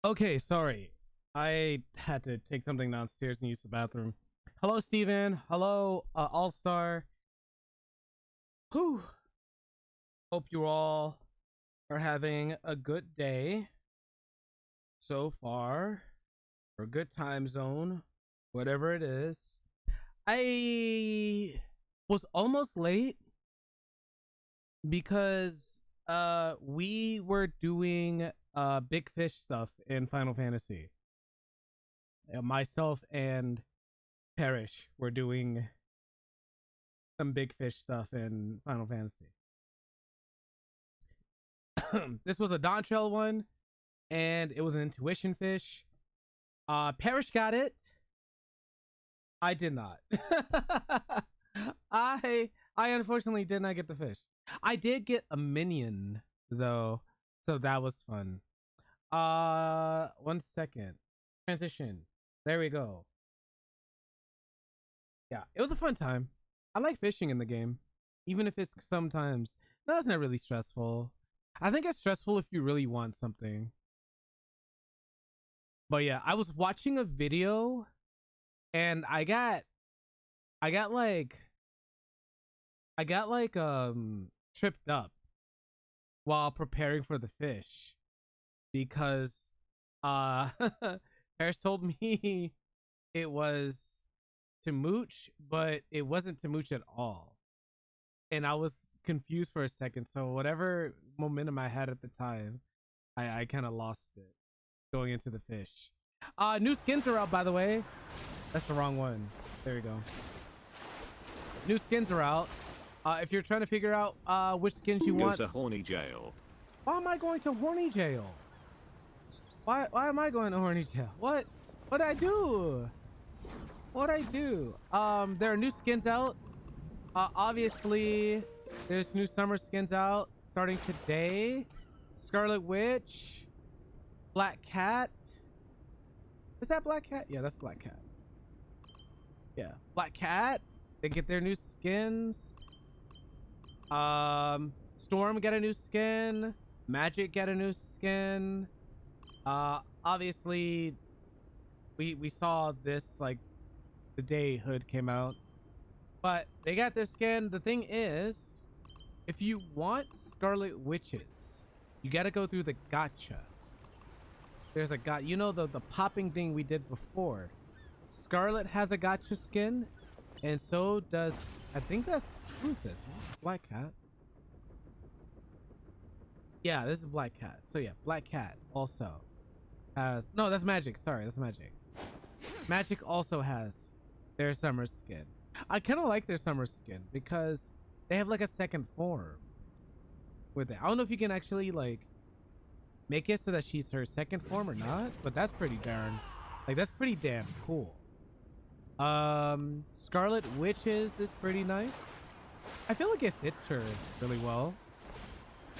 Okay, sorry. I had to take something downstairs and use the bathroom. Hello, Steven. Hello, All Star. Whew. Hope you all are having a good day so far, or a good time zone, whatever it is. I was almost late because we were doing big fish stuff in Final Fantasy. Myself and Parrish were doing some big fish stuff in Final Fantasy. This was a Dawntrail one, and it was an intuition fish. Parrish got it. I did not. I unfortunately did not get the fish. I did get a minion though, so that was fun. 1 second. Transition. There we go. Yeah, it was a fun time. I like fishing in the game, even if it's sometimes no, it's not really stressful. I think it's stressful if you really want something. But yeah, I was watching a video and I got like tripped up while preparing for the fish because Paris told me it was to mooch, but it wasn't to mooch at all. And I was confused for a second. So whatever momentum I had at the time, I kind of lost it going into the fish. New skins are out, by the way. That's the wrong one. There we go. New skins are out. If you're trying to figure out which skins you want. Go to horny jail. Why am I going to horny jail? Why am I going to horny jail? What did I do? What'd I do? There are new skins out. Obviously, there's new summer skins out starting today. Scarlet Witch, Black Cat. Is that Black Cat? Yeah, that's Black Cat. Yeah, Black Cat. They get their new skins. Storm get a new skin. Magic get a new skin. Obviously, we saw this like the day Hood came out, but they got their skin. The thing is, if you want Scarlet Witches, you got to go through the gacha. There's a gacha, you know, the popping thing we did before. Scarlet has a gacha skin, and so does, I think that's, who's this? Is this Black Cat? Yeah, this is Black Cat. So yeah, Black Cat also has, no, that's Magic. Sorry, that's Magic. Magic also has their summer skin. I kind of like their summer skin because they have like a second form with it. I don't know if you can actually like make it so that she's her second form or not, but that's pretty damn cool. Scarlet Witches is pretty nice. I feel like it fits her really well.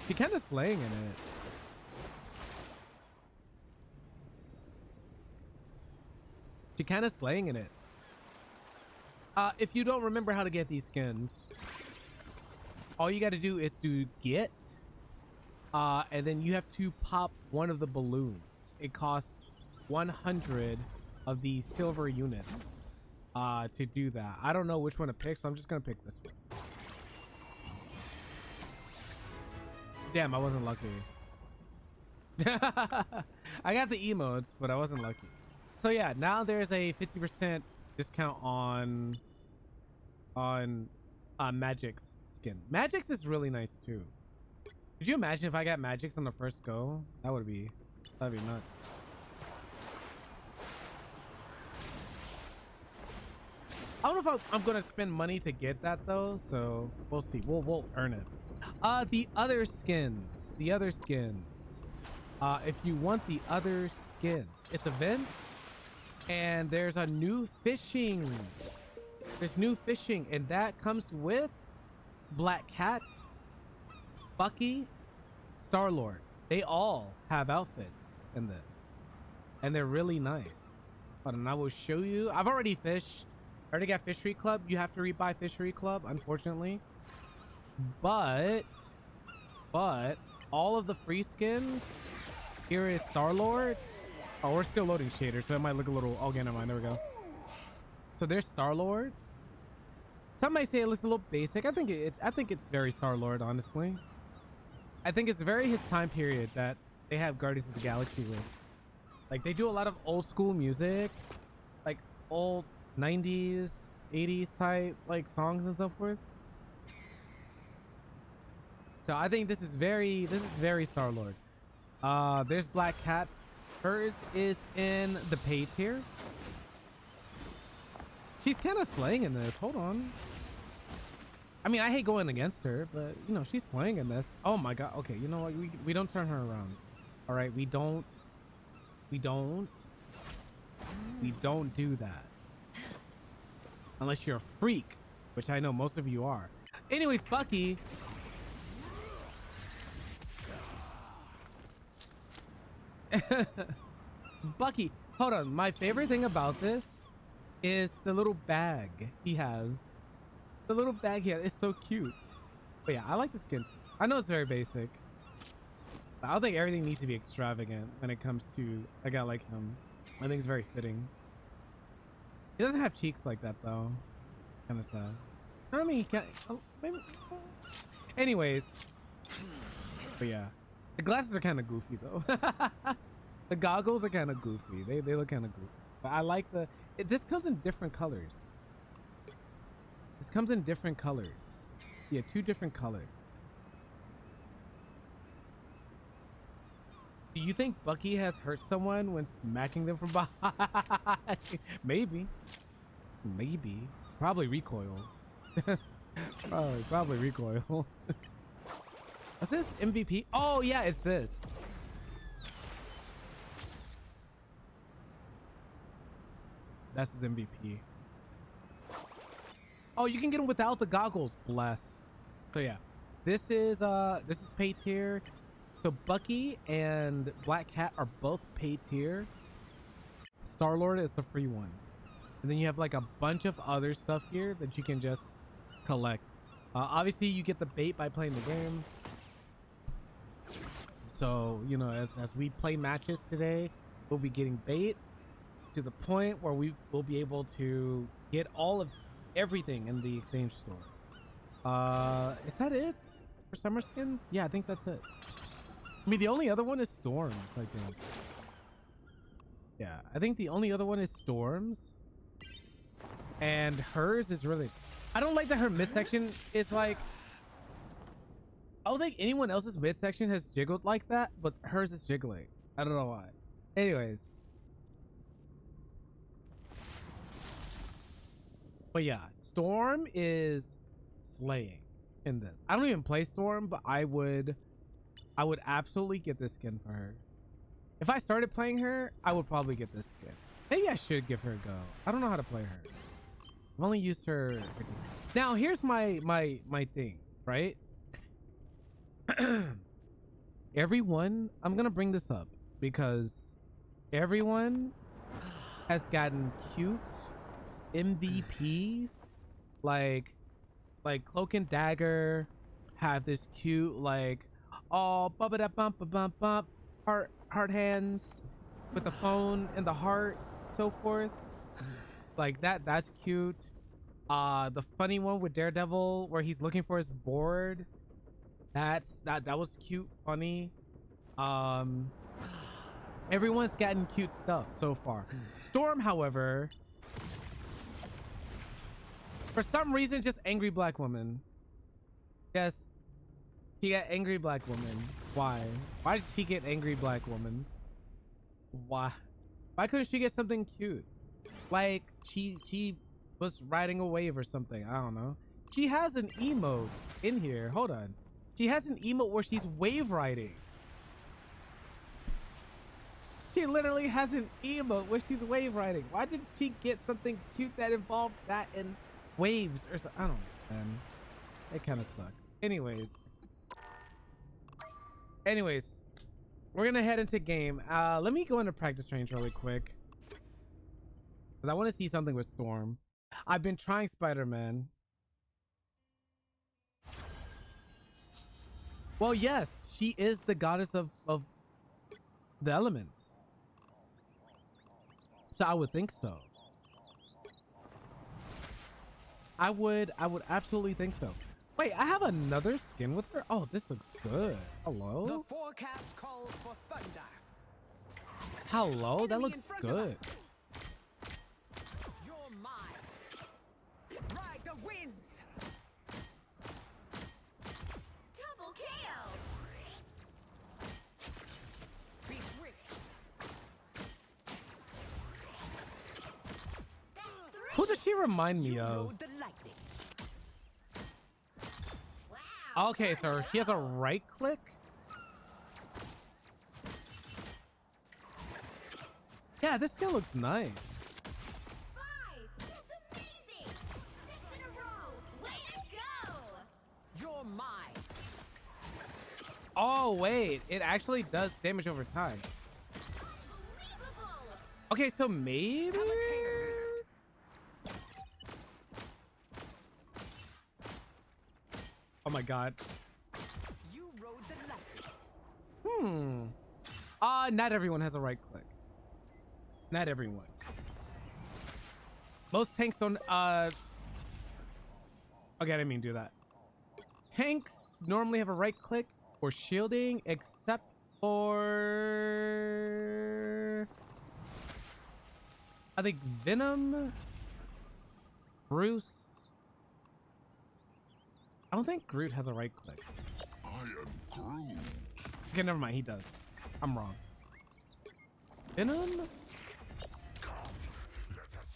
She's kind of slaying in it. She's kind of slaying in it. If you don't remember how to get these skins, all you got to do is to get, and then you have to pop one of the balloons. It costs 100 of these silver units to do that. I don't know which one to pick, so I'm just gonna pick this one. Damn, I wasn't lucky. I got the emotes, but I wasn't lucky. So yeah, now there's a 50% discount on Magic's skin. Magic's is really nice too. Could you imagine if I got Magic's on the first go? That'd be nuts. I don't know if I'm gonna spend money to get that though, so we'll see. We'll earn it. The other skins. If you want the other skins, it's events, and there's a new fishing. There's new fishing, and that comes with Black Cat, Bucky, Star-Lord. They all have outfits in this, and they're really nice. But I will show you. I've already fished. I already got Fishery Club. You have to rebuy Fishery Club, unfortunately. But all of the free skins, here is Star-Lord's. Oh, we're still loading shaders, so it might look a little. Okay, never mind. There we go. So there's Star Lords. Some might say it looks a little basic. I think it's very Star Lord, honestly. I think it's very his time period that they have Guardians of the Galaxy with. Like they do a lot of old school music, like old 90s, 80s type like songs and so forth. So I think this is very Star Lord. There's Black Cat's. Hers is in the pay tier. She's kind of slaying in this. Hold on. I mean, I hate going against her, but you know, she's slaying in this. Oh my god. Okay, you know what? We don't turn her around. All right, we don't do that. Unless you're a freak, which I know most of you are. Anyways, Bucky. Bucky, hold on. My favorite thing about this is the little bag he has. The little bag he has is so cute. But yeah, I like the skin too. I know it's very basic. I don't think everything needs to be extravagant when it comes to a guy like him. I think it's very fitting. He doesn't have cheeks like that though. Kind of sad. I mean, he can't. Oh, maybe. Anyways. But yeah, the glasses are kind of goofy though. The goggles are kind of goofy. They look kind of goofy. But I like this comes in different colors. This comes in different colors. Yeah, 2 different colors. Do you think Bucky has hurt someone when smacking them from behind? Maybe. Probably recoil. Probably recoil. Is this MVP? Oh yeah, it's this. That's his MVP. Oh, you can get him without the goggles. Bless. So yeah, this is pay tier. So Bucky and Black Cat are both pay tier. Star Lord is the free one, and then you have like a bunch of other stuff here that you can just collect. Obviously, you get the bait by playing the game. So you know, as we play matches today, we'll be getting bait to the point where we will be able to get all of everything in the exchange store. Is that it for summer skins? Yeah, I think that's it. I mean, the only other one is Storms, I think. Yeah, I think the only other one is Storms. And hers is really... I don't like that her midsection is like... I don't think anyone else's midsection has jiggled like that, but hers is jiggling. I don't know why. Anyways. But yeah, Storm is slaying in this. I don't even play Storm, but I would absolutely get this skin for her. If I started playing her, I would probably get this skin. Maybe I should give her a go. I don't know how to play her. I've only used her. Now here's my thing, right? Everyone, I'm gonna bring this up because everyone has gotten cute MVPs, like Cloak and Dagger have this cute like, oh, bump it up, bump heart hands with the phone and the heart, so forth. Like that's cute. The funny one with Daredevil where he's looking for his board, that was cute, funny. Everyone's gotten cute stuff so far. Storm, however, for some reason, just angry black woman. Yes, she got angry black woman. Why did she get angry black woman? Why couldn't she get something cute? Like she was riding a wave or something. I don't know. She has an emote in here. Hold on. She has an emote where she's wave riding. She literally has an emote where she's wave riding. Why did she get something cute that involved that and waves or something? I don't know, man. It kind of sucked. Anyways, we're gonna head into game. Let me go into practice range really quick because I want to see something with Storm. I've been trying Spider-Man. Well, yes, she is the goddess of the elements. So I would think so. I would absolutely think so. Wait, I have another skin with her? Oh, this looks good. Hello? The forecast calls for thunder. Hello? That looks good. You're mine. Ride the winds. Double KO. Be swift. That's three. Who does she remind me You of? rode the lightning. Wow. Okay, so she has a right click? Yeah, this skin looks nice. 5. That's amazing. 6 in a row. Way to go. You're mine. Oh, wait. It actually does damage over time. Unbelievable. Okay, so maybe... Have a tater. Oh my god. You rode the lightning. Not everyone has a right click. Not everyone. Most tanks don't, okay, I didn't mean to do that. Tanks normally have a right click for shielding, except for... I think Venom, Bruce. I don't think Groot has a right click. I am Groot. Okay, never mind. He does. I'm wrong. Venom?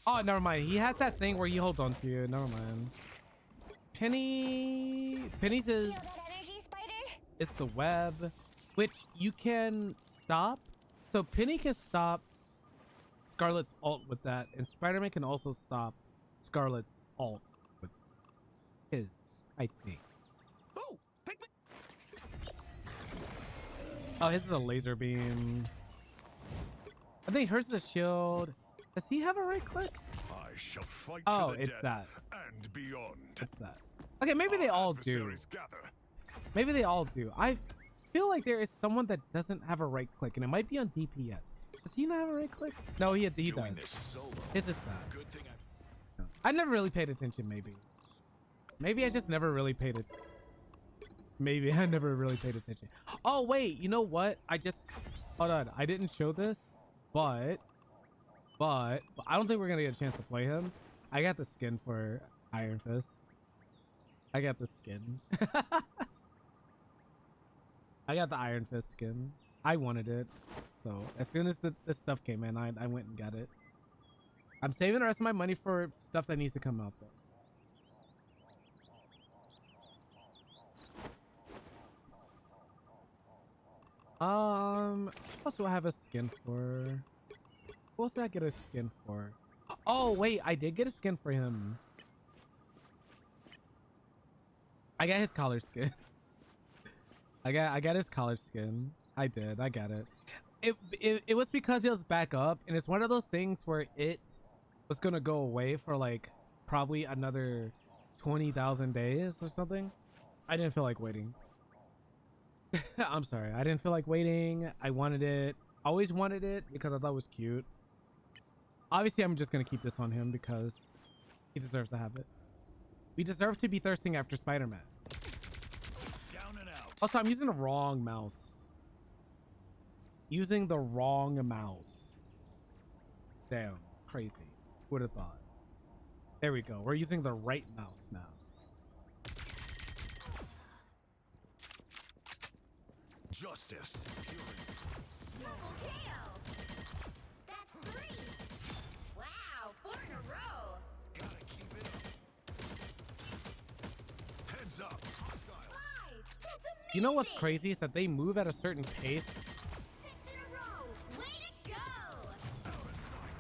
Oh, never mind. He has that thing where he holds on to you. Never mind. Penny's is... Feel that energy, Spider? It's the web, which you can stop. So Penny can stop Scarlet's ult with that, and Spider-Man can also stop Scarlet's ult with his, I think. Ooh, pick me. Oh, his is a laser beam. I think hers is a shield. Does he have a right click? I shall fight Oh, to the it's death that. and beyond. It's that. Okay, maybe they Our all do. adversaries gather. Maybe they all do. I feel like there is someone that doesn't have a right click, and it might be on DPS. Does he not have a right click? No, he Doing does. this solo. His is bad. Good thing I never really paid attention, maybe. Maybe I just never really paid it. Maybe I never really paid attention. Oh, wait, you know what? Hold on. I didn't show this, but I don't think we're going to get a chance to play him. I got the skin for Iron Fist. I got the skin. I got the Iron Fist skin. I wanted it. So as soon as this stuff came in, I went and got it. I'm saving the rest of my money for stuff that needs to come out though. What else do I have a skin for? What else did I get a skin for? Oh wait, I did get a skin for him. I got his collar skin. I got his collar skin. I did. I got it. It was because it was back up, and it's one of those things where it was gonna go away for like probably another 20,000 days or something. I didn't feel like waiting. I'm sorry. I didn't feel like waiting. I wanted it. Always wanted it because I thought it was cute. Obviously, I'm just gonna keep this on him because he deserves to have it. We deserve to be thirsting after Spider-Man. down and out. Also, I'm using the wrong mouse. Using the wrong mouse. Damn, crazy. Who would have thought? There we go. We're using the right mouse now. Justice. Double KO. That's 3. Wow, 4 in a row. Gotta keep it up. Heads up. Hostiles. 5. That's amazing. You know what's crazy is that they move at a certain pace. 6 in a row. Way to go. Out of sight.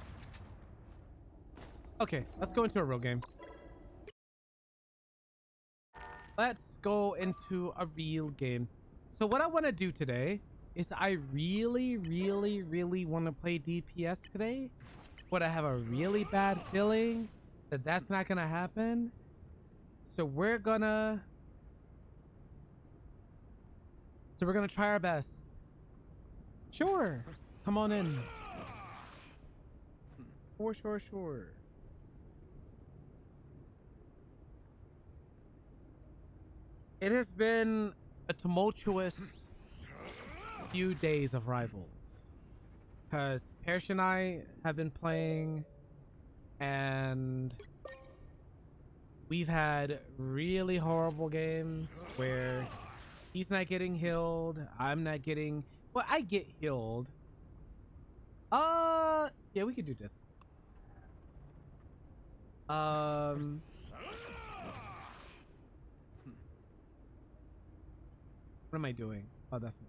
Okay, let's go into a real game. Let's go into a real game. So what I want to do today is I really want to play DPS today, but I have a really bad feeling that that's not gonna happen. So we're gonna try our best. Sure, come on in. Sure. It has been a tumultuous few days of Rivals. Because Parrish and I have been playing, and we've had really horrible games where he's not getting healed, I'm not getting... Well, I get healed. Yeah, we could do this. What am I doing? Oh, that's me.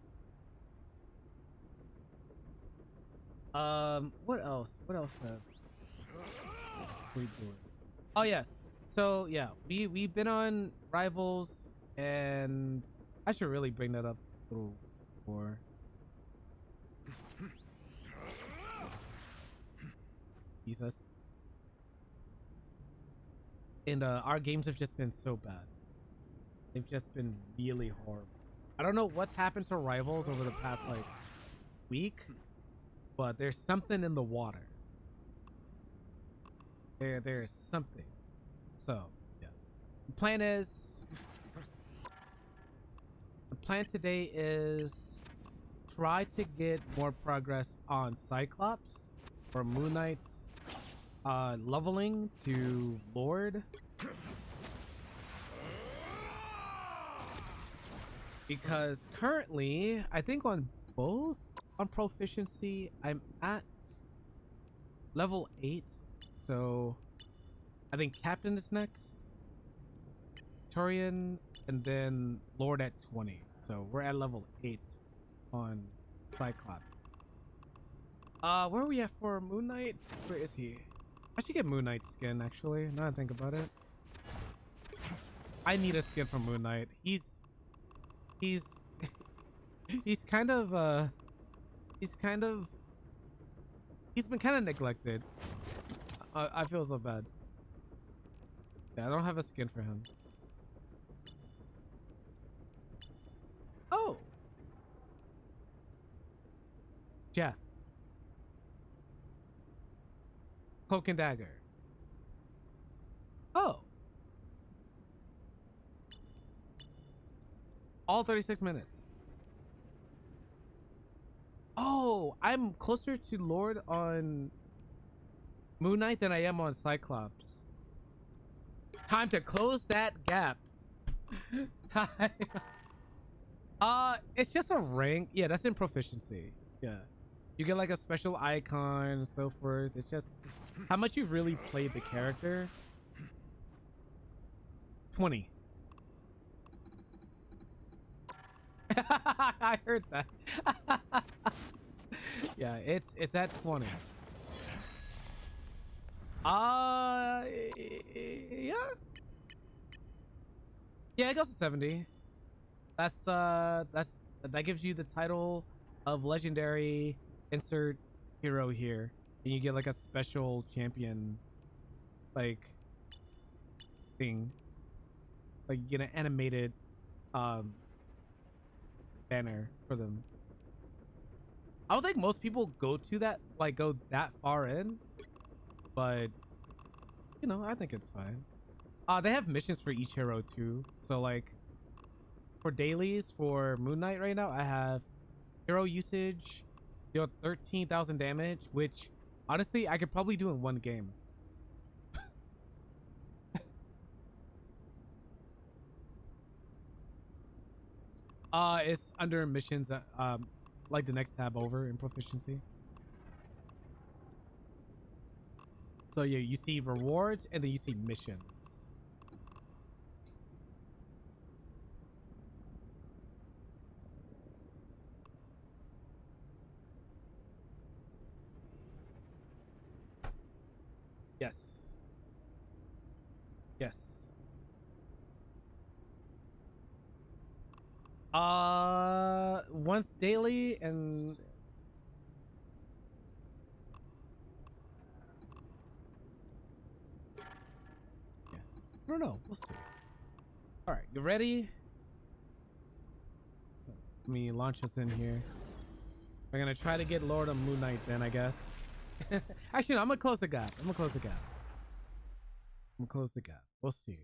What else? What else have we doing? Oh yes. So yeah, we've been on Rivals, and I should really bring that up a little more. Jesus. And our games have just been so bad. They've just been really horrible. I don't know what's happened to Rivals over the past like week, but there's something in the water. There's something. So yeah. The plan today is try to get more progress on Cyclops or Moon Knight's leveling to Lord. Because currently, I think on both, on proficiency, I'm at level 8. So I think Captain is next, Turian, and then Lord at 20. So we're at level 8 on Cyclops. Where are we at for Moon Knight? Where is he? I should get Moon Knight skin, actually, now that I think about it. I need a skin for Moon Knight. He's kind of he's been kind of neglected. I feel so bad. Yeah, I don't have a skin for him. Oh, Jeff. Cloak and Dagger. Oh, all 36 minutes. Oh, I'm closer to Lord on Moon Knight than I am on Cyclops. Time to close that gap. Time. It's just a rank. Yeah, that's in proficiency. Yeah, you get like a special icon and so forth. It's just how much you've really played the character. 20. I heard that. Yeah, it's at 20. Yeah. Yeah, it goes to 70. That gives you the title of legendary, insert hero here, and you get like a special champion like thing. Like you get an animated banner for them. I don't think most people go that far in, but you know, I think it's fine. They have missions for each hero too. So like for dailies for Moon Knight right now, I have hero usage, deal 13,000 damage, which honestly I could probably do in one game. It's under missions, like the next tab over in proficiency. So yeah, you see rewards and then you see missions. Yes. Yes. Once daily, and yeah, I don't know. We'll see. All right, you ready? Let me launch us in here. We're gonna try to get Lord of Moon Knight then, I guess. Actually, no, I'm gonna close the gap. I'm gonna close the gap. I'm gonna close the gap. We'll see.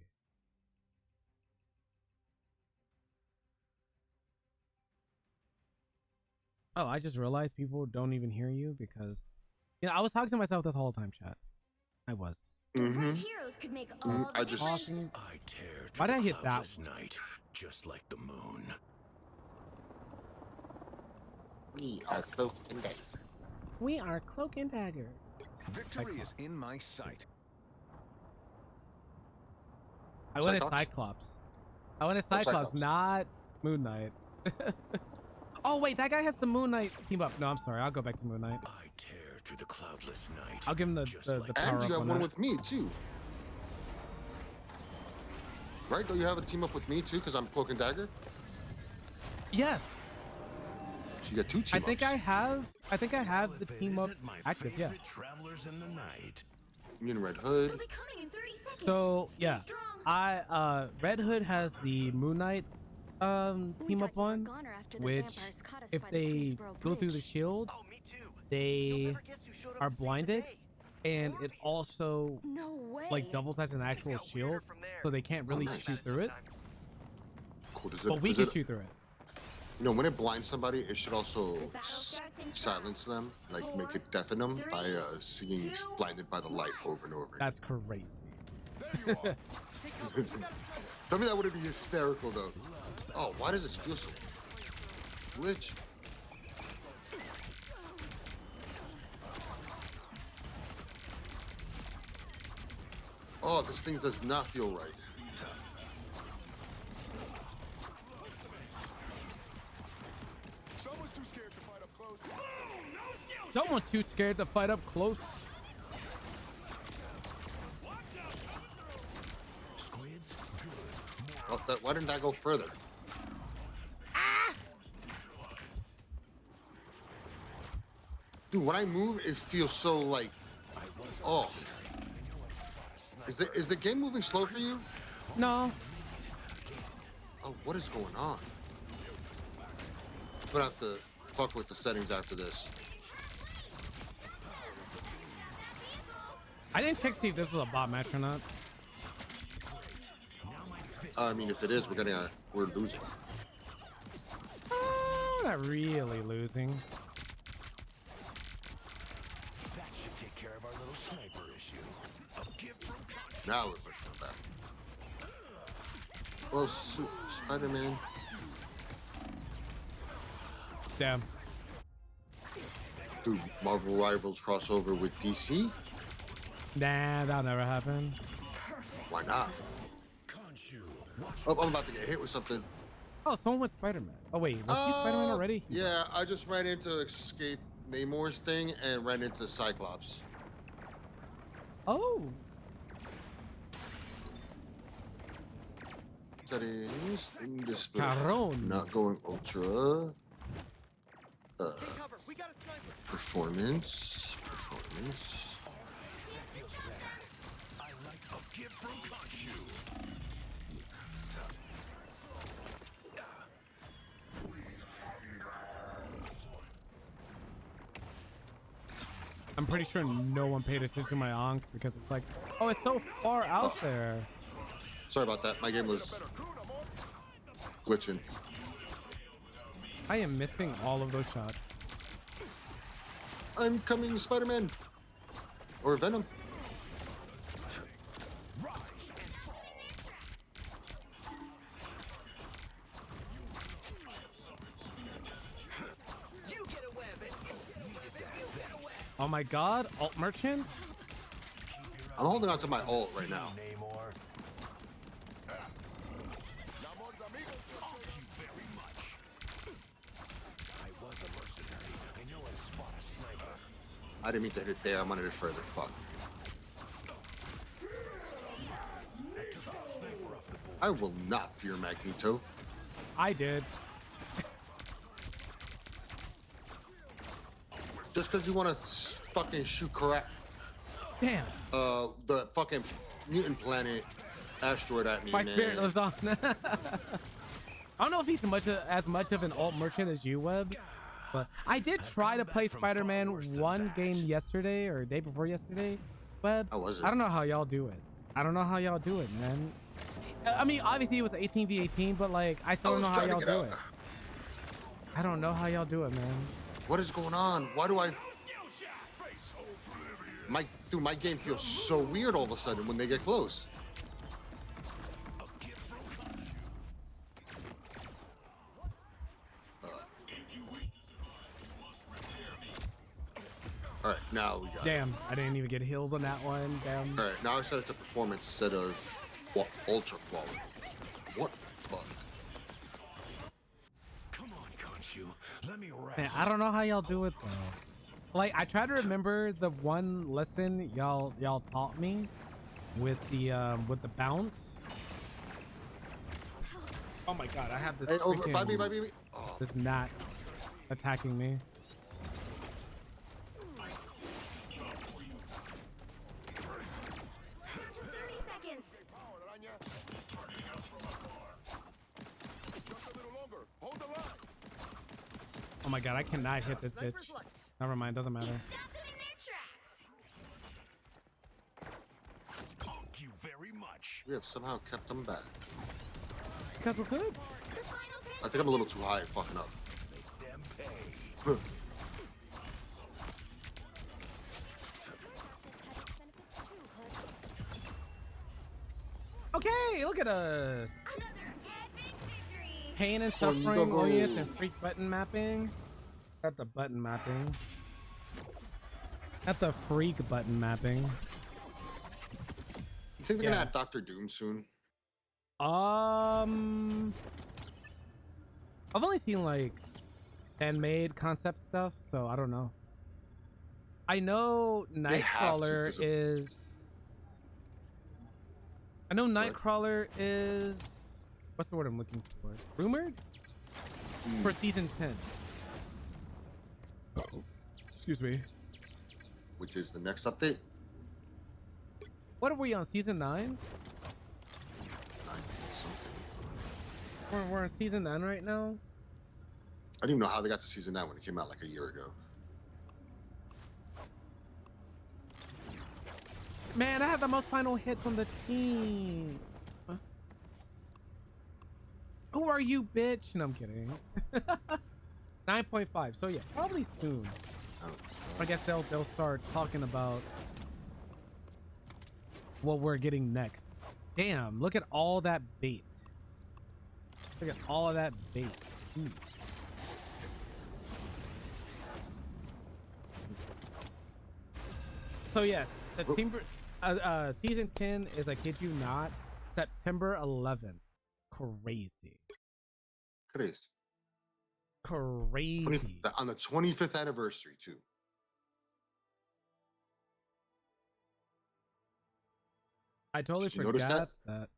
Oh, I just realized people don't even hear you because, you know, I was talking to myself this whole time, chat. I was. The right heroes could make all I the just- difference. Talking. I tear to Why did the I hit that cloudless one? night, just like the moon. We are cloak and dagger. We are Cloak and Dagger. Victory is Cyclops. in my sight. I went as Cyclops? Cyclops. I went as Cyclops, Cyclops. not Moon Knight. Oh wait, that guy has the Moon Knight team up. No, I'm sorry. I'll go back to Moon Knight. I tear through the cloudless night. I'll give him the just the like power And up you have on one that. with me too. Right? Don't you have a team up with me too? Because I'm cloak and dagger. Yes. So you got two team I think ups. I think I have the If it team up isn't my active. Yeah. favorite Travelers in the night. Me and Red Hood. They'll be coming in 30 seconds. So Stay yeah, strong. Red Hood has the Moon Knight team up on, which if they go through the shield, Oh, me too. they are blinded, and it also No way. like doubles as an actual shield, so they can't really nice. shoot through it. Cool. Does But we does can it- shoot through it. You know, when it blinds somebody, it should also The battle starts in five, silence them, like make it deafen them by singing two, "Blinded by the Light" over and over. That's crazy. There you are. Tell me that wouldn't be hysterical though. Oh, why does this feel so glitch? Oh, this thing does not feel right. Someone's too scared to fight up close. Someone's too scared to fight up close. Squids, good. Oh, why didn't I go further? Dude, when I move, it feels so like, oh. Is the game moving slow for you? No. Oh, what is going on? I'm gonna have to fuck with the settings after this. I didn't check to see if this was a bot match or not. I mean, if it is, we're losing. We're not really losing. That should take care of our little sniper issue. A gift from Conch. Now we're pushing them back. Well, Spider-Man. Damn. Dude, Marvel Rivals crossover with DC? Nah, that'll never happen. Why not? Khonshu, watch Oh, I'm about to get hit with something. Oh, someone with Spider-Man. Oh wait, was he Spider-Man already? Yeah, I just ran into Escape Namor's thing and ran into Cyclops. Oh. Settings, in display. Caron. Not going ultra. Cover. We got a sniper. Performance. I like a gift from Khonshu. I'm pretty sure no one paid attention to my Ankh because it's like, oh, it's so far out there. Sorry about that. My game was glitching. I am missing all of those shots. I'm coming, Spider-Man. Or Venom. You get a web. And you get a web. Oh my god, alt merchant? I'm holding on to my ult right now. Namor. Thank you very much. I was a mercenary. I know how to spot a sniper. I didn't mean to hit it there. I wanted it further. Fuck. I will not fear Magneto. I did. Just because you want to fucking shoot correct Damn, the fucking mutant planet asteroid at me, my man. spirit lives on. I don't know if he's as much of an alt merchant as you, Webb, But I did try to play Spider-Man one game yesterday or day before yesterday, but How was it? I don't know how y'all do it. I don't know how y'all do it, man. I mean, obviously it was 18v18, but like I still don't know how y'all do it. I don't know how y'all do it, man. What is going on? Why do I? My game feels so weird all of a sudden when they get close. All right, now we got. Damn, I didn't even get heals on that one. Damn. All right, now I said it's a performance instead of ultra quality. What the fuck? Come on, can't you? Let me rest. Man, I don't know how y'all do it though. Like I try to remember the one lesson y'all taught me with the bounce. Oh my god, I have this. Hey, over freaking, by me. Oh, this gnat attacking me. Oh my god, I cannot hit this bitch. Never mind, doesn't matter. Stop them in their tracks. Thank you very much. we have somehow kept them back. Because we're good. The final 10 I think I'm a little too high fucking up. Make them pay. Okay, look at us. Another epic victory. Pain and For suffering, no audience, goal. and freak button mapping. Got the button mapping. Got the freak button mapping. You think they're Yeah. gonna add Doctor Doom soon? I've only seen like fan-made concept stuff, so I don't know. I know They have to, Nightcrawler 'cause of- is. I know Nightcrawler is. What's the word I'm looking for? Rumored for season 10. Excuse me. Which is the next update? What are we on, season 9? 9 something. We're on season 9 right now. I didn't even know how they got to season 9 when it came out like a year ago. Man, I had the most final hits on the team. Huh? Who are you, bitch? No, I'm kidding. 9.5. So yeah, probably soon. I guess they'll start talking about what we're getting next. Damn, look at all that bait. Look at all of that bait. Ooh. So yes, September season 10 is, I kid you not, September 11th. Crazy. Crazy. Crazy. On the 25th anniversary too. I totally Did you notice forgot that.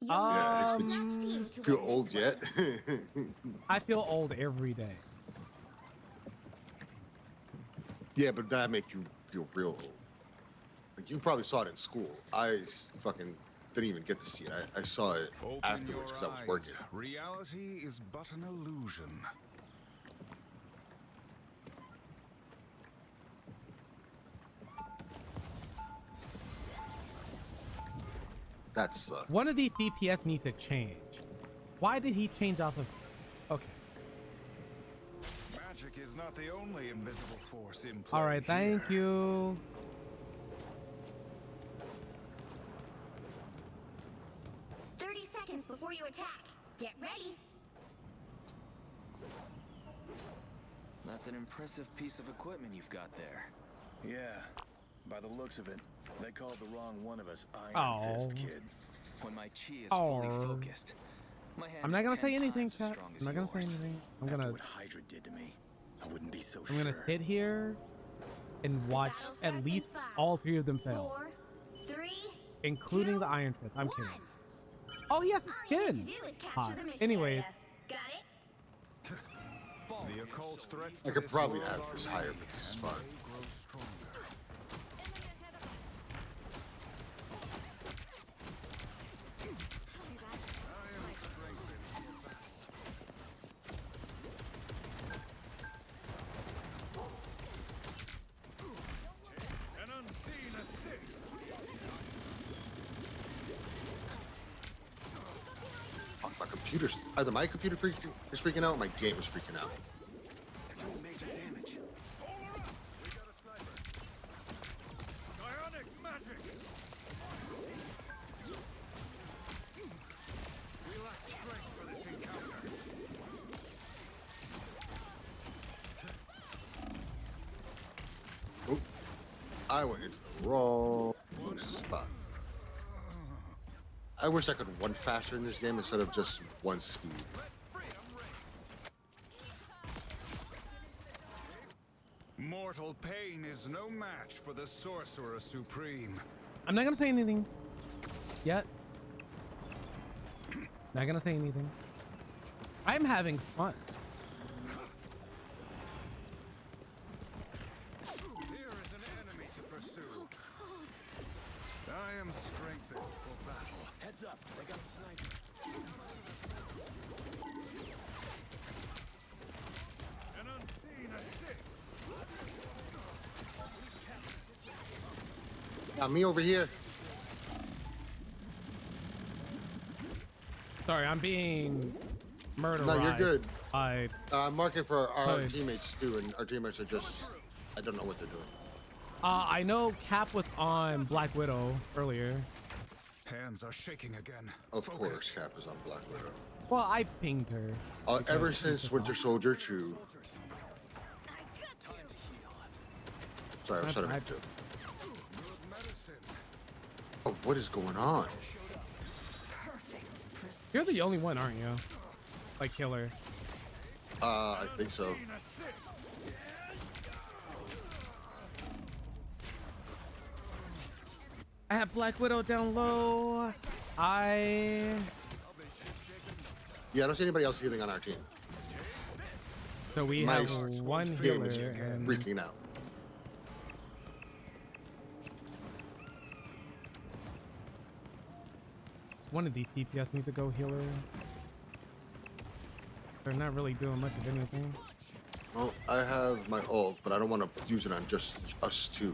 Yeah, You're it's the been- match team to Feel win old this yet? one. I feel old every day. Yeah, but that make you feel real old. Like you probably saw it in school. Fucking didn't even get to see it. I saw it Open afterwards your because I was eyes. working. Reality is but an illusion. That sucks. One of these DPS need to change. Why did he change off of? Okay. Magic is not the only invisible force in play. All right. Thank here. you. Seconds before you attack. Get ready. That's an impressive piece of equipment you've got there. Yeah, by the looks of it, they called the wrong one of us Iron Oh. Fist Kid. When my chi is Oh. fully focused, my hand I'm not is gonna 10 say anything, times as chat. strong I'm as not gonna say yours. anything. I'm After gonna. what Hydra did to me, I wouldn't be so sure. I'm gonna sit here and watch Battle starts at in least 5, all 3 of them fail, 4, 3, including 2, the Iron Fist. I'm 1. kidding. Oh, he has a All you need skin. to do is capture Hot. the mission Anyways. area. Got it? The occult threats I to could this probably world have are this higher, many, but this is and fine. they grow stronger. computer's either my computer is freaking out or my game is freaking out. They're doing major damage. Bionic magic! We lack strength for this encounter. Oop. I went into the wrong spot. I wish I could run faster in this game instead of just one speed. Mortal pain is no match for the Sorcerer Supreme. I'm not gonna say anything yet. Not gonna say anything. I'm having fun. Here is an enemy to pursue. I am strengthened for battle. Heads up, they got a sniper. An unseen assist. Got me over here. Sorry, I'm being murdered. No, you're good. I I'm marking for our Good. teammates too, and our teammates are just, I don't know what they're doing. I know Cap was on Black Widow earlier. Hands are shaking again. Of Focus. course, Cap is on Black Widow. Well, I pinged her. Ever since Winter Soldier 2. Sorry, I was trying to make a joke. Oh, what is going on? You're the only one, aren't you? Like killer. I think so. I have Black Widow down low. Yeah, I don't see anybody else healing on our team. So we My have one game healer is and freaking out. one of these CPS needs to go healer. They're not really doing much of anything. Well, I have my ult, but I don't want to use it on just us two.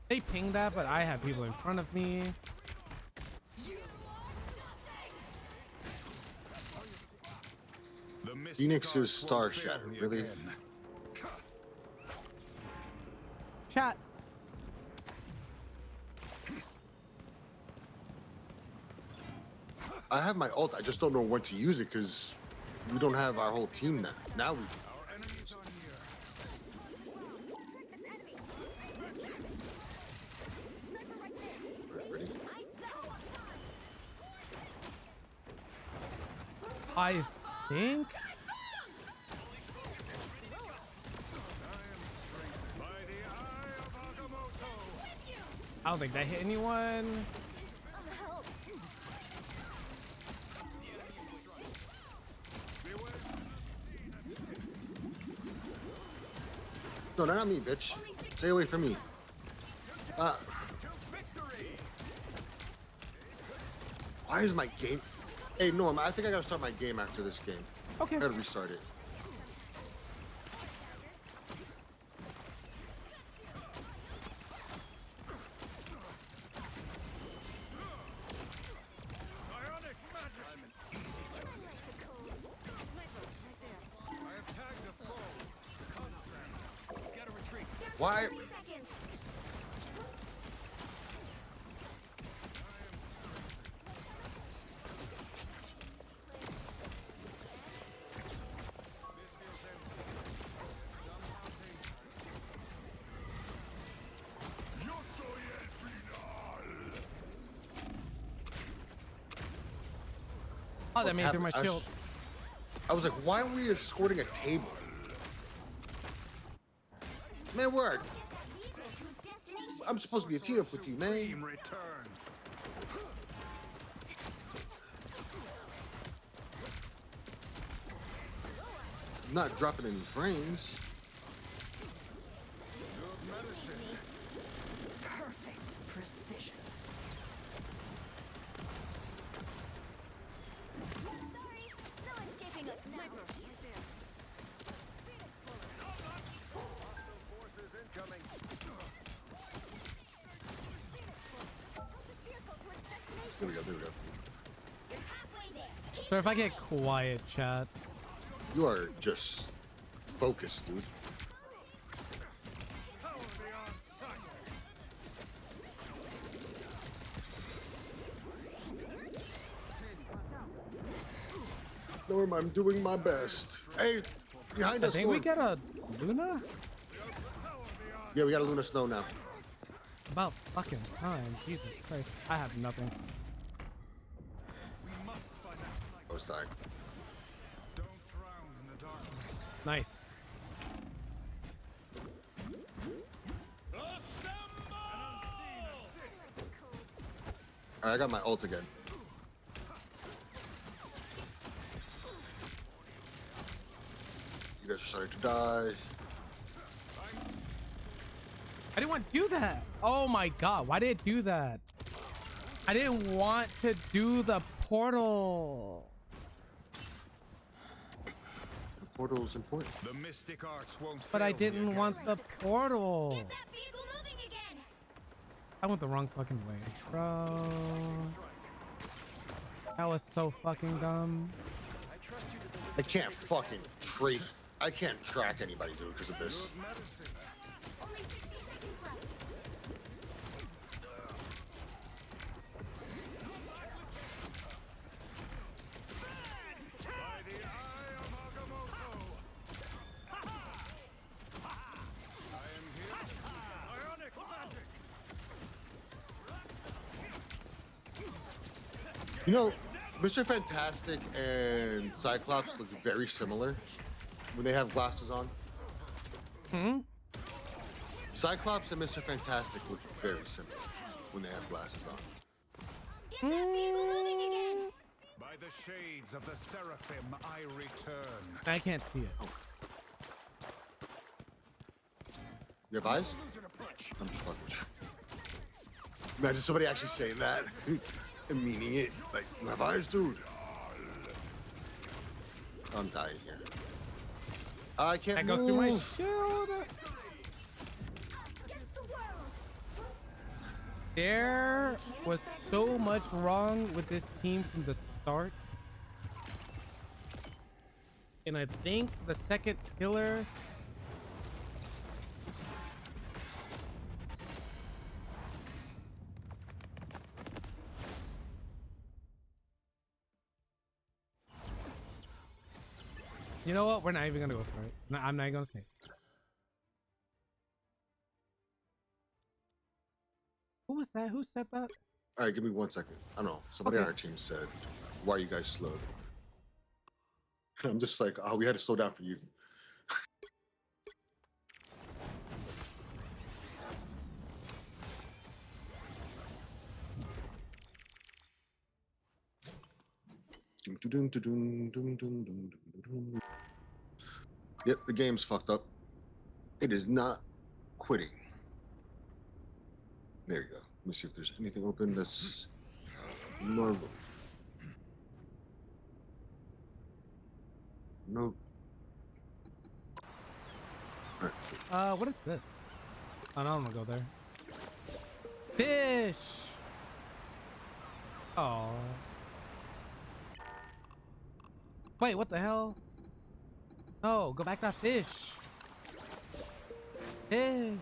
They pinged that, but I have people in front of me. The Mystic Phoenix's Arts Star won't fail Shatter, me really? again. Chat. I have my ult, I just don't know when to use it because we don't have our whole team now. Now we do. Our enemies are near. Track this enemy. Sniper right there. Ready? I saw. I think. By the eye of Agamotto. I don't think that hit anyone. Help. No, not me, bitch. Stay away from me. Why is my game? Hey, Norm, I think I gotta start my game after this game. Okay. I gotta restart it. Bionic magic. I have tagged a foe. Gotta retreat. Why? 30 seconds. Oh, that made it through my happened? shield. I was like, why are we escorting a table? Man, word. Vehicle to its destination. I'm supposed to be a team up with you, man. Team returns. I'm not dropping any frames. Good medicine. Perfect precision. Sorry, no escaping us now. There we go. There we go. You're halfway there. Keep So if I get quiet, chat. You are just focused, dude. How are they on sight? Norm, I'm doing my best. Hey, behind I us, think we Norm. get a Luna? Yeah, we got a Luna Snow now. About fucking time. Jesus Christ. I have nothing. We must find that sniper. I was dying. Don't drown in the darkness. Nice. Alright, I got my ult again. You guys are starting to die. I didn't want to do that. Oh my god, why did it do that? I didn't want to do the portal. The portal is important. The mystic arts won't But I fail me didn't again. want the portal. Get that vehicle moving again. I went the wrong fucking way, bro. That was so fucking dumb. I can't fucking track. I can't track anybody, dude, because of this. Only 60 seconds left. By the eye of Agamotto. I am here. Ionic magic. You know, Mr. Fantastic and Cyclops look very similar when they have glasses on. Hmm? Cyclops and Mr. Fantastic look very similar when they have glasses on. Get that vehicle moving again. By the shades of the seraphim, I return. I can't see it. You have eyes? I'm just fucking with you. Imagine somebody actually saying that and meaning it. Like, you have eyes, dude. I'm dying here. I can't That move. goes through my shield. Against the world. There was so much wrong with this team from the start. And I think the second pillar. You know what? We're not even gonna go for it. No, I'm not gonna say it. Who was that? Who said that? All right, give me 1 second. I don't know. Somebody on Okay. our team said, why are you guys slowed? I'm just like, oh, we had to slow down for you. Yep, the game's fucked up. It is not quitting. There you go. Let me see if there's anything open that's Marvel. Nope. What is this? Oh, no, I'm gonna go there. Fish! Oh. Wait, what the hell? No, go back to that fish. Fish.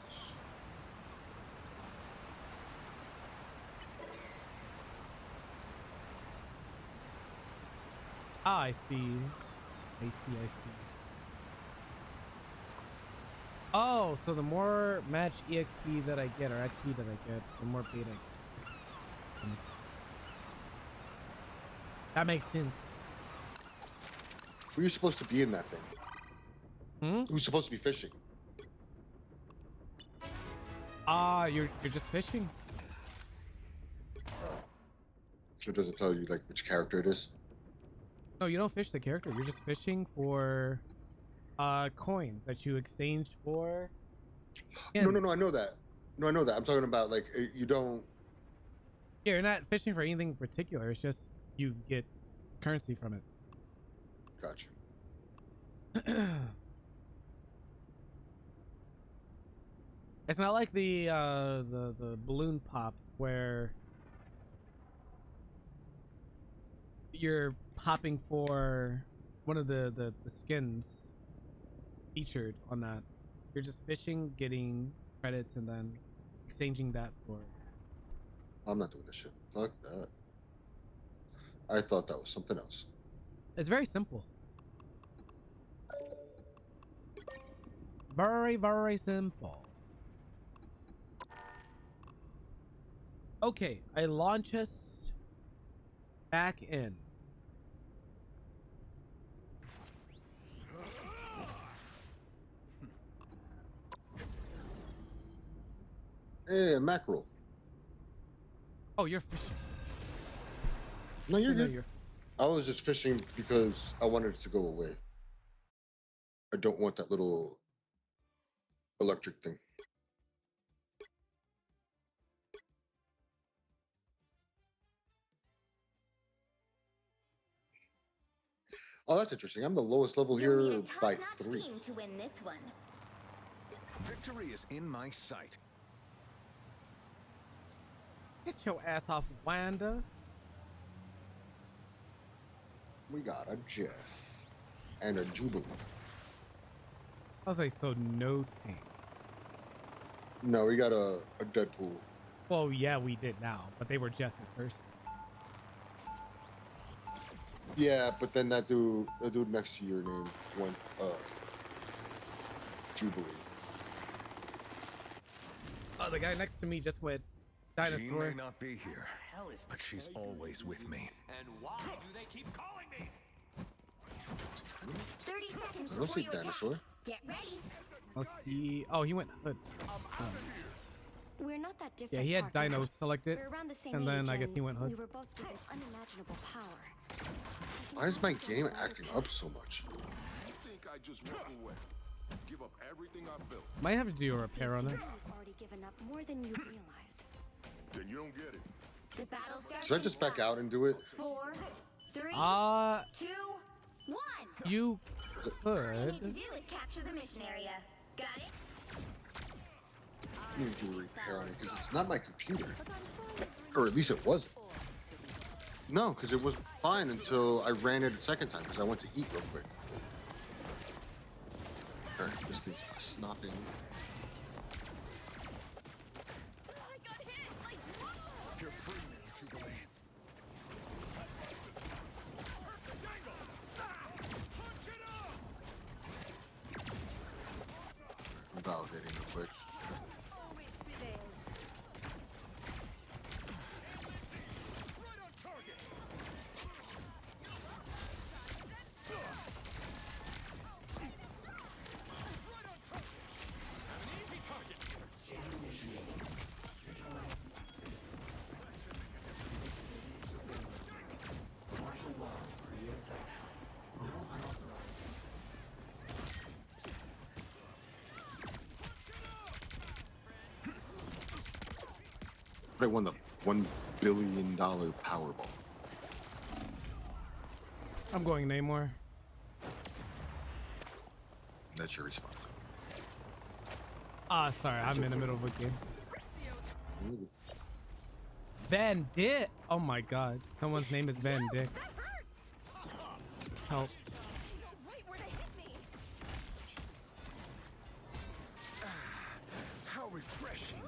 Ah, I see. I see. Oh, so the more match EXP that I get, or XP that I get, the more bait I get. That makes sense. Were you supposed to be in that thing? Hmm? Who's supposed to be fishing? Ah, you're just fishing? So it doesn't tell you like which character it is. No, you don't fish the character. You're just fishing for coin that you exchange for. No, I skins. know that. No, I know that. I'm talking about like you don't. Yeah, you're not fishing for anything in particular. It's just you get currency from it. Gotcha. It's not like the balloon pop where you're popping for one of the skins featured on that. You're just fishing, getting credits, and then exchanging that for. I'm not doing this shit. Fuck that. I thought that was something else. It's very simple. Very, very simple. Okay, I launch us back in. Hey, mackerel. Oh, you're fishing. No, you're No, good. I was just fishing because I wanted it to go away. I don't want that little electric thing. Oh, that's interesting. I'm the lowest level You'll need here a by top-notch 3. team to win this one. Victory is in my sight. Get your ass off, Wanda. We got a Jeff and a Jubilee. I was like, so no tanks. No, we got a Deadpool. Well, yeah, we did now, but they were Jeff at first. Yeah, but then that dude next to your name went Jubilee. Oh, the guy next to me just went She dinosaur. may not be here, but she's always with me. And why do they keep calling me? 30 seconds I don't before see you attack. dinosaur. Get ready. Let's see. Oh, he went hood. We're not that different. Yeah, he had Parker. Dino selected, We're around the same and then age, I guess he and went hood. We were both given unimaginable power. Why is my game acting up so much? You think I just walk away? Give up everything I built? Might have to do a repair on it. You've already given up more than you realize. Then you don't get it. The battle starts. Should I just back out and do it? 4, 3, 2, 1. You All you need to could. do is capture the mission area. Got it? I need to do a repair on it because it's not my computer. Or at least it wasn't. No, because it was fine until I ran it a second time because I went to eat real quick. Alright, this thing's snapping. You're free now, Jubilee. I'm validating real quick. But I won the $1 billion Powerball. I'm going Namor. That's your response. Ah, sorry, I'm in the middle of a game. Van Dick. Oh my God, someone's name is Van Dick. Help. How refreshing.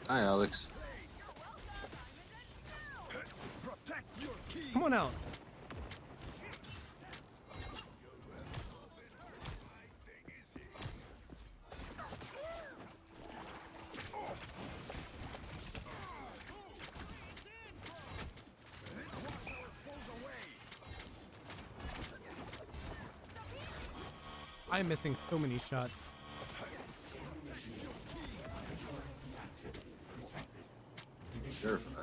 Hi, Alex. Protect your key. Come on out. I'm missing so many shots. Verified.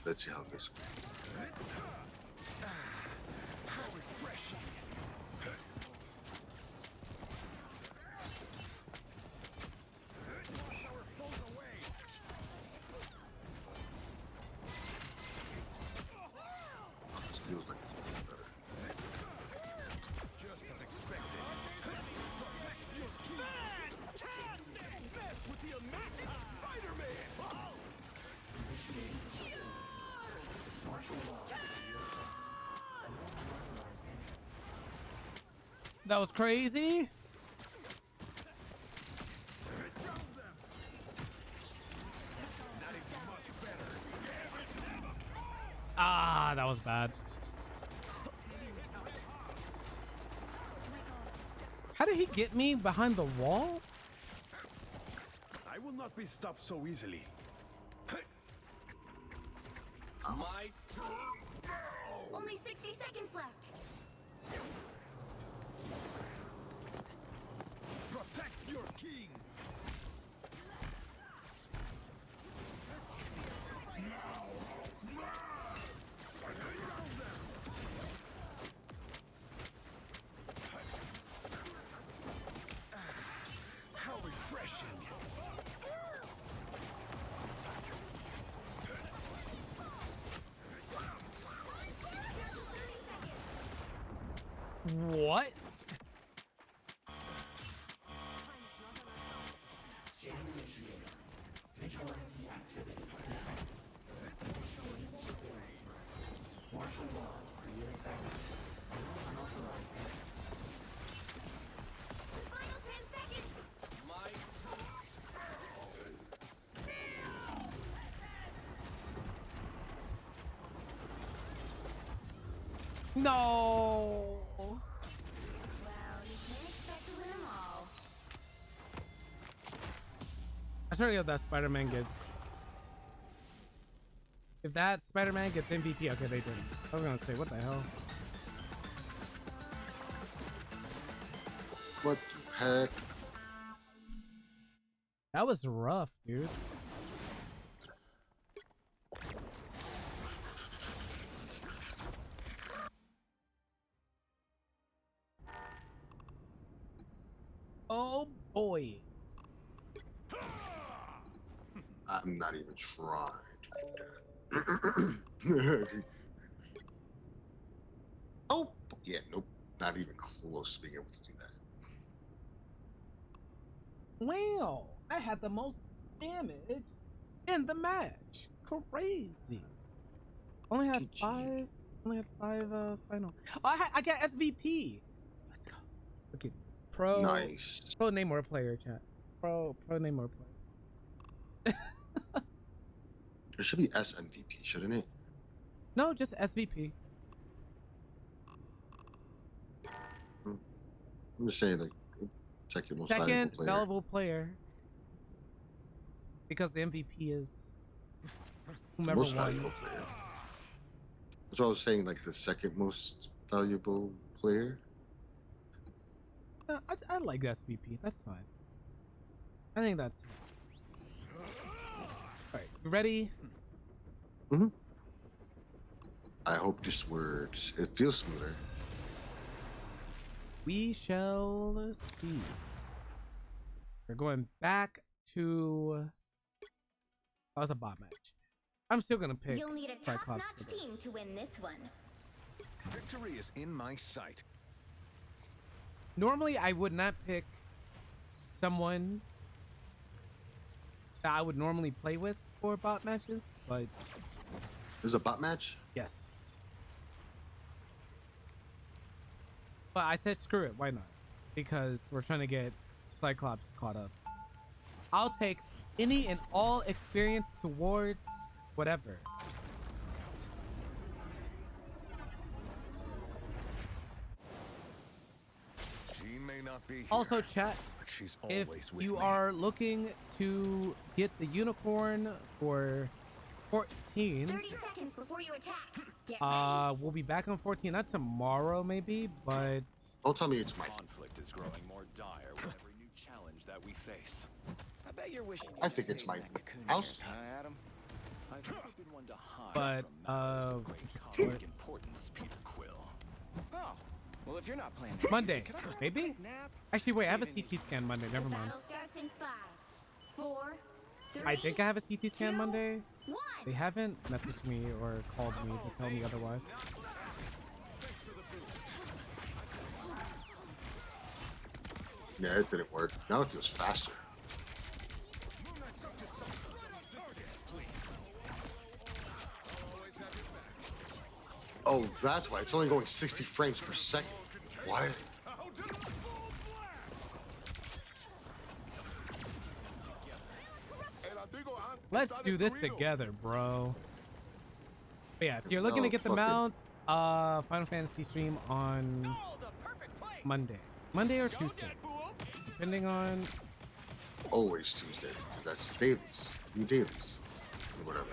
Let's see how this goes. How refreshing. Wash our foes away. This feels like it's getting better. Just as expected. Protect your key. Fantastic! Mess with the amazing Spider-Man! That was crazy. Ah, that was bad. How did he get me behind the wall? I will not be stopped so easily. My Only 60 seconds left. Protect your king! How refreshing! What? Final 10 seconds. my No. Well, you can't expect to win them all. I swear to God that Spider-Man gets. If that Spider-Man gets MVP, okay, they did. I was gonna say, what the hell? What the heck? That was rough, dude. Oh boy. I'm not even trying to do that. Oh, yeah, nope. Not even close to being able to do that. Wow, I had the most damage in the match. Crazy. Only had GG. five. Only had five final. Oh, I got SVP. Let's go. Okay, pro. Nice. Pro name or player chat. Pro name or player. It should be SMVP, shouldn't it? No, just SVP. I'm just saying, like, second most Second valuable player. valuable player. Because the MVP is whomever Most won. valuable player. That's what I was saying, like the second most valuable player. I like SVP. That's fine. I think that's fine. All right, you ready? I hope this works. It feels smoother. We shall see. We're going back to. That was a bot match. I'm still gonna pick You'll need a Cyclops top-notch for team this. to win this one. Victory is in my sight. Normally, I would not pick someone that I would normally play with for bot matches, but This is a bot match? yes. But I said screw it, why not? Because we're trying to get Cyclops caught up. I'll take any and all experience towards whatever. She may not be here, Also, chat, but she's if always with you me. are looking to get the unicorn for 14, 30 seconds before you attack. Get ready. we'll be back on 14, not tomorrow maybe, but Don't tell me it's my. Conflict is growing more dire with every new challenge that we face. I bet you're wishing you I could think it's stay my in that cocoon of house. yours, huh, Adam? I've never been one to hide But from matters of great cosmic importance, Peter Quill. Oh, well, if you're not playing Monday, can I grab a maybe? quick nap? Actually, wait, I have a Saving CT scan Monday. Never mind. Battle starts in 5, 4, 3, I think I have a CT scan 2, Monday. 1. They haven't messaged me or called me to tell me otherwise. Yeah, it didn't work. Now it feels faster. Oh, that's why. It's only going 60 frames per second. Why? Let's do this together, bro. But yeah, if you're looking to Oh, get the fuck it. mount, Final Fantasy stream on Monday. Monday or Tuesday. Depending on... Always Tuesday, because that's dailies. New dailies. Or whatever.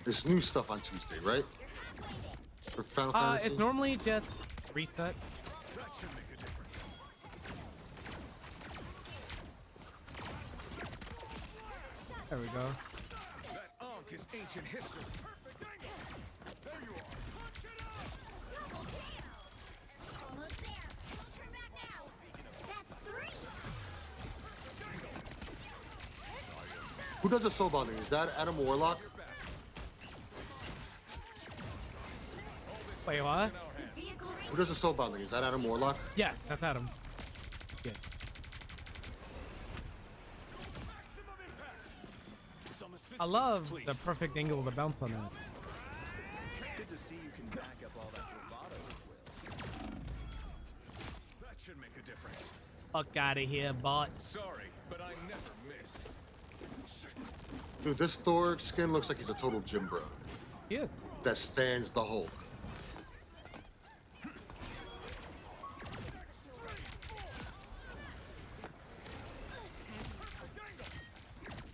There's new stuff on Tuesday, right? For Final Fantasy? It's normally just reset. There we go. That Ankh is ancient history. There you are. Almost there. Don't turn back now. That's 3. Who does the soul bonding? Is that Adam Warlock? Wait, what? Vehicle Who does the soul bonding? Is that Adam Warlock? Yes, that's Adam. Yes. I love the perfect angle of the bounce on that. Good to see you can back up all that bravado with will. That should make a difference. Fuck out of here, bot. Sorry, but I never miss. Dude, this Thor skin looks like he's a total gym bro. Yes. That stands the Hulk.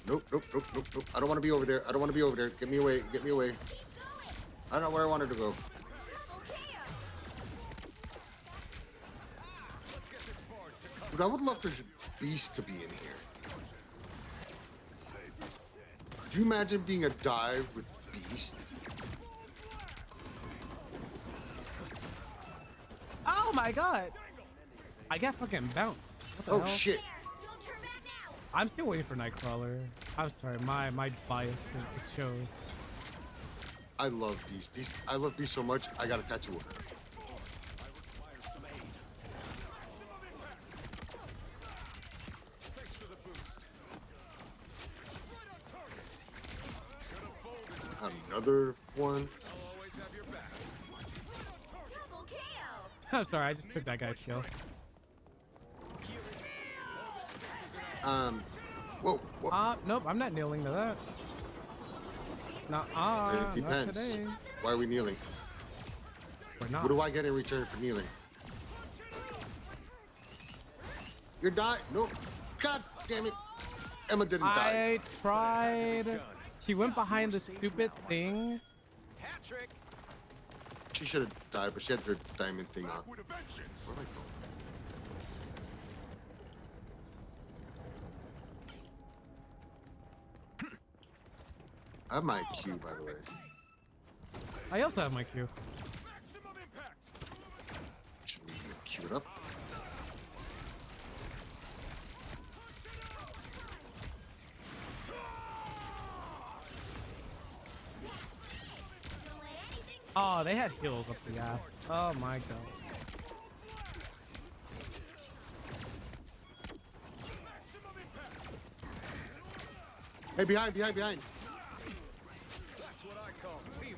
Nope, nope, nope, nope, nope. I don't want to be over there. I don't want to be over there. Get me away. Get me away. I don't know where I wanted to go. Dude, I would love for Beast to be in here. Could you imagine being a dive with Beast? Oh my god. I got fucking bounced. What the Oh hell? shit. Don't turn back now. I'm still waiting for Nightcrawler. I'm sorry, my bias it shows. I love Beast. Beast. I love Beast so much. I got a tattoo of her. Another one. Double KO. I'm sorry, I just took that guy's kill. Whoa, whoa. Nope, I'm not kneeling to that. Nuh-uh, It not depends. today. Why are we kneeling? We're not. What do I get in return for kneeling? You're dying. Nope. God damn it. Emma didn't die. I tried. She went behind the stupid thing. She should have died, but she had her diamond thing on. Where am I going? I have my Q, by the way. I also have my Q. Should we queue it up? Oh, they had heals up the ass. Oh my god. Hey, behind, behind, behind. That's what I call teamwork.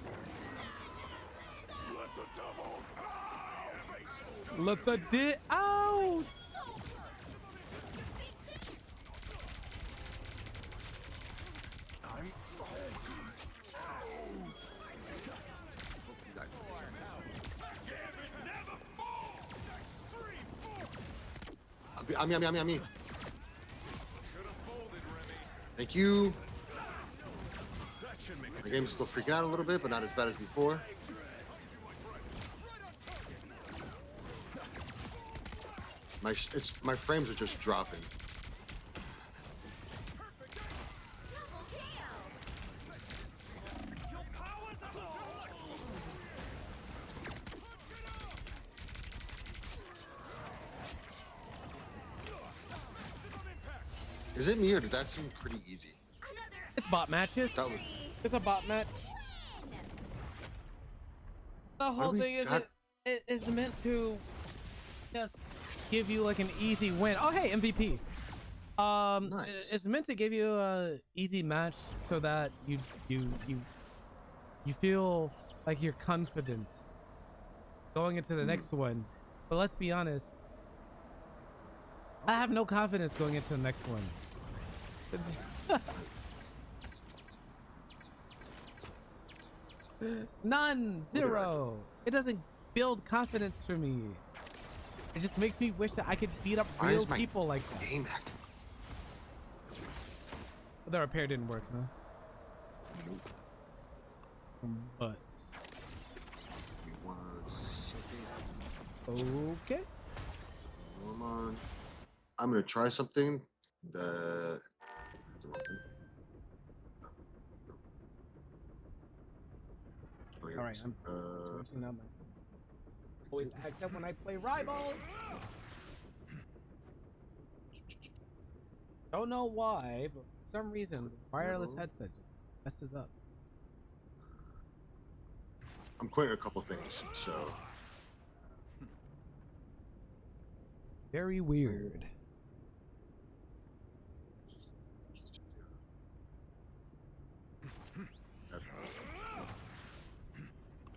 Let the dick out. On me, on me, on me, on me. Thank you. The game's still freaking out a little bit, but not as bad as before. My frames are just dropping. Is it me or did that seem pretty easy? It's bot matches. That was, It's a bot match. The whole we thing is got- it is meant to just give you like an easy win. Oh hey, MVP. Nice. It's meant to give you a easy match so that you feel like you're confident going into the next one. But let's be honest, I have no confidence going into the next one. None, zero. It doesn't build confidence for me. It just makes me wish that I could beat up Why real is my people like that. game acting? The repair didn't work, huh? But Give me 1 second. okay. Come on. I'm gonna try something that. All right, I'm switching out my voice accent when I play Rivals. Don't know why, but for some reason the wireless headset just messes up. I'm quitting a couple things, so Very weird.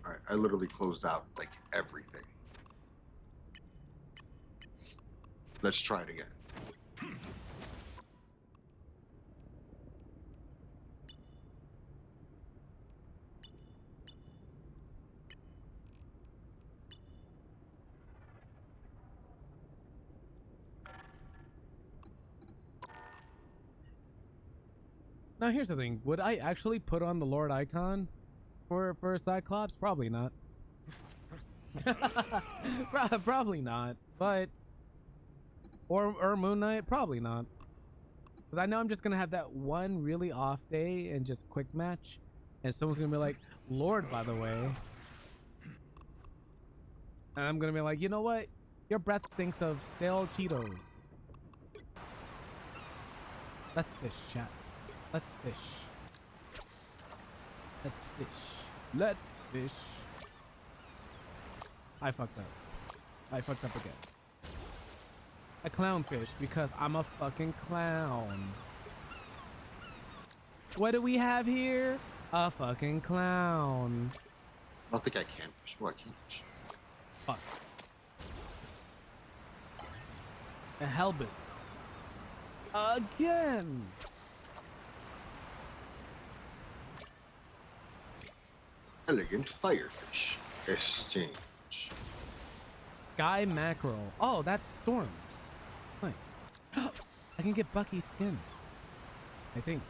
all right. I literally closed out like everything. Let's try it again. Now here's the thing: would I actually put on the Lord icon for Cyclops? Probably not. Probably not. But or Moon Knight? Probably not. Because I know I'm just gonna have that one really off day and just quick match, and someone's gonna be like, "Lord, by the way," and I'm gonna be like, "You know what? Your breath stinks of stale Cheetos." Let's fish, chat. Let's fish. Let's fish. Let's fish. I fucked up. I fucked up again. A clownfish because I'm a fucking clown. What do we have here? A fucking clown. I don't think I can fish. Oh, I can fish. Fuck. A helmet. Again. Elegant firefish exchange. Sky mackerel. Oh, that's storms. Nice. I can get Bucky's skin. I think.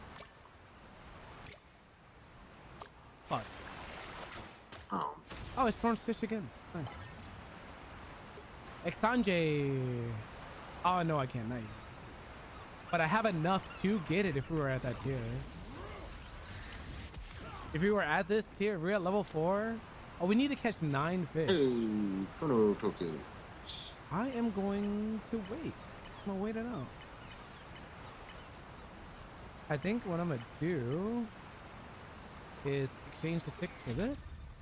Fuck. Oh, Oh, it's storms fish again. Nice. Exanje. Oh no, I can't. Not yet. But I have enough to get it if we were at that tier. If we were at this tier, if we're at level 4. Oh, we need to catch 9 fish. hey, Chrono Token. I am going to wait. I'm gonna wait it out. I think what I'm gonna do is exchange the 6 for this.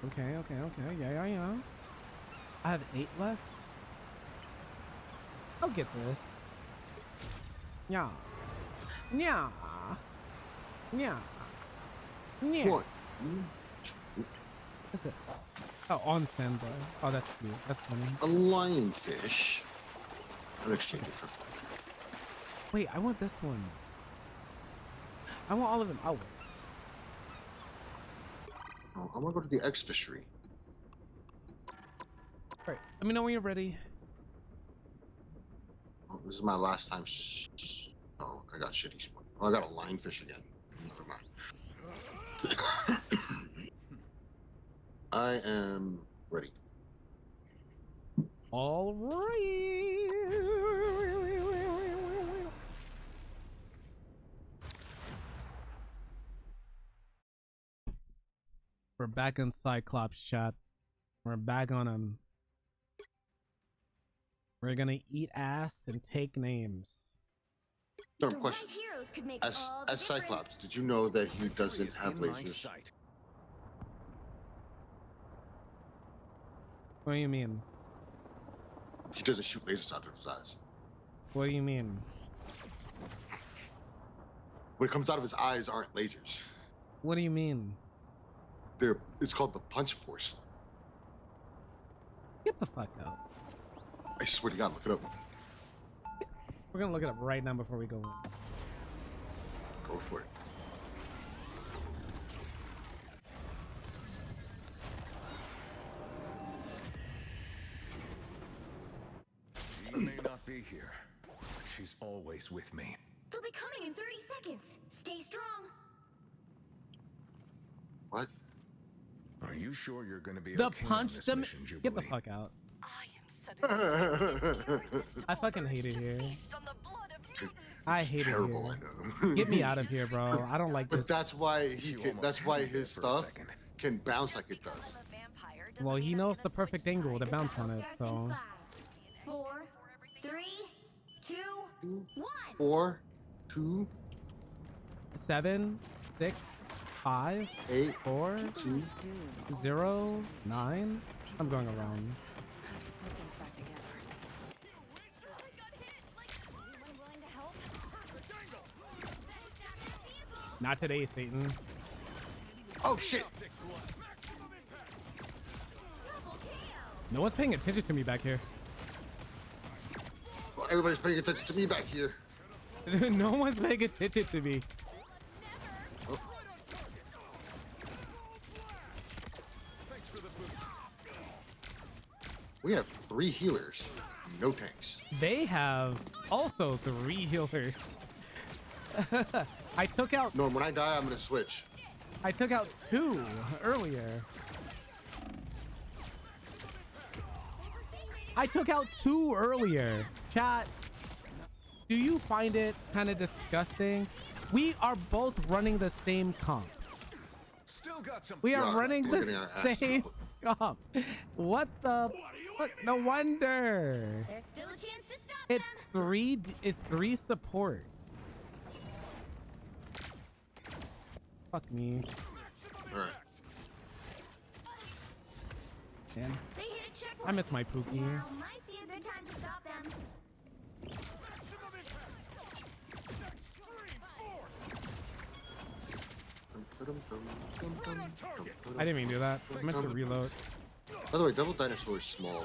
Okay. Yeah. I have 8 left. I'll get this. Yeah. Yeah. Yeah. Yeah. What? What's this? Oh, on standby. Oh, that's cute. That's funny. A lionfish. I'll exchange it for fire. Wait, I want this one. I want all of them. I'll wait. Oh, I want to go to the X fishery. Right. Let me know when you're ready. Oh, this is my last time. Oh, I got shitty spawn. Oh, I got a lionfish again. Never mind. I am ready. All right. We're back on Cyclops chat. We're back on him. We're gonna eat ass and take names. Dumb The question. right heroes could make As all the as difference. Cyclops, did you know that he doesn't Is have in my lasers? sight. What do you mean? He doesn't shoot lasers out of his eyes. What do you mean? What comes out of his eyes aren't lasers. What do you mean? It's called the punch force. Get the fuck out. I swear to God, look it up. We're gonna look it up right now before we go in. Go for it. She may not be here, but she's always with me. They'll be coming in 30 seconds. Stay strong. What? Are you sure you're going to be The okay on punch this them. mission, Get Jubilee? the fuck out. I am suddenly I fucking hate it here. feast on the blood of titans. I It's hate it terrible, here. I know. Get me out of here, bro. I don't like But this. that's why You almost that's why had me there his for a stuff second. can bounce like it does. I'm a vampire doesn't Well, he mean I'm knows gonna the perfect switch angle to sides. bounce on it, Starts so. in 5, 4, 3, 2, 1. 4, 2, 7, 6, 5, 8, 4, 2. 0, 9. I'm going around. Have to put things back together. Anyone willing to help? Not today, Satan. Oh shit! No one's paying attention to me back here. Well, everybody's paying attention to me back here. No one's paying attention to me. Oh. We have 3 healers, no tanks. They have also 3 healers. I took out No, when I die, I'm gonna switch. I took out 2 earlier. I took out 2 earlier. Chat, do you find it kind of disgusting? We are both running the same comp. Still got some. We are Yeah, running we're the getting our asses same whooped. comp. What the fuck? No wonder. There's still a chance to stop It's them. it's 3 support. Fuck me. All right. Man, They hit a checkpoint. I miss my Pookie. Now might be a good time to stop them. I didn't mean to do that. I meant to reload. By the way, Devil Dinosaur is small.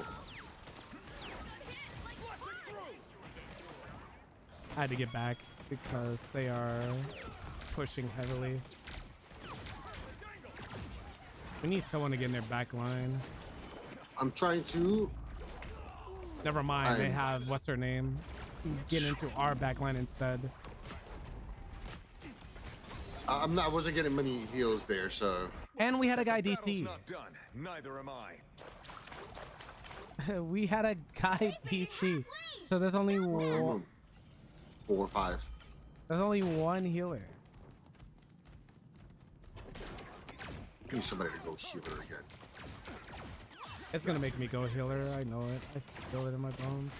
I had to get back because they are pushing heavily. We need someone to get in their back line. I'm trying to. Never mind, they I'm- have what's her name get into our back line instead. I wasn't getting many heals there, so. And we had a guy Battle's DC. not done. Neither am I. We had a guy DC. So there's only one, 4 or 5. there's only one healer. I need somebody to go healer again. It's gonna make me go healer. I know it. I feel it in my bones.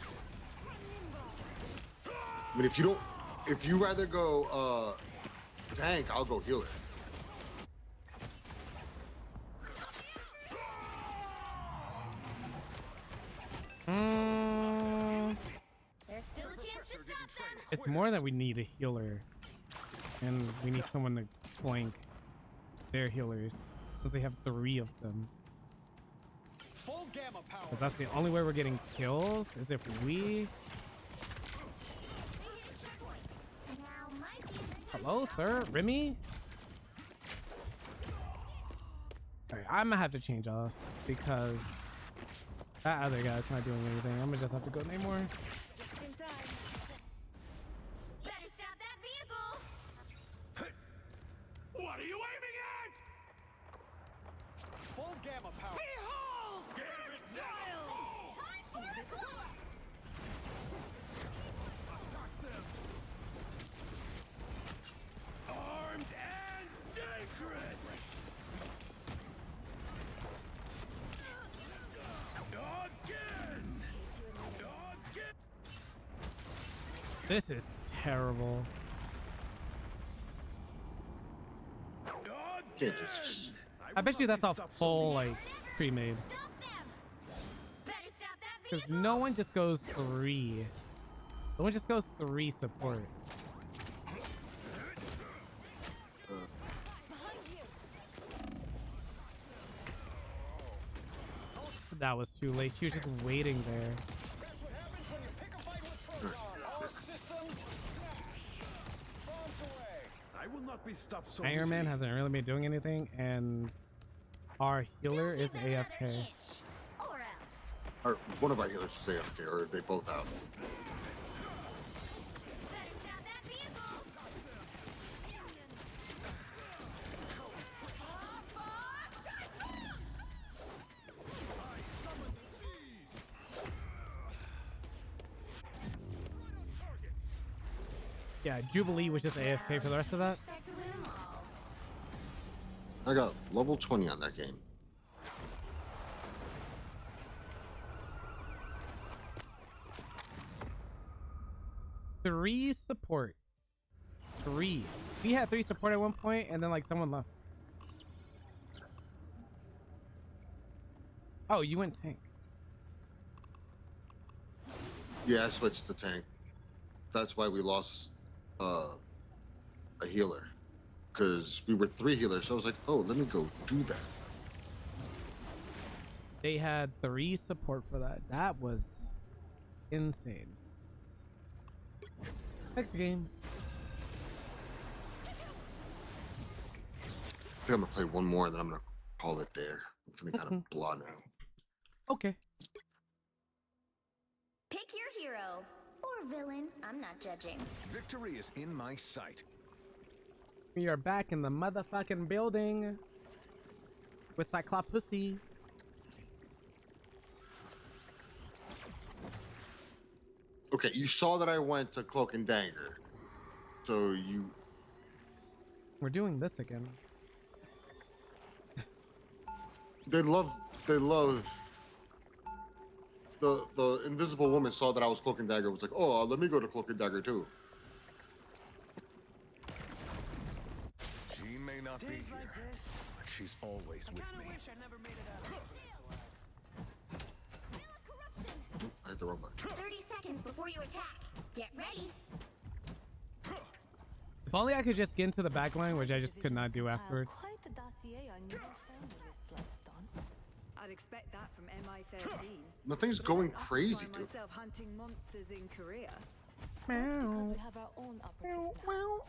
I mean, if you rather go tank, I'll go healer. There's still a chance to stop them. It's more that we need a healer, and we need someone to flank their healers because they have 3 of them. Full gamma power. Because that's the only way we're getting kills is if we. Now might be a good time. Hello, sir, Remy. Alright, I'm gonna have to change off because that other guy's not doing anything. I'm gonna just have to go Namor. Just in time. Better stop that vehicle. What are you aiming at? Full gamma power. Behold! Give it to Child! Time for a claw. Armed and dangerous. Again. This is terrible. Jesus. I bet you that's a full like pre-made. Stop them! Better stop that Because vehicle! no one just goes 3. No one just goes 3 support. That was too late. She was just waiting there. That's what happens when you pick a fight with Proton. All systems smash. Bombs away. I will not be stopped so Iron Man easily. hasn't really been doing anything, and our healer is Give it another AFK. inch, or else. Or one of our healers is AFK, or they both out. Better stop that vehicle! Yeah, Jubilee was just AFK for the rest of that. Expect to win 'em all. I got level 20 on that game. Three support. 3. We had 3 support at one point, and then like someone left. Oh, you went tank. Yeah, I switched to tank. That's why we lost a healer. Because we were 3 healers, so I was like, oh, let me go do that. They had 3 support for that. That was insane. Next game. I think I'm gonna play one more and then I'm gonna call it there. I'm feeling kind of blah now. Okay. Pick your hero. Or villain. I'm not judging. Victory is in my sight. We are back in the motherfucking building with Cyclopussy. Okay, you saw that I went to Cloak and Dagger. So you... We're doing this again. They love... The Invisible Woman saw that I was Cloak and Dagger, was like, oh, let me go to Cloak and Dagger too. She may not be here, but she's always with me. I hit the wrong button. 30 seconds before you attack. Get ready. If only I could just get into the back line, which I just could not do afterwards. Quite the dossier on your family, Miss Bloodstone. I'd expect that from MI13. Nothing's going I crazy, find dude. myself hunting monsters in Korea. That's because we have our own operatives now.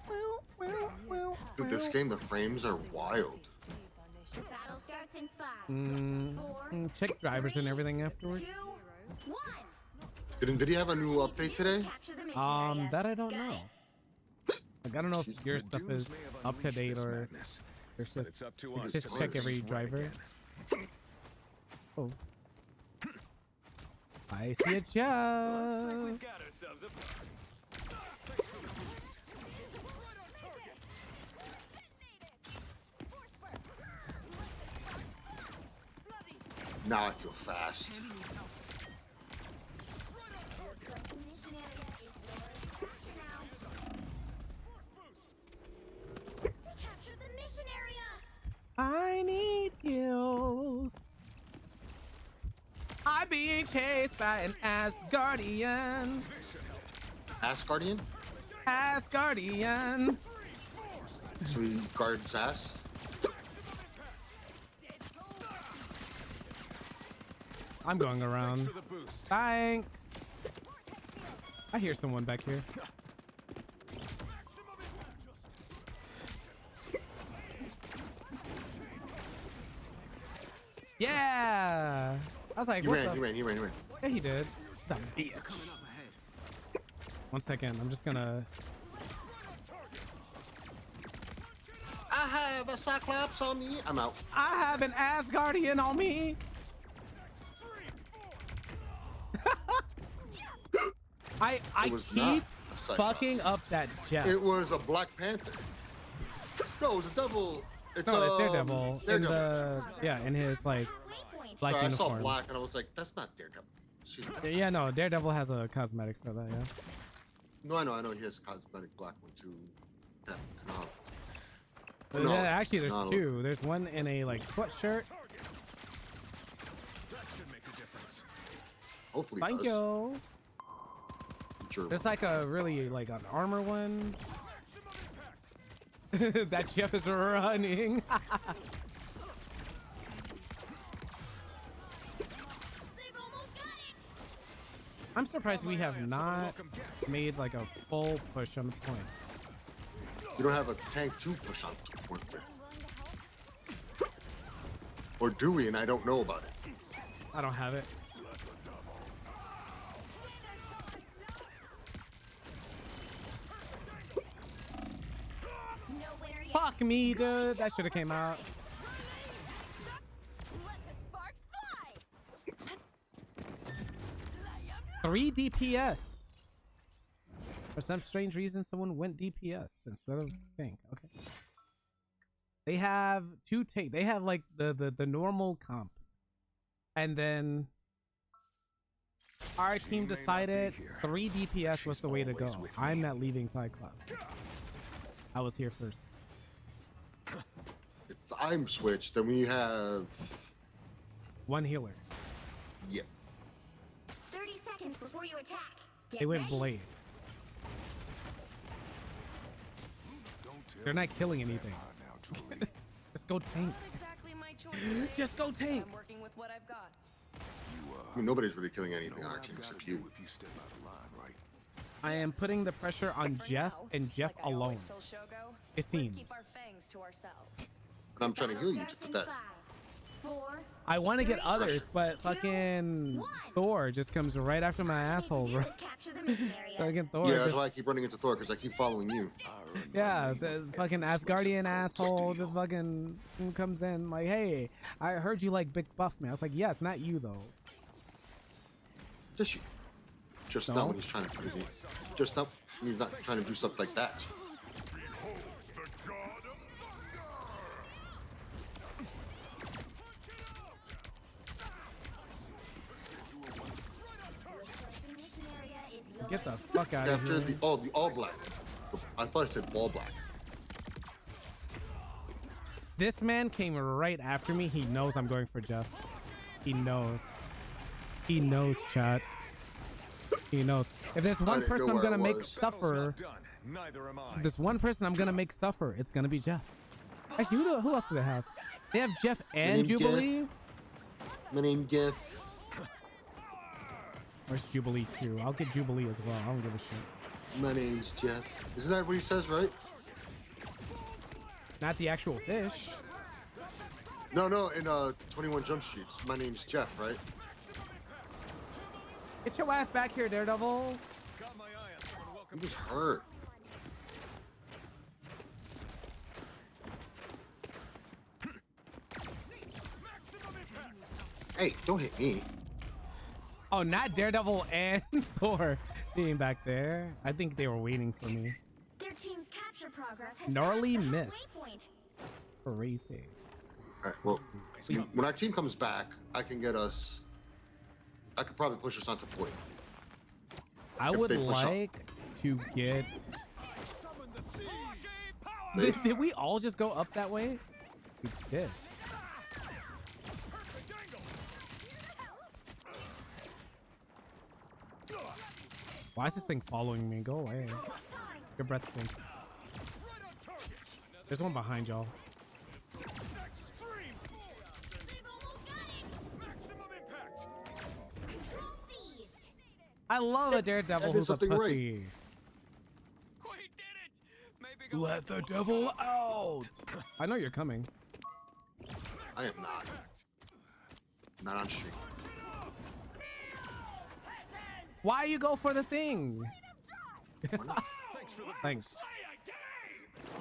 Dude, this game, the frames are wild. Battle starts in 5, 4, Check drivers and everything afterwards. 2, 1. Did NVIDIA have a new update today? Capture the mission area. That I don't Got know. it. Like, I don't know if your The stuff dunes is may have up to unleashed date this or madness, there's but just it's up to you us just to check make every things right driver. again. Oh. I see a job. Got ourselves a Now I feel fast. The mission area is yours. Capture now. Capture the mission area. I need heals. I'm being chased by an Asgardian. Asgardian? Asgardian. So he guards ass? I'm going around. For the boost. Thanks. I hear someone back here. Yeah. I was like, He what ran, the? he ran. Yeah, he did. He's a bitch. 1 second. I'm just gonna. I have a Cyclops on me. I'm out. I have an Asgardian on me. I It was keep not a Cyclops. fucking up that jet. It was a Black Panther. No, it was a devil. It's No, it's Daredevil. In Daredevil. the in his like Waypoint. black Sorry, I saw uniform. black and I was like, that's not Daredevil. Shit, that's- Yeah, no, Daredevil has a cosmetic for that. Yeah. No, I know. He has a cosmetic black one too. Yeah, no. Yeah, actually, there's two. There's one in a like sweatshirt. That should make a difference. Hopefully, it Thank does. you. Sure. There's like a really like an armor one. That Jeff is running. They've almost got it. I'm surprised we have not made like a full push on the point. You don't have a tank to push on to work with. Or do we? And I don't know about it. I don't have it. No winner yet. Fuck me, dude. That should have came out. Let the sparks fly. 3 DPS. For some strange reason, someone went DPS instead of tank. Okay. They have two tank. They have like the normal comp, and then our team decided 3 DPS was the way to go. I'm not leaving Cyclops. I was here first. If I'm switched, then we have 1 healer. yeah. 30 seconds before you attack. Get They went ready. Blade. They're not killing anything. Just go tank. Not exactly my choice. Just go tank. I'm working with what I've got. I mean, nobody's really killing anything on our team except you. If you step out of line, right? I am putting the pressure on For Jeff now, and Jeff like I always alone. tell Shogo, It let's seems. keep our fangs to ourselves. But I'm trying to heal you to Starts put in that. 5, 4, I want to get 3, others, but fucking 1. Thor just comes right after my asshole, bro. Capture the mission area. Fucking Thor. Yeah, that's just- why I keep running into Thor, because I keep following you. yeah, the fucking Asgardian asshole just fucking comes in like, hey, I heard you like Big Buff Man. I was like, yes, not you though. Just you. Just No? not when he's trying to put it in. Just not when he's not trying to do stuff like that. Mission area is yours. Get the fuck out of After here. the all black. I thought I said ball black. This man came right after me. He knows I'm going for Jeff. He knows. He knows, chat. He knows. If there's one didn't person know I'm where gonna I make was. suffer, Done. Neither am I. if there's one person I'm gonna make suffer, it's gonna be Jeff. Actually, who else do they have? They have Jeff and name's Jubilee. My name Giff. Where's Jubilee too? I'll get Jubilee as well. I don't give a shit. My name's Jeff. Isn't that what he says, right? Not the actual fish. No, in 21 Jump Streets. My name's Jeff, right? Get your ass back here, Daredevil. Got my eye on someone. Welcome. He was hurt. Hey, don't hit me. Oh, not Daredevil and Thor being back there. I think they were waiting for me. Their team's capture progress has Gnarly passed the halfway miss. point. Crazy. All right, well, when our team comes back, I can get us. I could probably push us onto point. I If would they push up. like to get. They- Did we all just go up that way? We did. Why is this thing following me? Go away. Your breath stinks. There's one behind y'all. Extreme. They've almost got it. Maximum impact. Control seized. I love a Daredevil that is who's a something right. pussy. We did it! Maybe go Let the devil out! I know you're coming. I am not. Not on stream. Why you go for the thing? Why not? Thanks.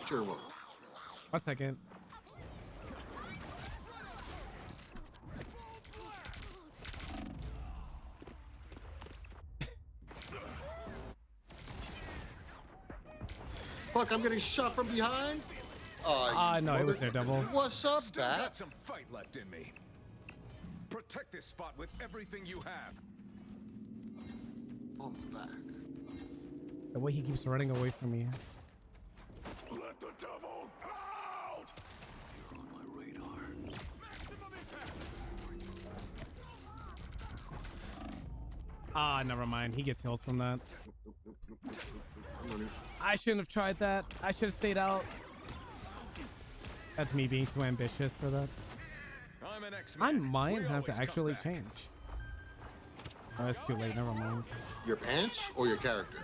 Sure will. 1 second. Fuck, I'm getting shot from behind. No, it was Daredevil. What's up, Still Bat? got some fight left in me. Protect this spot with everything you have. Oh, I'm back. The way he keeps running away from me. Let the devil out! You're on my radar. Maximum impact! Ah, never mind. He gets heals from that. I shouldn't have tried that. I should have stayed out. That's me being too ambitious for that. I'm an X-Man. I might We have to always actually come back. change. Oh, it's too late. Never mind. Your pants or your character?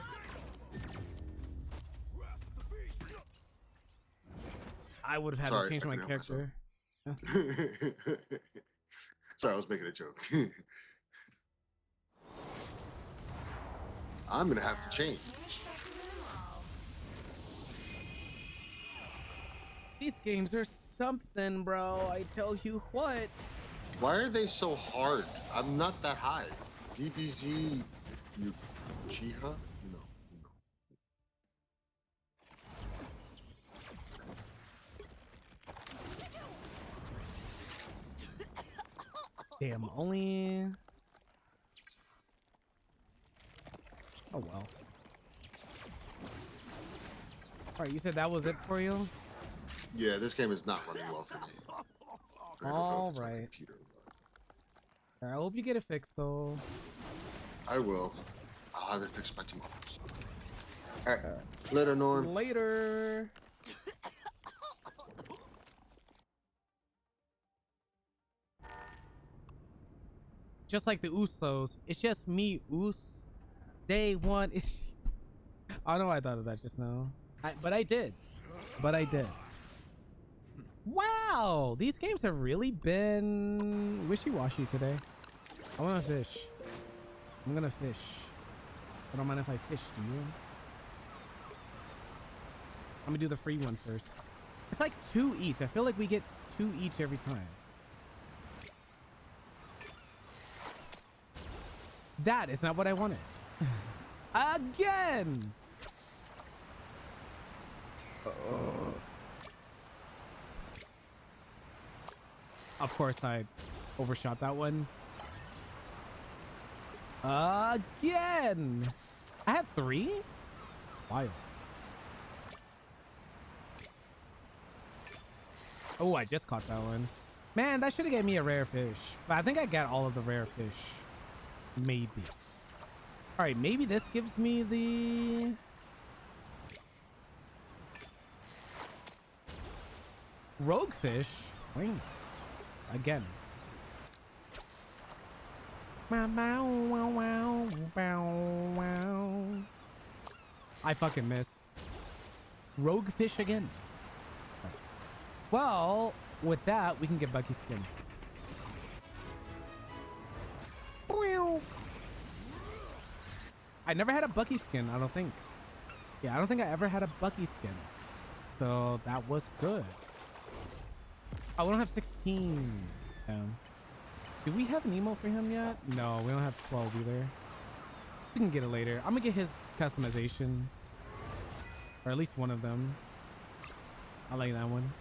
I would have had Sorry, to change I my couldn't help character. Sorry, I was making a joke. I'm gonna have to change. These games are something, bro. I tell you what. Why are they so hard? I'm not that high. DBG, you Chiha? No. Damn, only. Oh well. Alright, you said that was it for you? Yeah, this game is not running well for me. I don't know if it's my Alright. computer, but I hope you get it fixed though. I will. I'll have it fixed by tomorrow. Alright. Later, Norm. Later. Just like the Usos, it's just me, Us. Day one is. I don't know why I thought of that just now. But I did. Wow, these games have really been wishy-washy today. I want to fish. I'm gonna fish. I don't mind if I fish, do you? I'm gonna do the free one first. It's like 2 each. I feel like we get 2 each every time. That is not what I wanted. Again! Of course, I overshot that one. Again! I had 3? Wild. Oh, I just caught that one. Man, that should have gave me a rare fish. But I think I got all of the rare fish. Maybe. All right, maybe this gives me the... rogue fish. Wait. Again. I fucking missed. Rogue fish again. Well, with that, we can get Bucky skin. I never had a Bucky skin, I don't think. Yeah, I don't think I ever had a Bucky skin. So that was good. Oh, we don't have 16. Do we have an emo for him yet? No, we don't have 12 either. We can get it later. I'm gonna get his customizations. Or at least one of them. I like that one.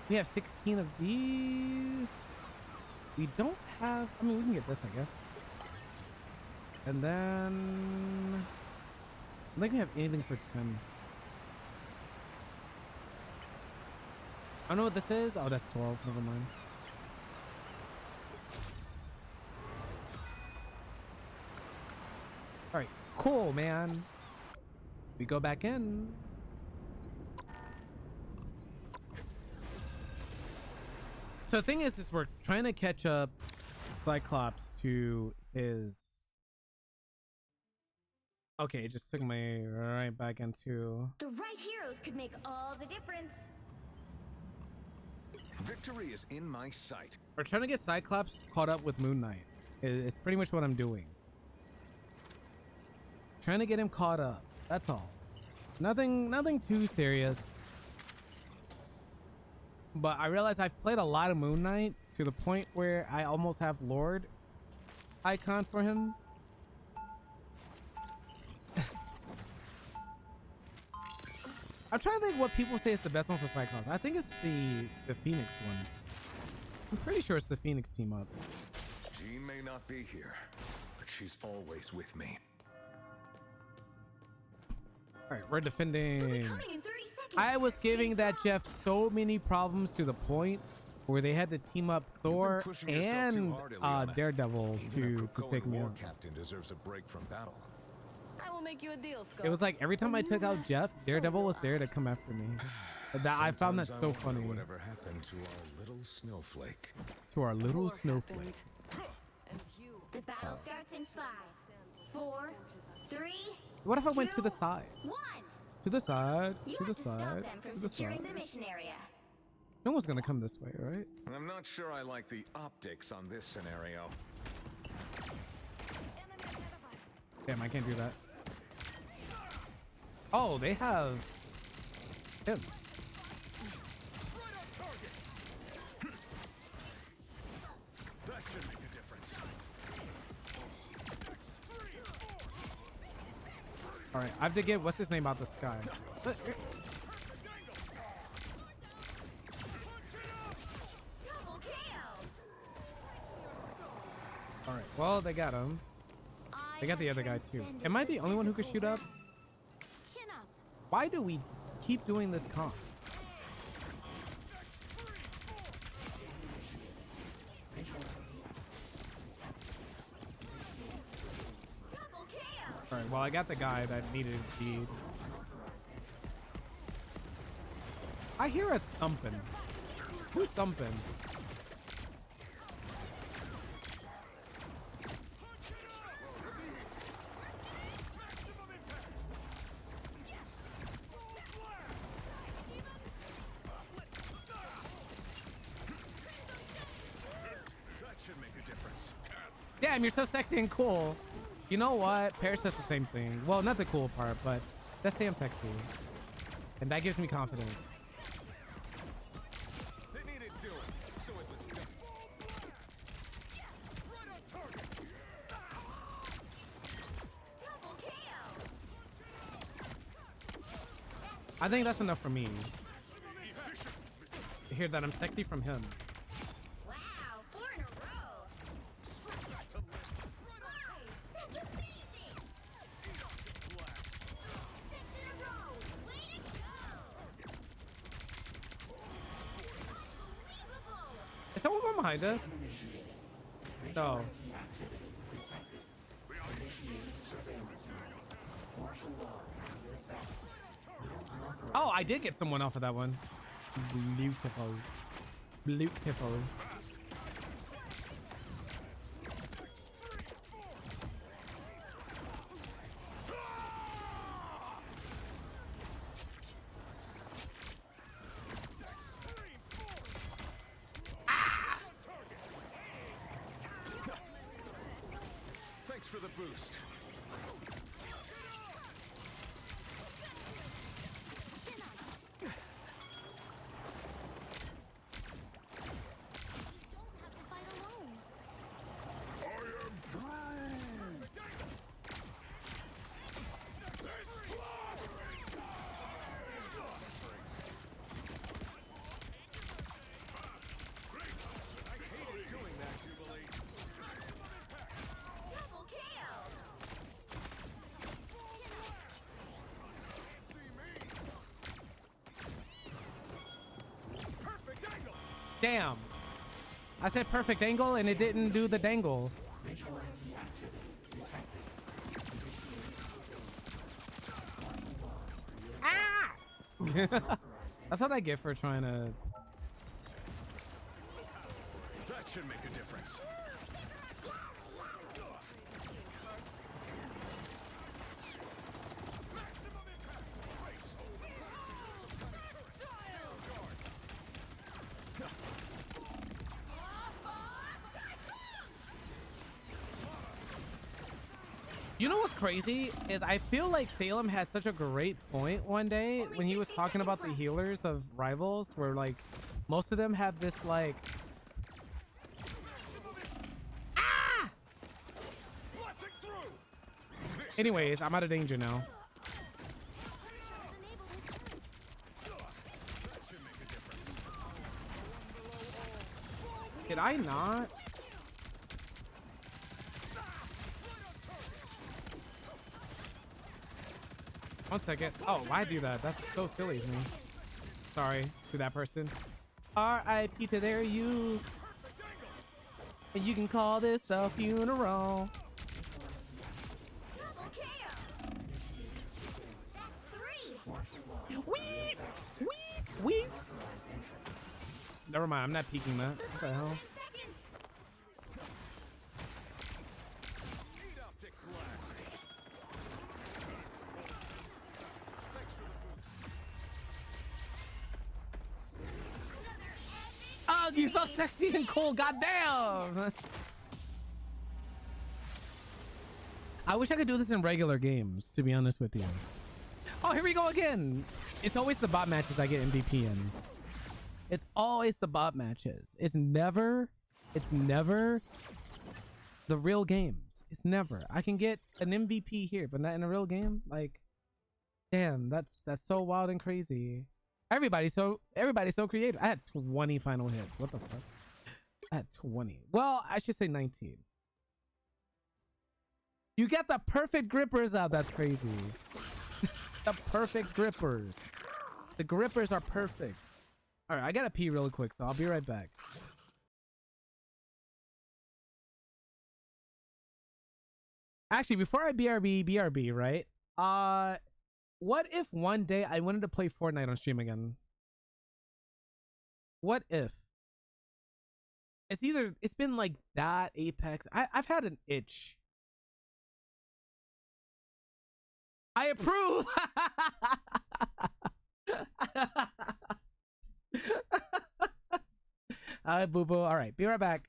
We have 16 of these. We don't have... I mean, we can get this, I guess. And then... I don't think we have anything for 10. I don't know what this is. Oh, that's 12. Never mind. All right. Cool, man. We go back in. So the thing is we're trying to catch up Cyclops to his... Okay, it just took me right back into... The right heroes could make all the difference. Victory is in my sight. We're trying to get Cyclops caught up with Moon Knight. It's pretty much what I'm doing. Trying to get him caught up. That's all. Nothing too serious. But I realize I've played a lot of Moon Knight to the point where I almost have Lord icon for him. I'm trying to think what people say is the best one for Cyclops. I think it's the Phoenix one. I'm pretty sure it's the Phoenix team up. not be here, but she's always with me. All right, we're defending. Coming in 30 seconds. I was giving Stay that strong. Jeff so many problems to the point where they had to team up Thor pushing yourself too and hard, Ileana. Daredevil Even a to Krakoan take me war out. captain deserves a break from battle. I will make you a deal, Scott. It was like every time I When took you out rest, Jeff, so Daredevil will was there I. to come after me. That I found that Sometimes so I wonder funny. whatever happened to our little snowflake. To our little War snowflake. happened, and you The battle starts in 5, 4, 3, What if I went to the 2, side? 1. To the side. You To have the to stop side. them from To the securing side. the mission area. No one's gonna come this way, right? I'm not sure I like the optics on this scenario. Damn, I can't do that. Oh, they have him. That should make a difference. All right, I have to get what's his name out the sky. Double KO. All right, well they got him. They got the other guy too. Am I the only one who can shoot up? chin up. Why do we keep doing this comp? Double KO. All right, well I got the guy that needed feed. I hear a thumping. Who's thumping? That should make a difference. Damn, you're so sexy and cool. You know what? Paris says the same thing. Well, not the cool part, but that's say I'm sexy. And that gives me confidence. It needed doing, so it was done. Right on target. Double KO. I think that's enough for me. To hear that I'm sexy from him. Wow, 4 in a row. Wow, that's amazing. 6 in a row. Way to go. Unbelievable. Is someone going behind us? No. Oh, I did get someone off of that one. Beautiful. Beautiful. Thanks for the boost. Chin up. You don't have to fight alone. Double KO. Damn. I said perfect angle and it didn't do the dangle. Ah! That's what I get for trying to. That should make a difference. You know what's crazy is I feel like Salem had such a great point one day when he was talking about the healers of Rivals, where like most of them have this like ah. Anyways, I'm out of danger now. Did I not? 1 second. Oh, why do that? That's so silly of me. Sorry to that person. R.I.P. to their youth. And you can call this a funeral. Double KO. That's 3. Weep, weep, weep. Never mind. I'm not peeking that. What the hell? 10 seconds. Eat optic blast. Thanks for the boost. Oh, you so sexy and cool. Goddamn. I wish I could do this in regular games, to be honest with you. Oh, here we go again. It's always the bot matches I get MVP in. It's always the bot matches. It's never the real games. It's never. I can get an MVP here, but not in a real game. Like, damn, that's so wild and crazy. Everybody's so creative. I had 20 final hits. What the fuck? I had 20. Well, I should say 19. You get the perfect grippers out. That's crazy. The perfect grippers. The grippers are perfect. All right, I gotta pee real quick, so I'll be right back. Actually, before I BRB, right? What if one day I wanted to play Fortnite on stream again? What if? It's been like that, Apex. I've had an itch. I approve. All right, boo boo. All right, be right back.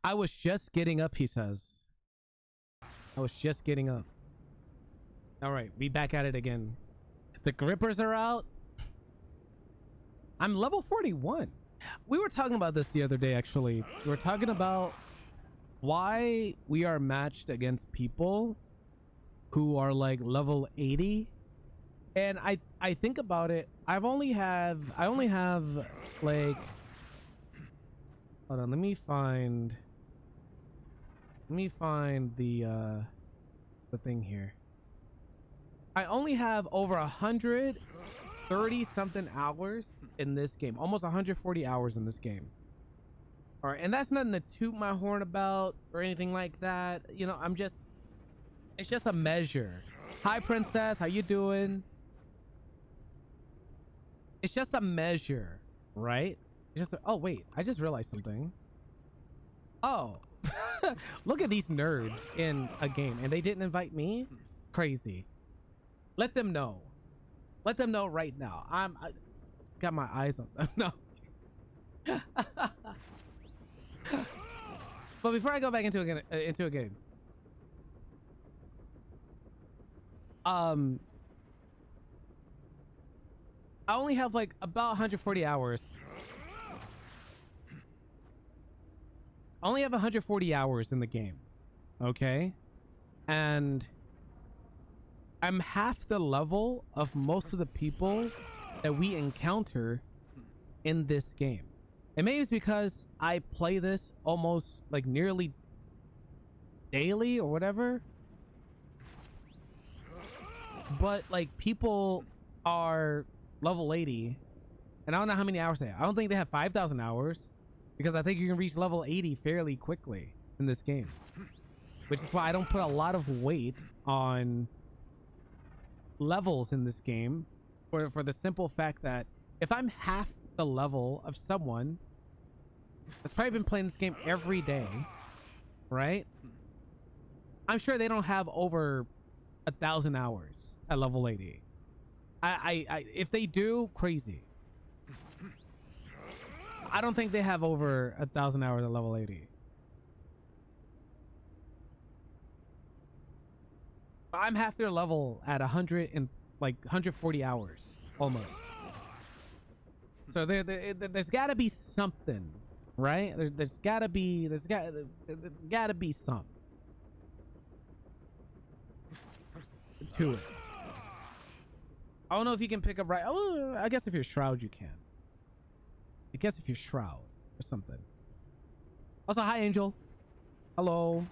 I was just getting up, he says. I was just getting up. All right, we back at it again. The grippers are out. I'm level 41. We were talking about this the other day, actually. We were talking about why we are matched against people who are like level 80. And I think about it. I only have like, hold on, let me find the thing here. I only have over 130 something hours in this game, almost 140 hours in this game. All right, and that's nothing to toot my horn about or anything like that. You know, it's just a measure. Hi, princess, how you doing? It's just a measure, right? It's just oh wait, I just realized something. Oh, look at these nerds in a game and they didn't invite me. Crazy. Let them know. Let them know right now. I got my eyes on them. No. But before I go back into a game, I only have like about 140 hours. I only have 140 hours in the game. Okay? And I'm half the level of most of the people that we encounter in this game. And maybe it's because I play this almost like nearly daily or whatever. But like people are level 80 and I don't know how many hours they have. I don't think they have 5,000 hours because I think you can reach level 80 fairly quickly in this game, which is why I don't put a lot of weight on levels in this game for the simple fact that if I'm half the level of someone that's probably been playing this game every day, right? I'm sure they don't have over 1,000 hours at level 80. I if they do, crazy. I don't think they have over 1,000 hours at level 80. I'm half their level at 140 hours almost. So there's got to be something, right? There's got to be some to it. I don't know if you can pick up right. Oh, I guess if you're Shroud, you can. I guess if you're Shroud or something. Also, hi, Angel. Hello.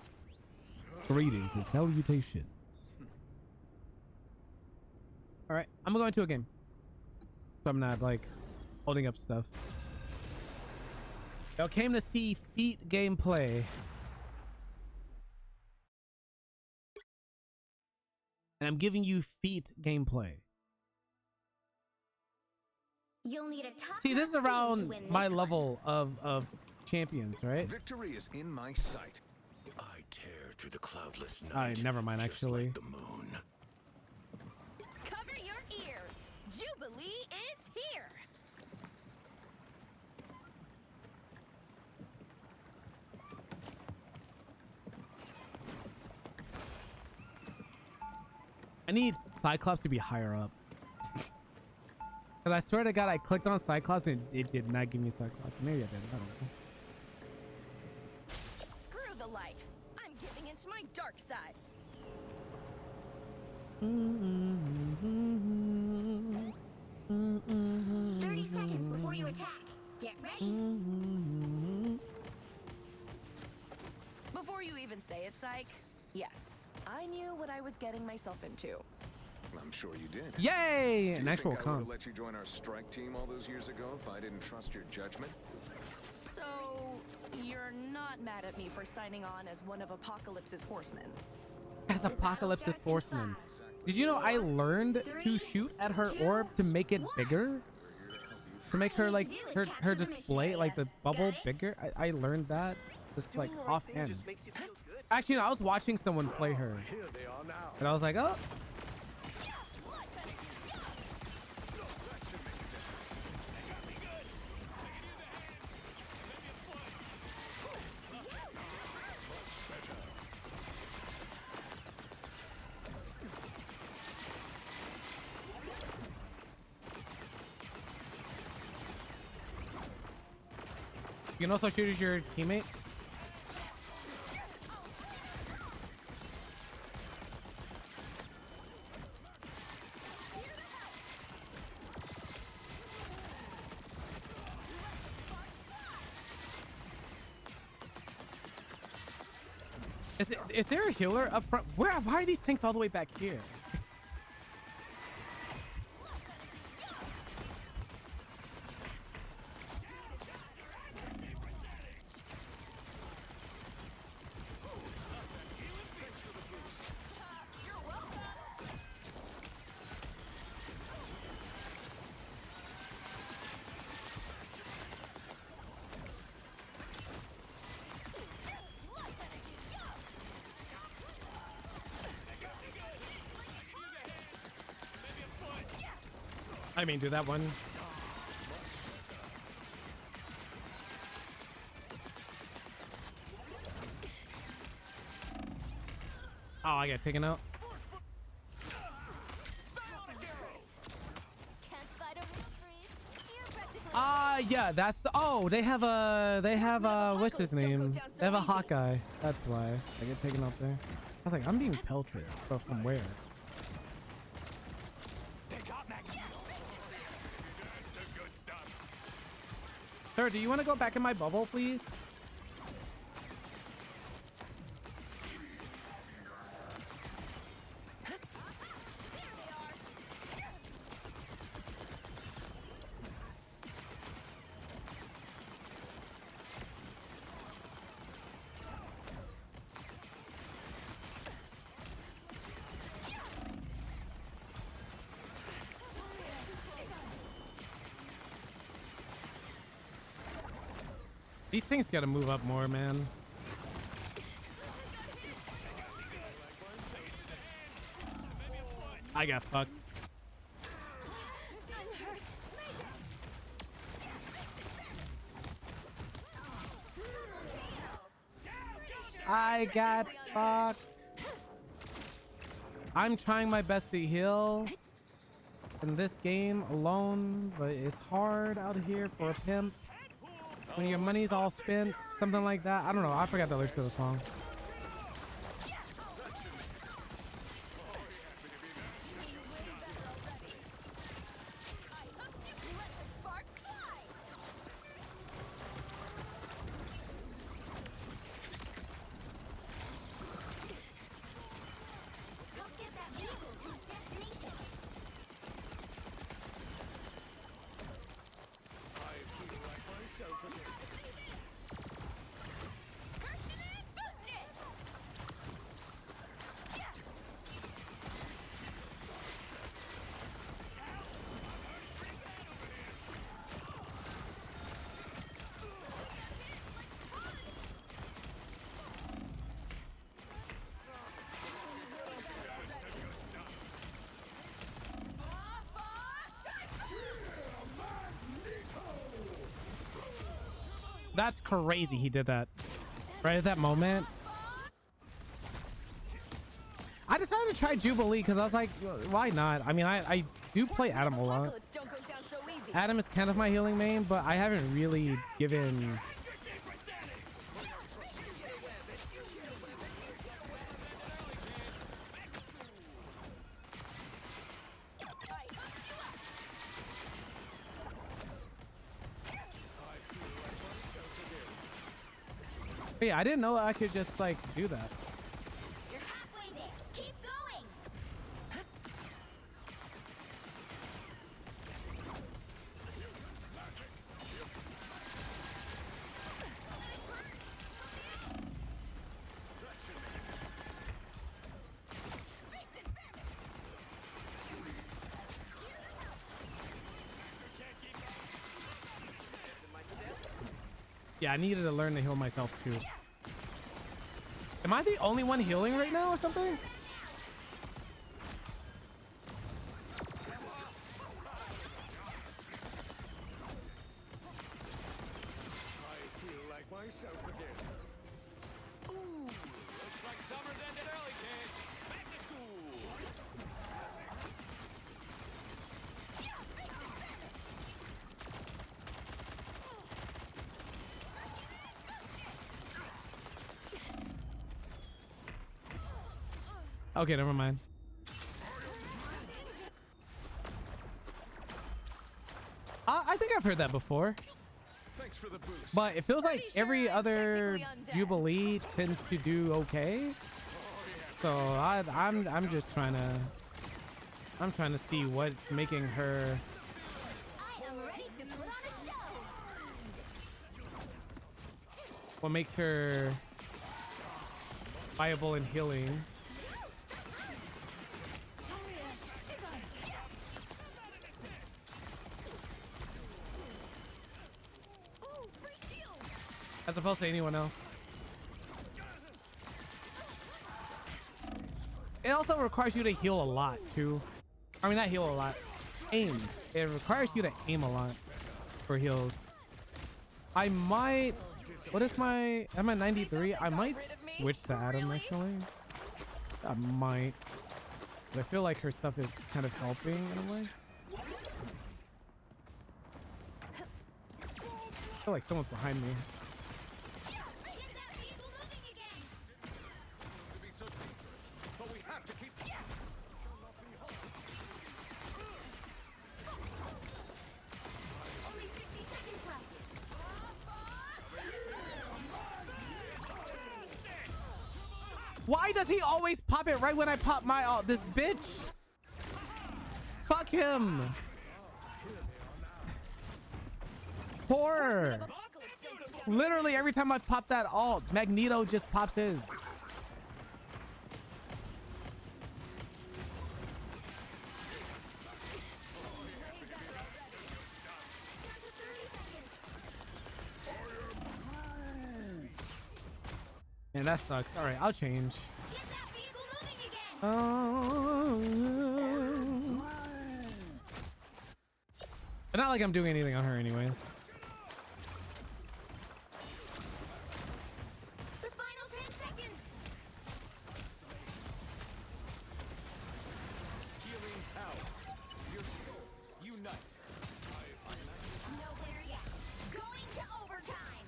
Greetings and salutations. All right, I'm gonna go into a game. So I'm not like holding up stuff. Y'all came to see Feet gameplay. And I'm giving you Feet gameplay. You'll need a top See, this is around my level of champions, right? Victory is in my sight. I tear through the cloudless night. Never mind, just actually. like the moon. Cover your ears. Jubilee is here. I need Cyclops to be higher up. Because I swear to God, I clicked on Cyclops and it did not give me Cyclops. Maybe I did. I don't know. Screw the light. I'm giving into my dark side. 30 seconds before you attack. Get ready. Before you even say it, Psych, yes, I knew what I was getting myself into. I'm sure you did. Yay! Do An you actual think I would comp. have let you join our strike team all those years ago if I didn't trust your judgment? So, you're not mad at me for signing on as one of Apocalypse's horsemen? As Apocalypse's horseman. Did you know I learned to shoot at her orb to make it bigger? To make her like her display, like the bubble bigger? I learned that just like offhand. Actually, no, I was watching someone play her. And I was like, oh. You can also shoot at your teammates. Is there a healer up front? Why are these tanks all the way back here? I mean, do that one. Oh, I got taken out. Yeah, that's the, oh, they have what's his name? They have a Hawkeye. That's why I get taken out there. I was like, I'm being pelted, but from where? Sir, do you want to go back in my bubble, please? These things gotta move up more, man. I got fucked. I got fucked. I'm trying my best to heal in this game alone, but it's hard out here for a pimp. When your money's all spent, something like that. I don't know. I forgot the lyrics to the song. That's crazy he did that. Right at that moment. I decided to try Jubilee because I was like, why not? I mean, I do play Adam a lot. Adam is kind of my healing main, but I haven't really given... Yeah, I didn't know I could just like do that. You're halfway there. Keep going. Yeah, I needed to learn to heal myself too. Am I the only one healing right now or something? Okay, never mind. I think I've heard that before. Thanks for the boost. But it feels like Pretty sure every I'm other technically undead. Jubilee tends to do okay. So I'm just trying to see what's making her. I am ready to put on a show. What makes her viable and healing. As opposed to anyone else. It also requires you to heal a lot too. I mean, not heal a lot. Aim. It requires you to aim a lot for heals. I might. What is my? I'm at 93. I might switch to Adam actually. I might. But I feel like her stuff is kind of helping in a way. I feel like someone's behind me. But we have to keep. Only 60 seconds left. Why does he always pop it right when I pop my ult? This bitch. Fuck him. Horror. Literally every time I pop that ult, Magneto just pops his. Man, that sucks. All right, I'll change. Get that vehicle moving again. Oh. But not like I'm doing anything on her anyways. The final 10 seconds. Healing power. Your souls unite. No there yet. Going to overtime.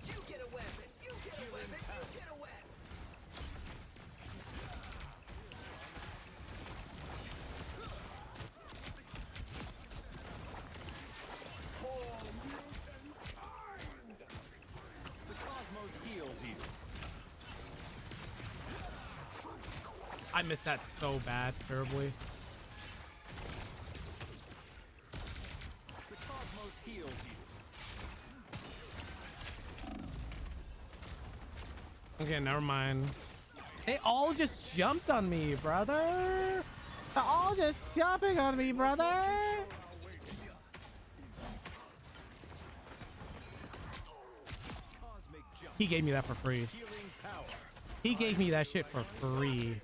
You get a weapon. You get a weapon. You get a weapon. The cosmos heals you. I missed that so bad, terribly. The cosmos heals you. Okay, never mind. They all just jumped on me, brother. They're all just jumping on me, brother. Cosmic justice. He gave me that for free. Healing power. He gave me that shit for free.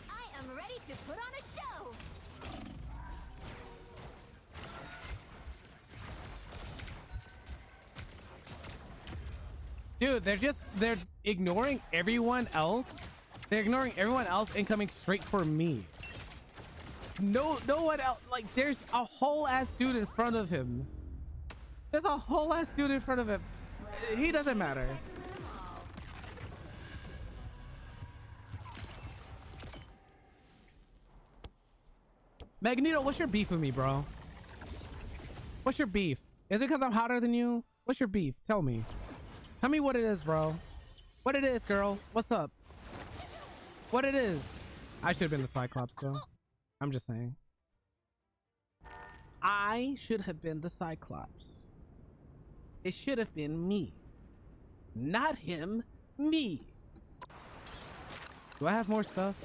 I am ready to put on a show. Dude, they're ignoring everyone else. They're ignoring everyone else and coming straight for me. No one else. Like, there's a whole ass dude in front of him. There's a whole ass dude in front of him. He doesn't matter. Magneto, what's your beef with me, bro? What's your beef? Is it because I'm hotter than you? What's your beef? Tell me. Tell me what it is, bro. What it is, girl. What's up? What it is. I should have been the Cyclops, though. I'm just saying. I should have been the Cyclops. It should have been me. Not him. Me. Do I have more stuff?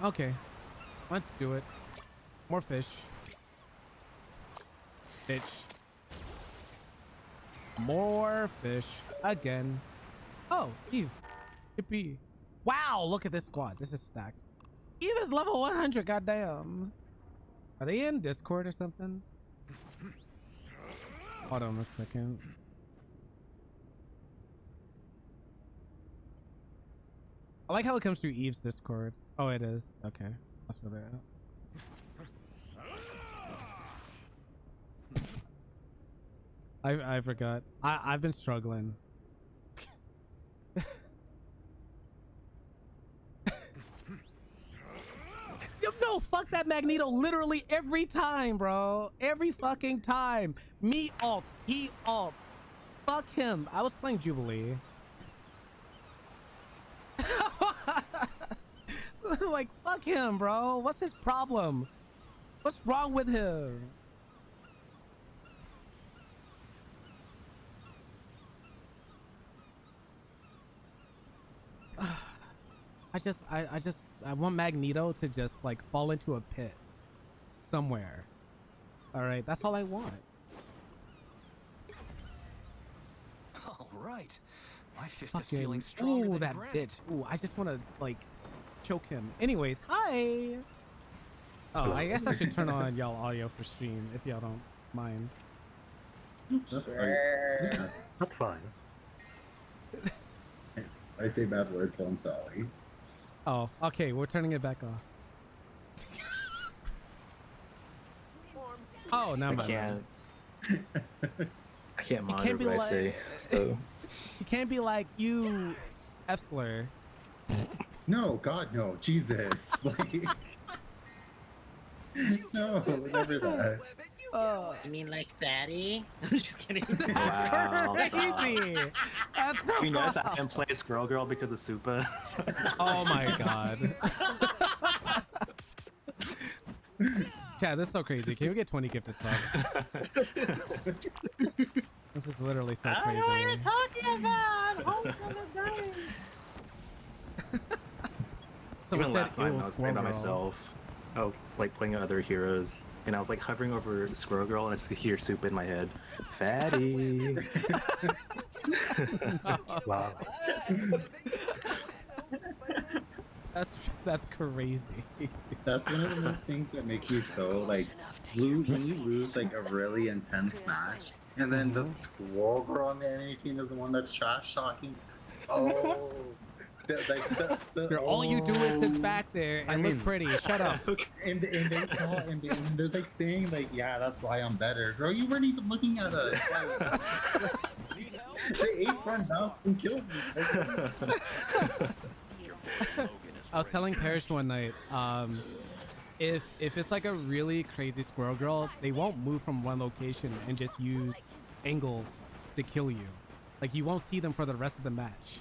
Okay. Let's do it. More fish. Fish. More fish. Again. Oh, Eve. Yippee. Wow, look at this squad. This is stacked. Eve is level 100, goddamn. Are they in Discord or something? Hold on a second. I like how it comes through Eve's Discord. Oh, it is. Okay. That's where they're at. I forgot. I've been struggling. No, fuck that Magneto literally every time, bro. Every fucking time. Me alt, he alt. Fuck him. I was playing Jubilee. Like, fuck him, bro. What's his problem? What's wrong with him? I want Magneto to just like fall into a pit somewhere. All right, that's all I want. All right. My fist is Fucking, feeling stronger ooh, than that granite. bitch. Ooh, I just want to like choke him. Anyways, hi. Oh, I guess I should turn on y'all audio for stream if y'all don't mind. That's fine. Yeah, That's fine. I say bad words, so I'm sorry. Oh, okay, we're turning it back off. Oh, no, I can't monitor be what like, I say. So you can't be like you, F-slur. No, God, no, Jesus, like, no, never that. You mean like fatty? I'm just kidding. wow, Crazy. That's so you notice I wild. haven't played Squirrel Girl because of Supa. Oh my god. Chad, that's so crazy. Can we get 20 gifted subs? This is literally so I crazy. don't know what you're talking about. Wholesome and dying. Someone Even said last night it when was I was playing by Squirrel. myself, I was like playing other heroes, and I was like hovering over the Squirrel Girl, and I just could hear Soup in my head. Fatty. Wow. That's crazy. That's one of the most things that make me so like when you lose like a really intense match, and then the squirrel girl on the enemy team is the one that's trash talking. Oh, All you do is sit back there and look pretty. Shut up. and they call and they're like saying like, yeah, that's why I'm better. Girl, you weren't even looking at us. They ate front bounce and killed me. I was telling Parrish one night, if it's like a really crazy squirrel girl, they won't move from one location and just use angles to kill you. Like you won't see them for the rest of the match.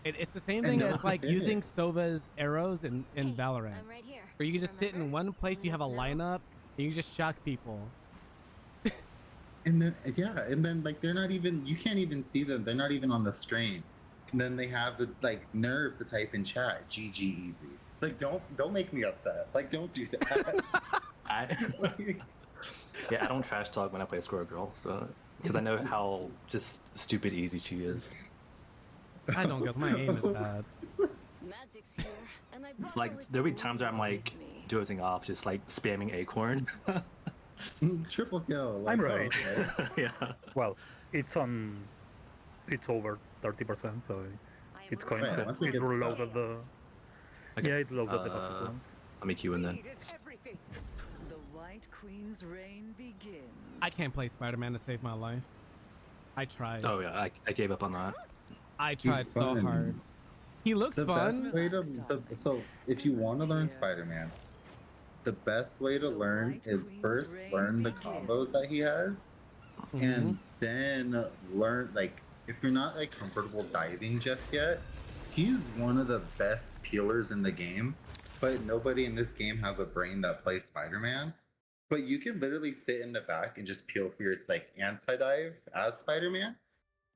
It's the same thing as like using Sova's arrows in Valorant, I'm right here. where you can just sit in one place, you have a lineup, and you just shock people. And then like they're not even, you can't even see them. They're not even on the screen. And then they have the like nerve to type in chat, GG easy. Like don't make me upset. Like don't do that. I don't trash talk when I play Squirrel Girl, so because I know how just stupid easy she is. I don't, because my aim is bad. Magic's here, and I Like there'll be times where I'm like dozing off, just like spamming acorns. Triple kill. Like, I'm right. okay. Yeah. Well, it's over 30%, so it's going Yeah, to once it it gets reloaded the. Okay. Yeah, it loaded the buffer one. Let me queue in then. The White Queen's reign begins. I can't play Spider-Man to save my life. I tried. Oh yeah, I gave up on that. I tried He's so fun. hard. He looks The fun. best way to so if you want to learn Spider-Man, the best way to learn is first learn the combos that he has, and then learn like if you're not like comfortable diving just yet, he's one of the best peelers in the game. But nobody in this game has a brain that plays Spider-Man. But you can literally sit in the back and just peel for your like anti-dive as Spider-Man,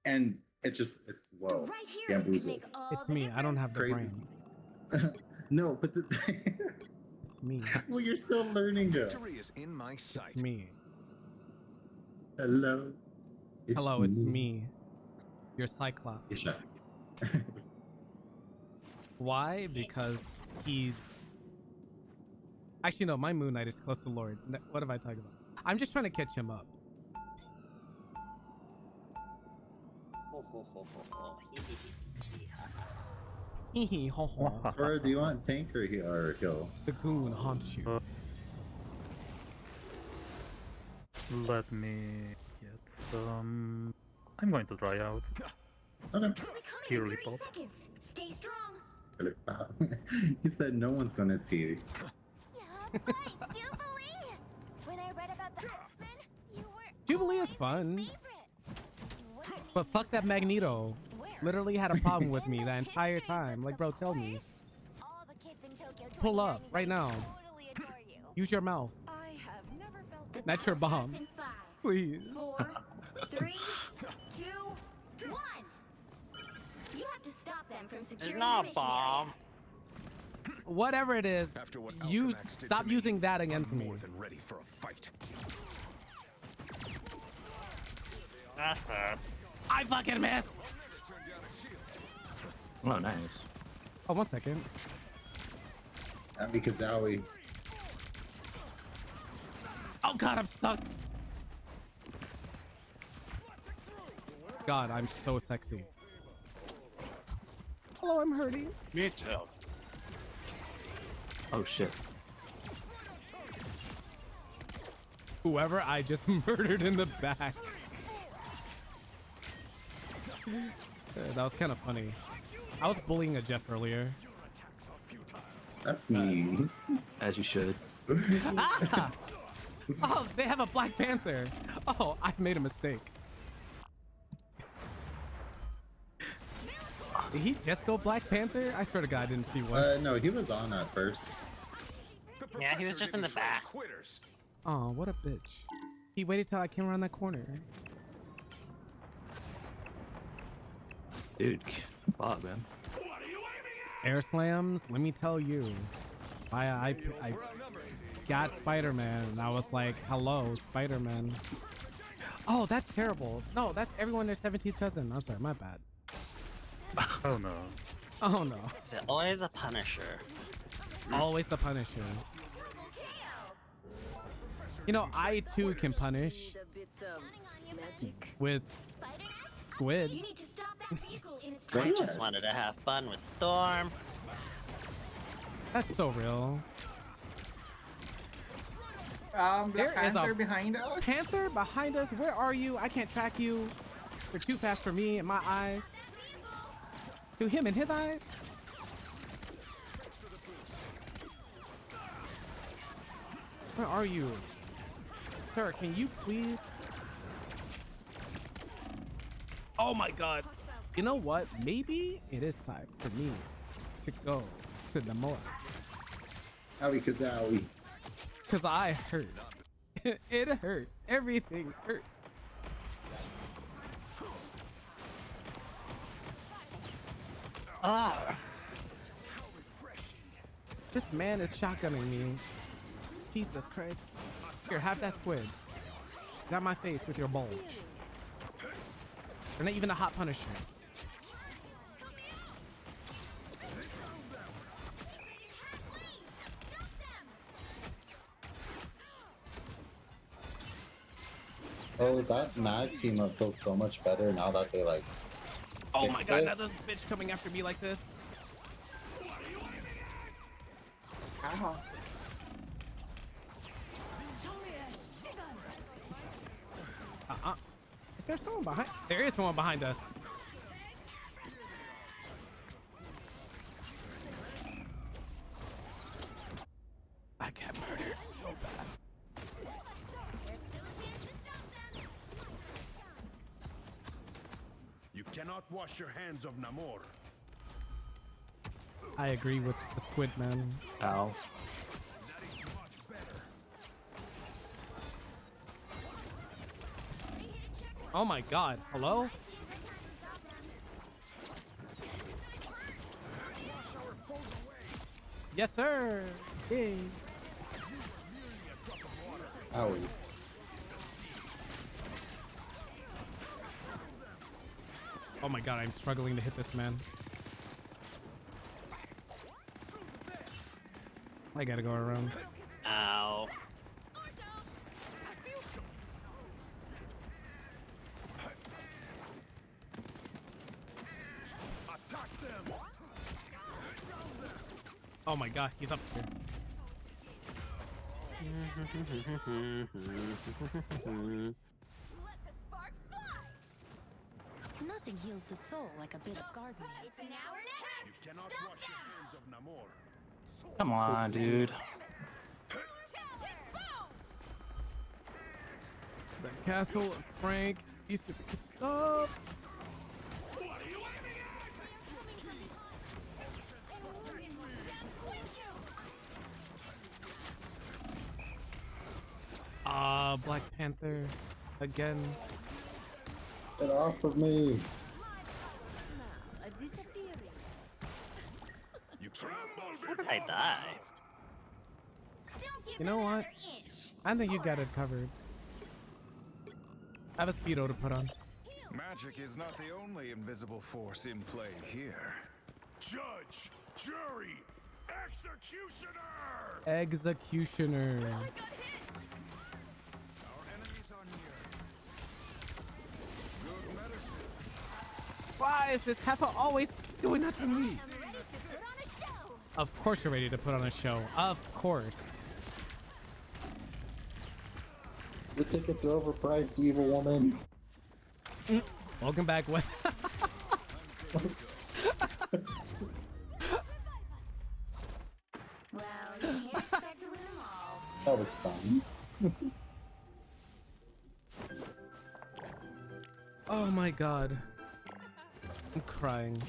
and it's slow. Right here is gonna Bamboozled. make all It's the me. I don't have the Crazy. brain. No, but It's me. well, you're still learning it. Victory is in my sight. It's me. Hello. Hello, it's me. You're Cyclops. Yeah. Why? Because he's... Actually, no, my Moon Knight is close to Lord. What have I talked about? I'm just trying to catch him up. Hee hee ho ho. Or do you want tank or heal? The goon haunts you. Let me get some. I'm going to try out. Okay. Purely pop. Seconds. Stay strong. He said no one's gonna see. When I read about the X-Men, you were Jubilee is fun. But fuck that Magneto. Literally had a problem with me the entire time. Like, bro, tell me. all the kids in Tokyo. Pull up right now. Totally adore you. Use your mouth. I have never felt The Not your battle starts bomb. in 5, Please. 4, 3, 2, 1. You have to stop them from securing the mission area. Whatever it is, After what use Alchemax did stop to me, using that against I'm me. more than ready for a fight. I fucking missed. Oh, nice. Oh, 1 second. Because Zowie. Oh god, I'm stuck. God, I'm so sexy. Hello, I'm hurting. Me too. Oh shit. Whoever I just murdered in the back. That was kind of funny. I was bullying a Jeff earlier. That's me. As you should. Ah! Oh, they have a Black Panther. Oh, I made a mistake. Did he just go Black Panther? I swear to God, I didn't see one. No, he was on at first. Yeah, he was just in the back. Oh, what a bitch. He waited till I came around that corner. Dude, fuck, man. Air slams, let me tell you. I got Spider-Man and I was like, hello, Spider-Man. Oh, that's terrible. No, that's everyone their 17th cousin. I'm sorry, my bad. Oh no. Oh no. Is it always a Punisher? Always the Punisher. You know, I too can punish with squids. I just wanted to have fun with Storm. That's so real. The Panther behind us? Panther behind us? Where are you? I can't track you. You're too fast for me in my eyes. To him in his eyes? Where are you? Sir, can you please? Oh my god. You know what? Maybe it is time for me to go to the mall. Owie kazowie. Cause I hurt. It hurts. Everything hurts. Ah. This man is shotgunning me. Jesus Christ. Here, have that squid. Get out my face with your bulge. You're not even a hot Punisher. Oh, that mag team up feels so much better now that they like. Oh my fixed god, it. now this bitch coming after me like this. Ow. Is there someone behind? There is someone behind us. I got murdered so bad. You cannot wash your hands of Namor. I agree with the squid man. Ow. That is much better. Oh my god. Hello? Yes, sir. Yay. Owie. Oh my god, I'm struggling to hit this man. I gotta go around. Ow. Attack them. Oh my god, he's up here. Nothing heals the soul like a bit of gardening. It's an hour and a half. You cannot Stop wash them. your hands of Namor. Come on, dude. The castle of Frank. Piece of stuff. Black Panther again. Get off of me. How did I die? You know what? I think you got it covered. I have a speedo to put on. Magic is not the only invisible force in play here. Judge, jury, executioner! Executioner. Our enemies are near. Good medicine. Why is this heifer always doing that to me? Of course you're ready to put on a show. Of course. The tickets are overpriced, evil woman. Welcome back. What? Well, you can't expect to win them all. That was fun. Oh my god. I'm crying.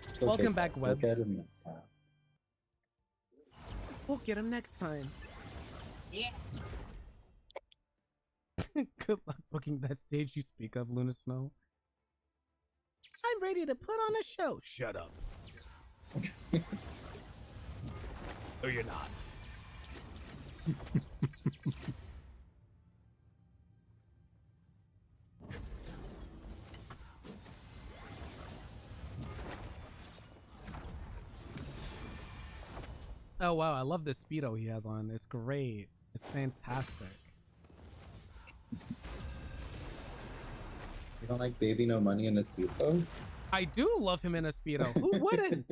It's okay, Welcome back, guys. Web. We'll get him next time. We'll get him next time. Yeah. Good luck booking that stage you speak of, Luna Snow. I'm ready to put on a show. Shut up. Or you're not. Oh wow, I love this speedo he has on. It's great. It's fantastic. You don't like Baby No Money in a speedo? I do love him in a speedo. Who wouldn't?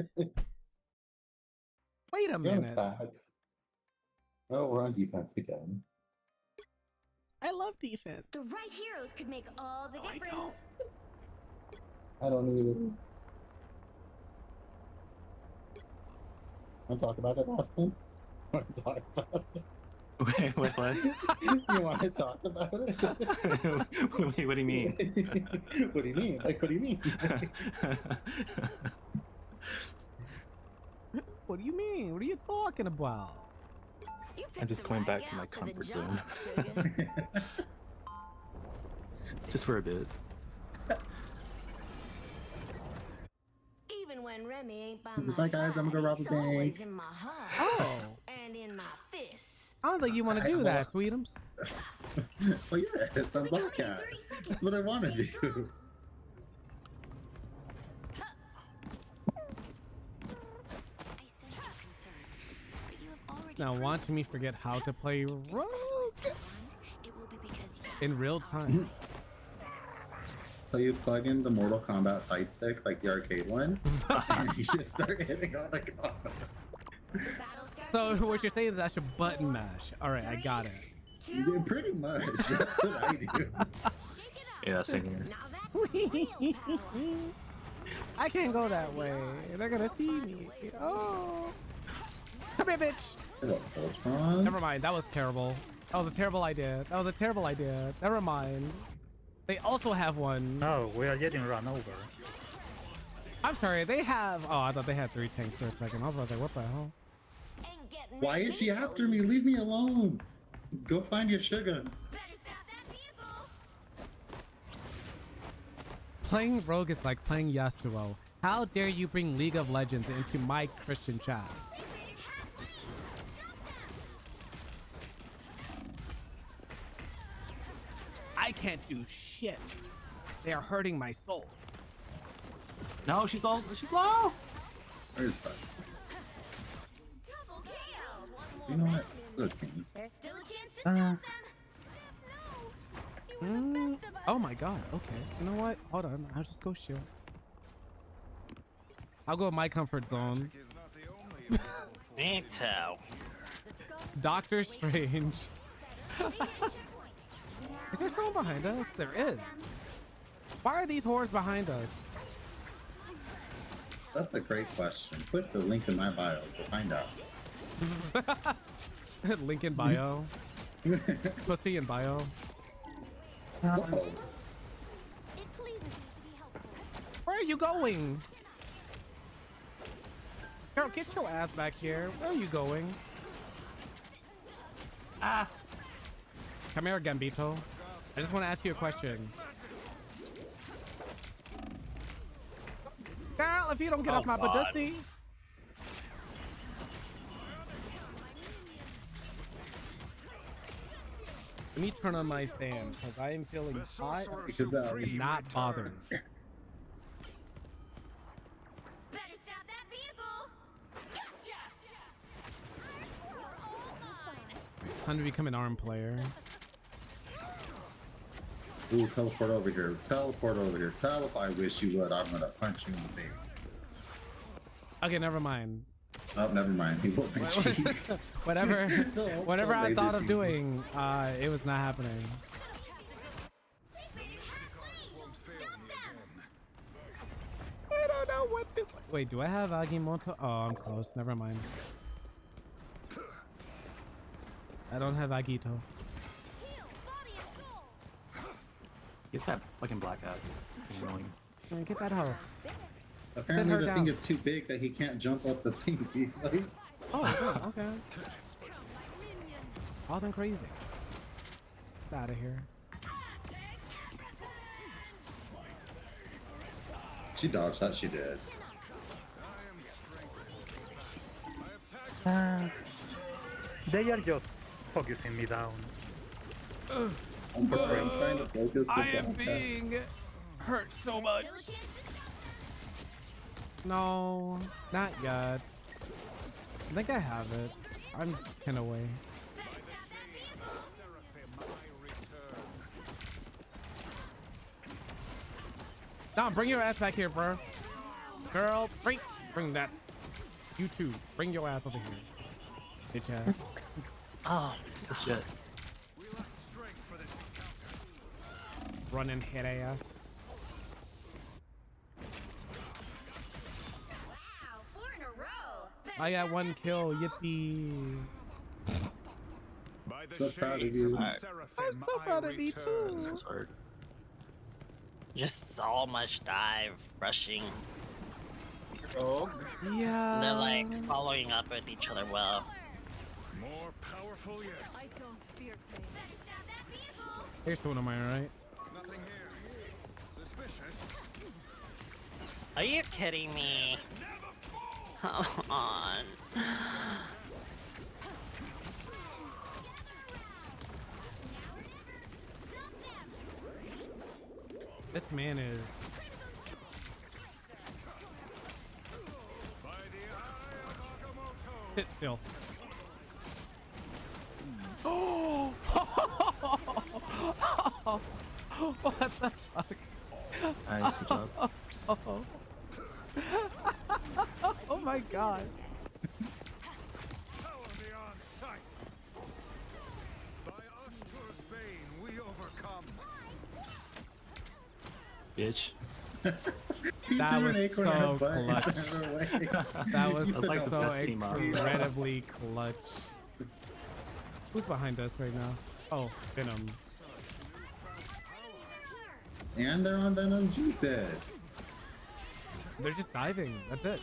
Wait a minute. Oh, we're on defense again. I love defense. The right heroes could make all the difference. I don't either. Want to talk about it, Austin? Want to talk about it? Wait, what? You want to talk about it? Wait, what do you mean? What do you mean? Like, what do you mean? What do you mean? What are you talking about? I'm just going back to my comfort zone. Just for a bit. Even when Remy ain't by my Bye, guys. I'm gonna rob a he's always bank. in my heart. Oh. And in my fists. I don't think you want to do that, Sweetums. Well, yes, I'm Black Cat. That's what I want to do. Now watching me forget how to play Rogue in real time. So you plug in the Mortal Kombat fight stick, like the arcade one, and you just start hitting all the combos. So what you're saying is I should button mash. All right, I got it. Yeah, pretty much. That's what I do. Yeah, same here. I can't go that way. They're gonna see me. Oh, come here, bitch. Never mind. That was terrible. That was a terrible idea. That was a terrible idea. Never mind. They also have one. Oh, we are getting run over. I'm sorry. They have. Oh, I thought they had 3 tanks for a second. I was about to say, what the hell? Why is she after me? Leave me alone. Go find your sugar. Playing Rogue is like playing Yasuo. How dare you bring League of Legends into my Christian chat? I can't do shit. They are hurting my soul. No, she's low. She's low. Where's that? You know what? Let's see. There's still a chance to stop them. Oh my god. Okay. You know what? Hold on. I'll just go shield. I'll go with my comfort zone. Magic is not the only invisible Me too. Doctor Strange. Is there someone behind us? There is. Why are these whores behind us? That's a great question. Click the link in my bio to find out. Link in bio. Pussy in bio. Whoa. Where are you going? Girl, get your ass back here. Where are you going? Ah. Come here, Gambito. I just want to ask you a question. Girl, if you don't get off my pussy. Let me turn on my fan because I am feeling hot Because and not bothered. Time to become an arm player. Ooh, teleport over here. Teleport over here. I wish you would. I'm gonna punch you in the face. Okay, never mind. Oh, never mind. He won't my cheeks. Whatever I thought of doing, it was not happening. I don't know what to... Wait, do I have Agimoto? Oh, I'm close. Never mind. I don't have Agito. Get that fucking black hat. Annoying. Get that hoe. Apparently the thing is too big that he can't jump up the thing. Like... Oh, okay. Awesome, crazy. Get out of here. She dodged that. She did. They are just focusing me down. I'm trying to focus the I am being hurt so much. No, not yet. I think I have it. I'm 10 away. Dom, bring your ass back here, bro. Girl, bring that. You too. Bring your ass over here. Bitch ass. Oh, shit. Running head ass. I got 1 kill. Yippee. So proud of you. I'm so proud of you too. This was hard. just so much dive, rushing. Oh. Yeah. They're like following up with each other well. More powerful yet. I don't fear pain. Here's one of mine, right? Nothing here. Suspicious. Are you kidding me? Come on. This man is... Sit still. Oh! What the fuck? Nice, good job. Oh my god. Power beyond sight. By Ashtur's bane, we overcome. Bitch. That was so clutch. That was like the so best team up. incredibly clutch. Who's behind us right now? Oh, Venom. And they're on Venom. Jesus. They're just diving. That's it.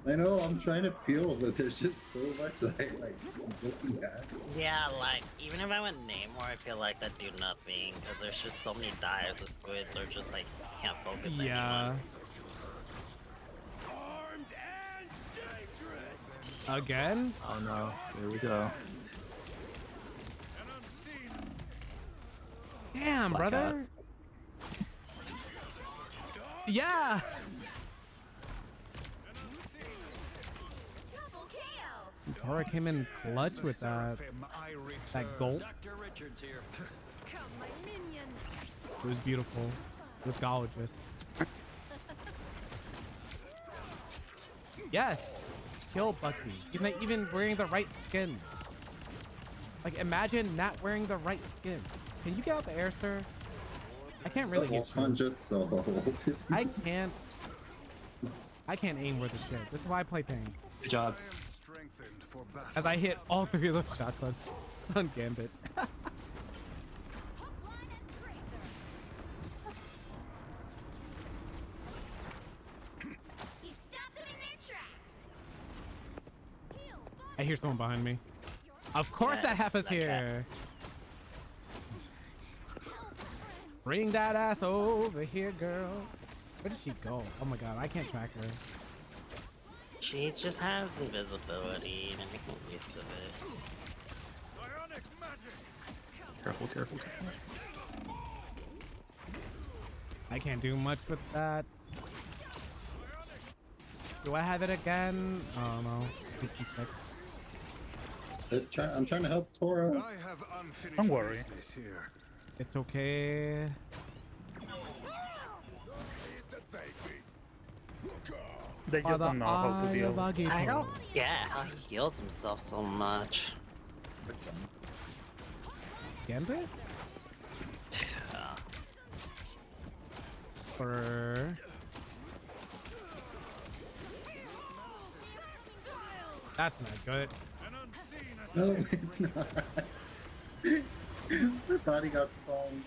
I know, I'm trying to peel, but there's just so much that I'm looking at. Yeah, like, even if I went Namor, I feel like that'd do nothing, because there's just so many dives, the squids are just like, can't focus anymore. Armed and dangerous. Again? Oh no, here we go. Damn, Black brother. hat. Yeah. Tora came in clutch with that gulp. Dr. Richards here. Come, my minion. It was beautiful. It was gorgeous. Yes. chill, Bucky. He's not even wearing the right skin. Like, imagine not wearing the right skin. Can you get out the air, sir? I can't really get you. Just so I can't aim worth a shit. This is why I play tank. Good job. As I hit all 3 of those shots on Gambit. I hear someone behind me. Of course that happens here. Bring that ass over here, girl. Where did she go? Oh my god, I can't track her. She just has invisibility and I make use of it. Careful, careful, careful. I can't do much with that. Do I have it again? Oh no, 56. I'm trying to help Tora. Don't worry. It's okay. They just don't know how to deal. I don't get how he heals himself so much. Gambit? Or... That's not good. No, it's not. Her body got thrown.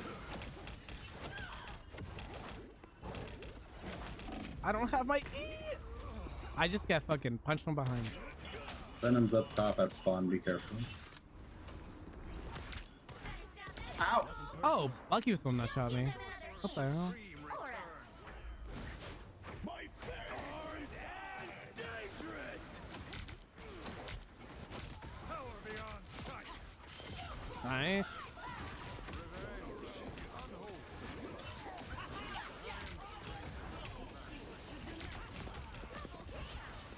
I don't have my E. I just got fucking punched from behind. Venom's up top at spawn. Be careful. Ow! Oh, Bucky was the one that shot me. What the hell? Nice.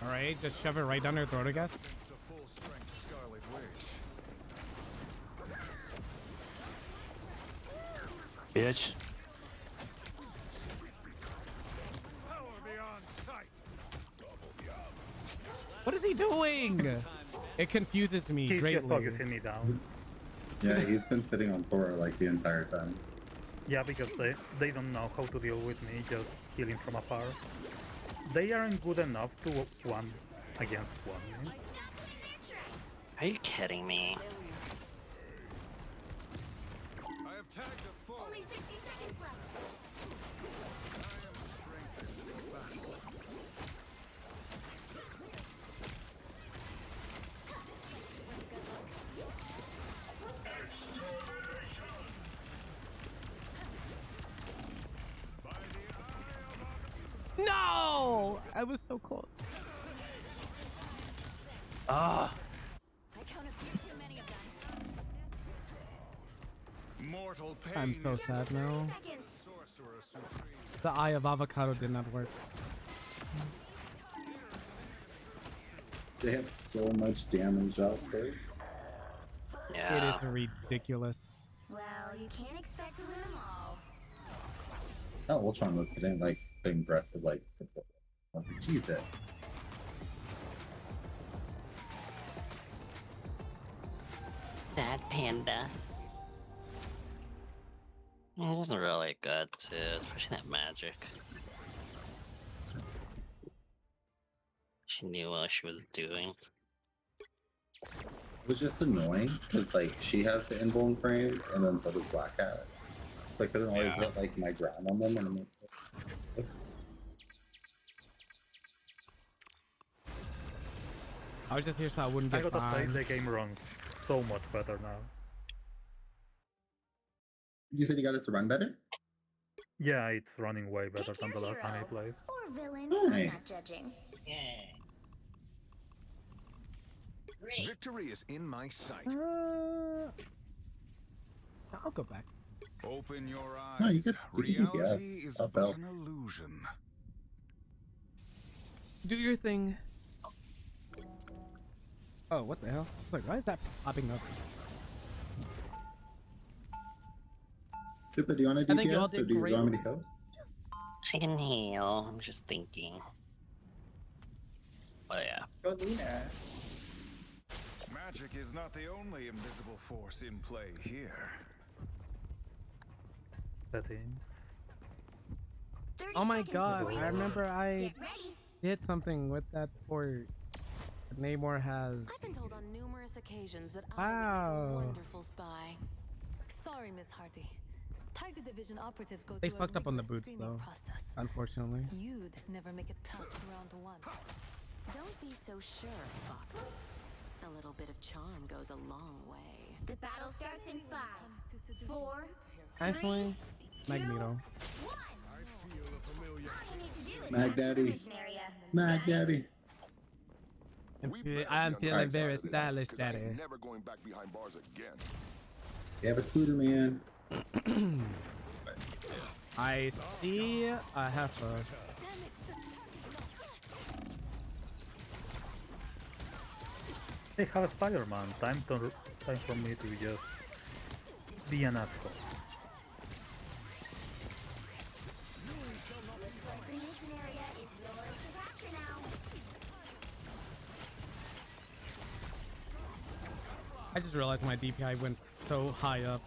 All right, just shove it right down her throat, I guess. Bitch. What is he doing? It confuses me He's greatly. just focusing me down. Yeah, he's been sitting on Tora like the entire time. Yeah, because they don't know how to deal with me just killing from afar. They aren't good enough to one against one. Are you kidding me? I have tagged a foe. Only 60 seconds left. No! I was so close. Ah. Mortal pain. I'm so sad now. The Eye of Avocado did not work. They have so much damage out there. Yeah. It is ridiculous. Well, you can't expect to win them all. Oh, Ultron was getting like the aggressive like support. I was like, Jesus. That panda. It was really good too, especially that magic. She knew what she was doing. It was just annoying because like she has the inborn frames and then so does Black Hat. So I couldn't always hit like my ground on them and I'm like, I was just here so I wouldn't I get gotta say bombed. the game runs so much better now. you said you got it to run better? Yeah, it's running way better than the last time I played. Or villain, I'm not Nice. judging. Yeah. Victory is in my sight. I'll go back. Open your eyes. No, you could Reality guess. is Tough but help. an illusion. Do your thing. Oh, what the hell? It's like, why is that popping up? Super, do you want to I think you all DPS or did do you great. want me to go? I can heal. I'm just thinking. Oh yeah. Go Luna. Magic is not the only invisible force in play here. Setting. Oh my god, I remember I did something with that before. Namor has. I've been told on numerous occasions that I Wow. would make a wonderful spy. Sorry, Miss Hardy. Tiger Division operatives go They through fucked a up on the rigorous boots screening though, process. unfortunately. You'd never make it past round one. Don't be so sure, Fox. A little bit of charm goes a long way. The battle starts in 5, 4, Actually, Magneto. Mag Daddy. Mag Daddy. I'm feeling very stylish, Daddy. Never going back behind bars again. You have a scooter, man. I see a heifer. They have a Spider-Man. Time for me to just be an asshole. The mission area is yours to capture now. I just realized my DPI went so high up.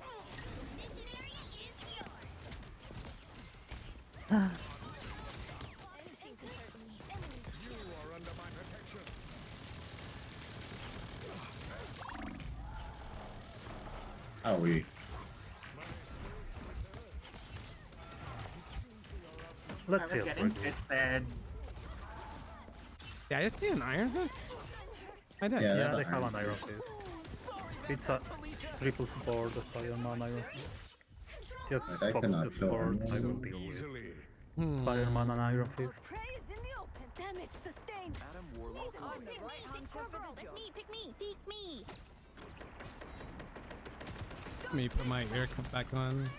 How we? Let's I was heal getting for you. fisted. Did I just see an Iron Fist? I did. Yeah, Yeah, they have an Iron Fist. It's a triple support, the Spider-Man Iron Fist. Just I focus cannot the kill support, I will anyone. deal with Spider-Man and Iron Fist. Prey is in the open. Damage sustained. Adam Warlock. Oh, pick me, big squirrel. That's me. Pick me. Pick me. Let me put my ear cup back on.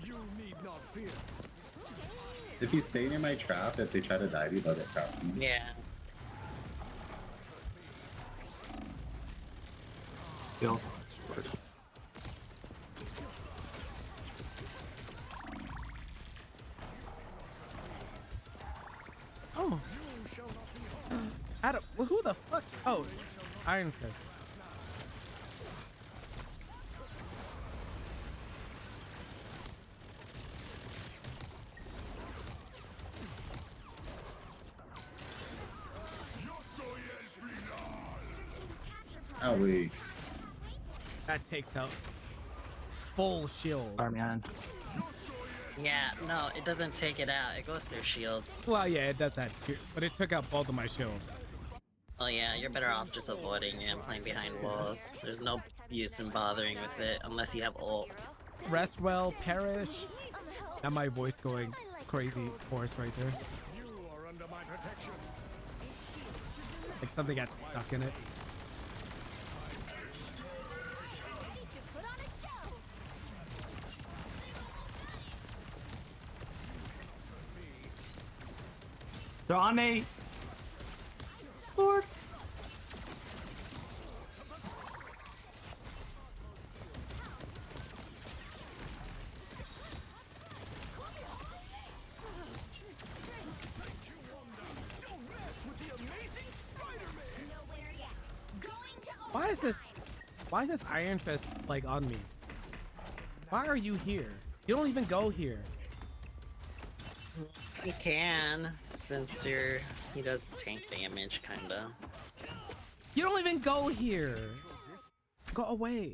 You need not fear. If you stay near my trap, if they try to dive you, they'll get trapped. Yeah. Heal. Oh. Adam, well, who the fuck? Oh, it's Iron Fist. Owie. That takes out full shield. Fireman. Yeah, no, it doesn't take it out. It goes through shields. Well, yeah, it does that too, but it took out both of my shields. Oh yeah, you're better off just avoiding it and playing behind walls. There's no use in bothering with it unless you have ult. Rest well, perish. Now my voice going crazy force right there. You are under my protection. Like something got stuck in it. They're on me! Lord! Why is this Iron Fist like on me? Why are you here? You don't even go here. You can, since he does tank damage, kinda. You don't even go here. Go away.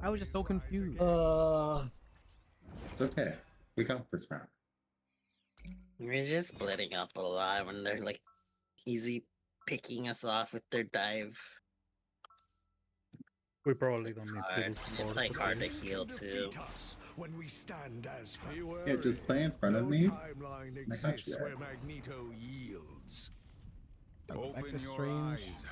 I was just so confused. It's okay. We got this round. We're just splitting up a lot when they're like easy picking us off with their dive. We probably don't need Hard. to It's like hard to heal too. When we stand as Yeah, just play in front of me. timeline I got exists you where guys. Magneto yields. Open to your Strange. eyes.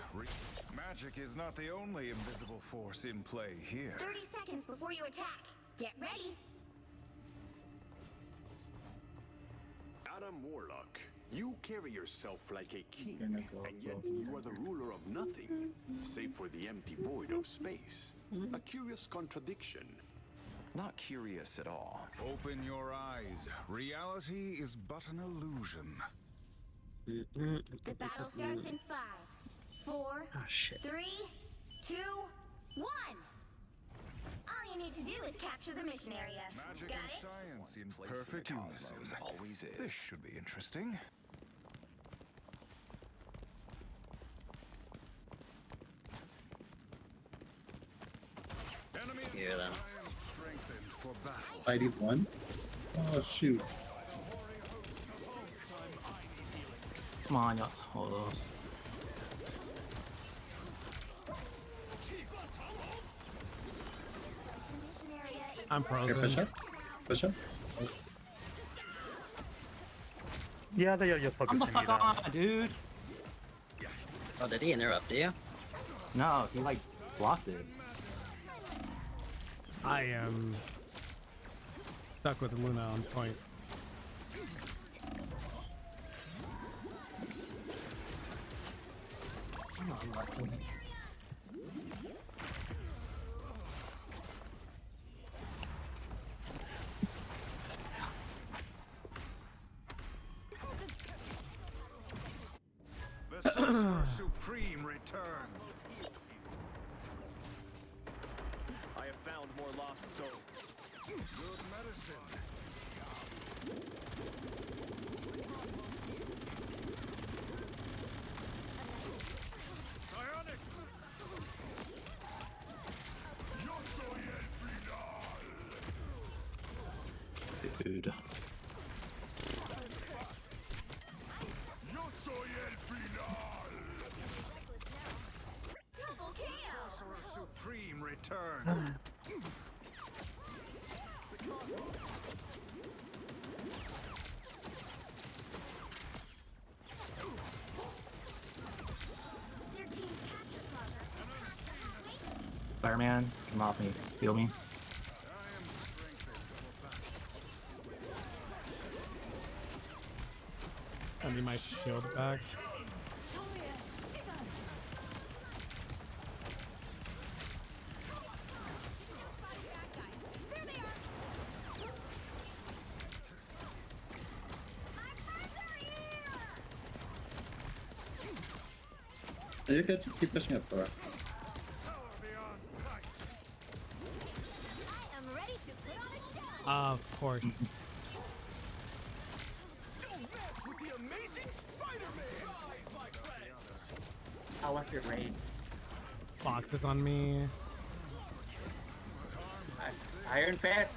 Magic is not the only invisible force in play here. 30 seconds before you attack. Get ready. Adam Warlock, you carry yourself like a king, and yet you are the ruler of nothing, save for the empty void of space. A curious contradiction. Not curious at all. Open your eyes. Reality is but an illusion. The battle starts in 5, 4, Oh shit. 3, 2, 1. All you need to do is capture the mission area. Magic Got and it? science in perfect unison. Always is. This should be interesting. Enemy in Hear them. I am strengthened for battle. Spidey's one. Oh shoot. Come on, y'all. Hold on. I'm Here, frozen. push up. Push up. Yeah, they are just Come focusing the me fuck down. on, dude. Oh, did he interrupt you? No, he like blocked it. I am stuck with Luna on point. Come on, Marco. The Sorcerer Supreme returns. I have found more lost souls. Good medicine. Psionic. Yo soy el final. Dude. Yo soy el final. Double kill! Sorcerer Supreme returns. Their team's capture progress. Fireman, come off me. Heal me. I need my shield back. You're good. Just keep pushing up, Thor. I am ready to put on a show. Of course. Don't mess with the amazing Spider-Man! Rise, my friends! I left your race. Fox is on me. Iron Fist.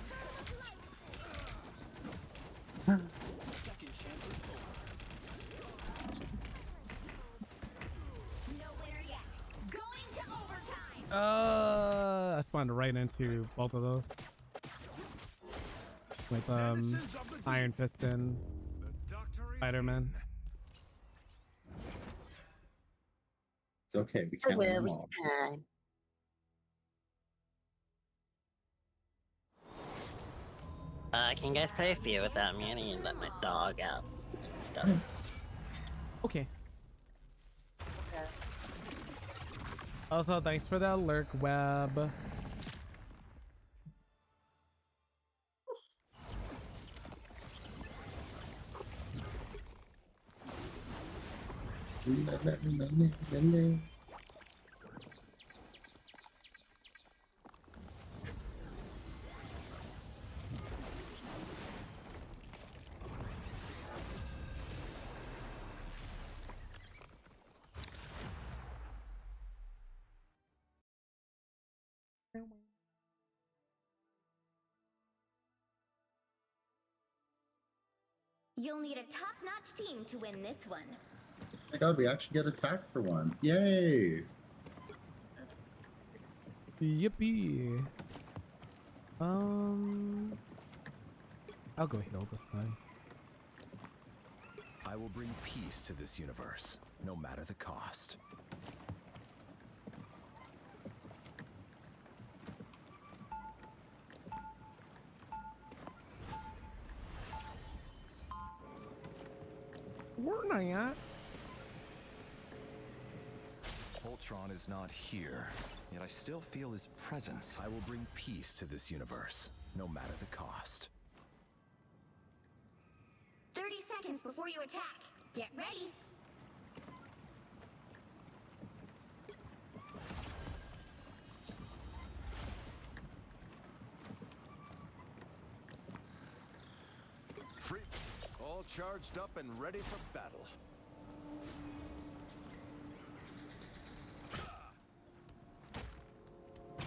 Nowhere yet. Going to overtime. I spawned right into both of those. With Iron Fist and Spider-Man. It's okay. We can't win them all. Can you guys play a few without me? I need to let my dog out and stuff. Okay. Also, thanks for that lurk, Web. You'll need a top-notch team to win this one. Oh my god, we actually get attacked for once. Yay! Yippee. I'll go heal this time. I will bring peace to this universe, no matter the cost. Where am I at? Ultron is not here, yet I still feel his presence. I will bring peace to this universe, no matter the cost. 30 seconds before you attack. Get ready. Free. All charged up and ready for battle.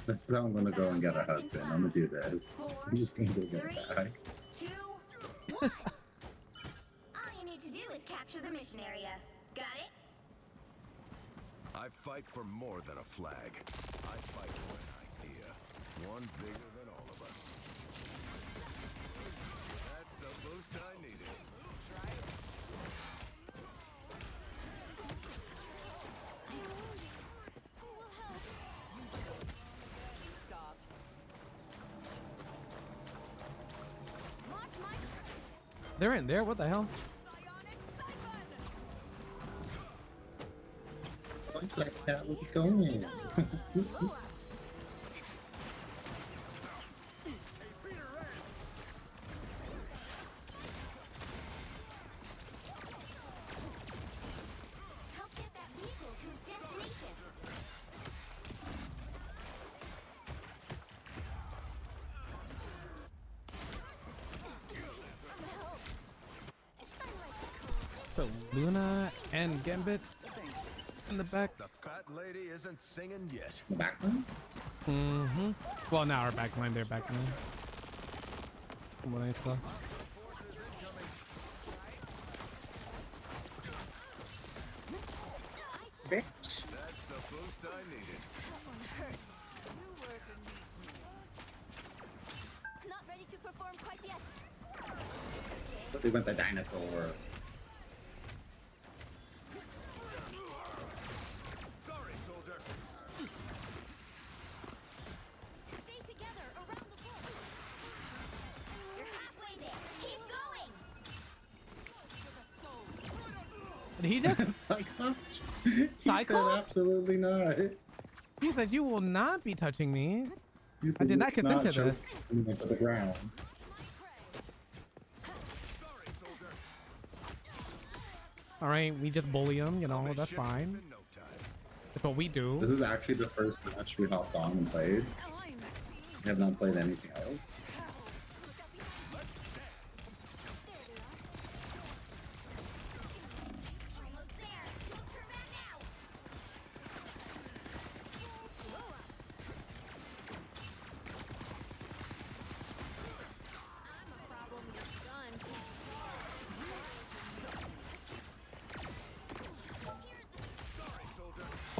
This is how I'm gonna go and get a husband. I'm gonna do this. I'm just gonna go get a bag. 2, 1. All you need to do is capture the mission area. Got it? I fight for more than a flag. I fight for an idea. One bigger than all of us. That's the boost I needed. They're in there. What the hell? Like that would be going. Help get that vehicle to its destination. So Luna and Gambit in the back. The fat lady isn't singing yet. The backline? Mm-hmm. Well, now our backline, their backline. From what I saw. Bitch. That's the boost I needed. That one hurts. You were not ready to perform quite yet. But they went the dinosaur. Sorry, soldier. Stay together around the fort. You're halfway there. Keep going. Did he just Cyclops? He Cyclops? said absolutely not. He said you will not be touching me. He I said did not you consent to choke this. me to the ground. All right, we just bully him, you know, that's fine. That's what we do. This is actually the first match we hopped on and played. We have not played anything else.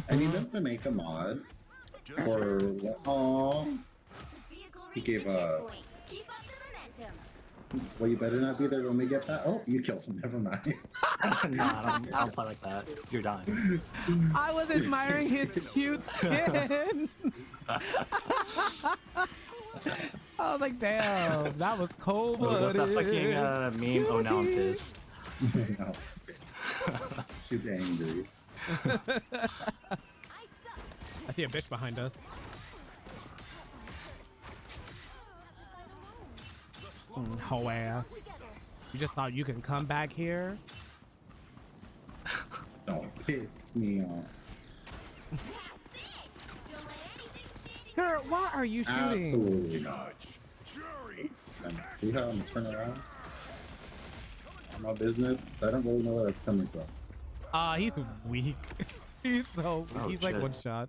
I need them to make a mod for oh he gave a well, you better not be there when we get that. Oh, you killed him. Never mind. Nah, I don't play like that. You're dying. I was admiring his cute skin. I was like, damn, that was cold blooded. What's that fucking meme? Oh, now I'm pissed. No. She's angry. I see a bitch behind us. Hoe ass. You just thought you can come back here? Don't piss me off. Girl, why are you shooting? Absolutely not. See how I'm turning around? On my business? 'Cause I don't really know where that's coming from. He's weak. He's so he's like shit. one shot.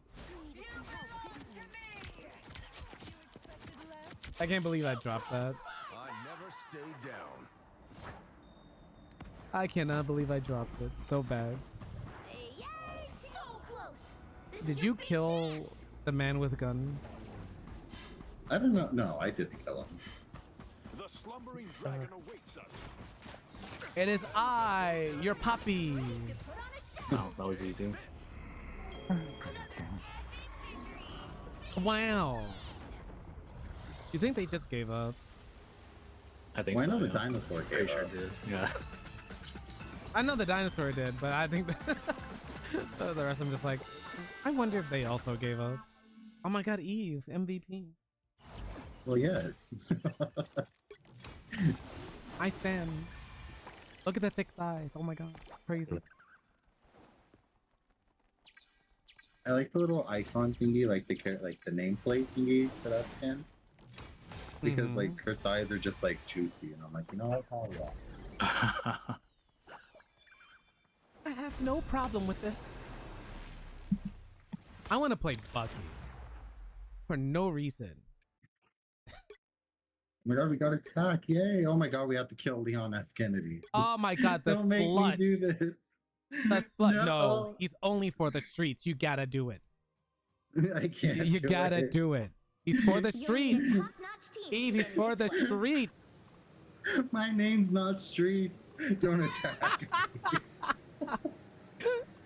I can't believe I dropped that. I never stay down. I cannot believe I dropped it. So bad. Did you kill the man with gun? I don't know. No, I didn't kill him. The slumbering dragon awaits us. It is I, your puppy. Oh, that was easy. Wow. You think they just gave up? I think Well, so. I know the yeah. dinosaur Pretty gave sure up. did. Yeah. I know the dinosaur did, but I think the rest of them just like, I wonder if they also gave up. Oh my god, Eve, MVP. Well, yes. I stand. Look at the thick thighs. Oh my god. crazy. I like the little icon thingy, like the nameplate thingy for that skin. Because like her thighs are just like juicy, and I'm like, you know what? Hell yeah. I have no problem with this. I want to play Bucky for no reason. Oh my god, we got attacked! Yay! Oh my god, we have to kill Leon S. Kennedy. Oh my god, the Don't make slut. me do this. The slut. No. No. He's only for the streets. You gotta do it. I can't. You do gotta it. do it. He's for the streets. Eve, he's for the streets. My name's not Streets. Don't attack.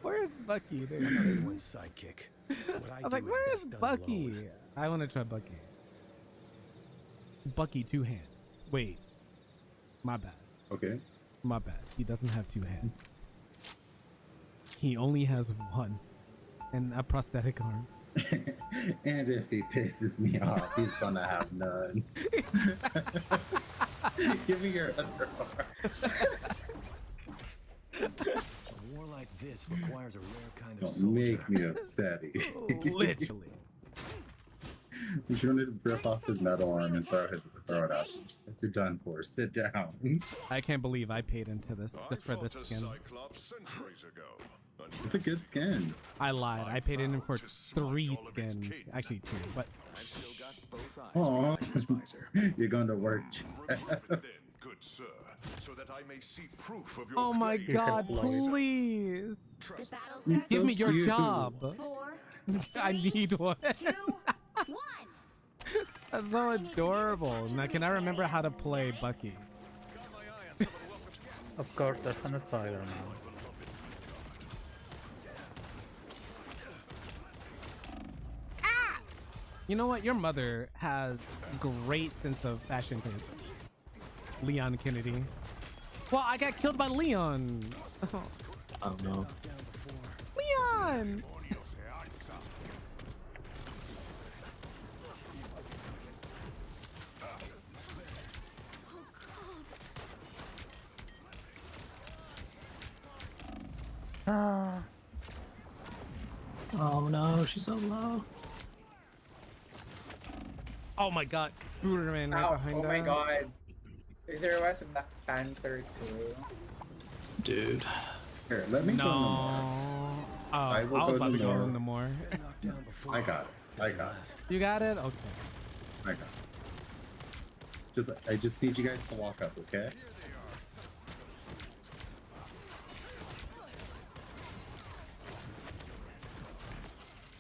Where's Bucky? There I'm not he anyone's is. sidekick. What I was like, where is Bucky? I want to try Bucky. Bucky, 2 hands. Wait. My bad. Okay. My bad. He doesn't have 2 hands. He only has 1. And a prosthetic arm. And if he pisses me off, he's gonna have none. Give me your other arm. A war like this requires a rare kind of Don't soldier. make me upset. Literally. You should only rip off his metal arm and throw it at him. Just like, you're done for. Sit down. I can't believe I paid into this just for this skin. It's a good skin. I lied. I paid in for 3 skins. Actually 2, but Oh, you're going to work. Good sir, so that I may see proof of your oh my claim. god, please. He's Give so me your cute. job. I need one. That's so adorable. Now, can I remember how to play Bucky? Of course, that's an Spider-Man. You know what? Your mother has great sense of fashion taste. Leon Kennedy. Well, I got killed by Leon. Oh no. Leon! Oh no, she's so low. Oh my god, Spooderman right behind us. Oh my god. There was a Black Panther too. Dude. Here, let me No. go no more. Oh, I will was go about to no go more. no more. I got it. I got it. You got it? Okay. I got it. I just need you guys to walk up, okay?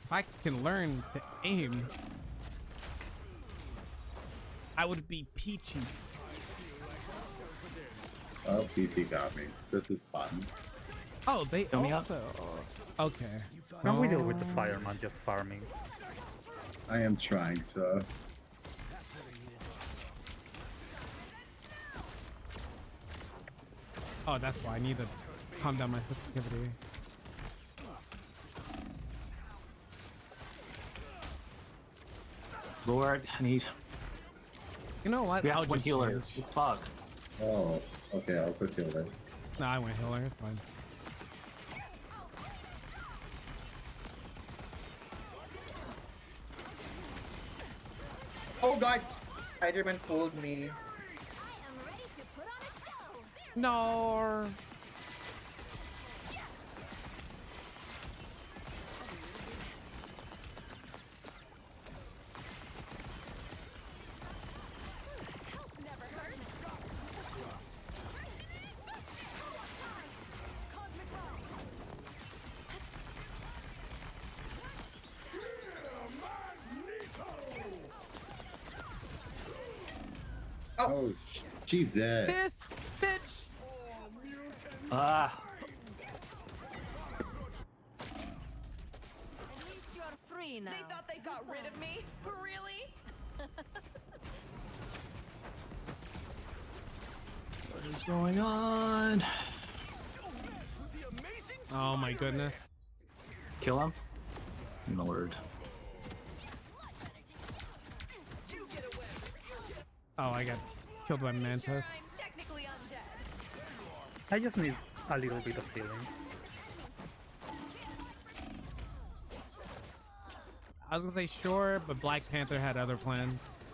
If I can learn to aim, I would be peachy. Oh, PP got me. This is fun. Oh, they Fill me up. also... Okay. I'm with you with the fireman just farming. I am trying, so. Oh, that's why I need to calm down my sensitivity. Lord, I need. You know what? We have I'll one just healer. change. Fuck. Oh, okay, I'll put healer. No, I went healer. It's fine. Oh god! Spider-Man pulled me. No. Oh, Jesus. This bitch. Ah. At least you're free now. They thought they got rid of me? Really? What is going on? Oh my goodness. Kill him? Lord. Oh, I got killed by Mantis. I just need a little bit of healing. I was gonna say sure, but Black Panther had other plans.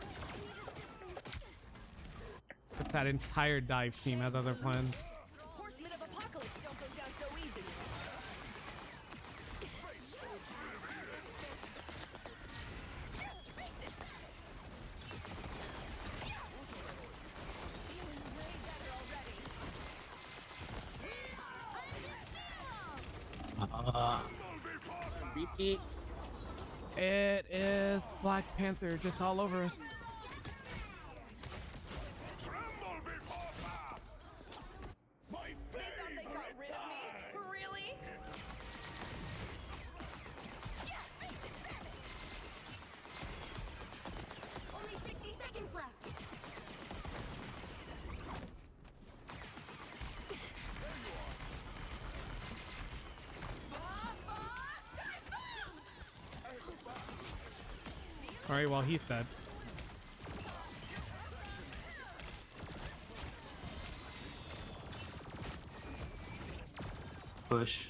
Just that entire dive team has other plans. Horsemen of Apocalypse don't go down so easy. Repeat. It is Black Panther just all over us. They thought they got rid of me? Really? Only 60 seconds left. All right, well, he's dead. Push.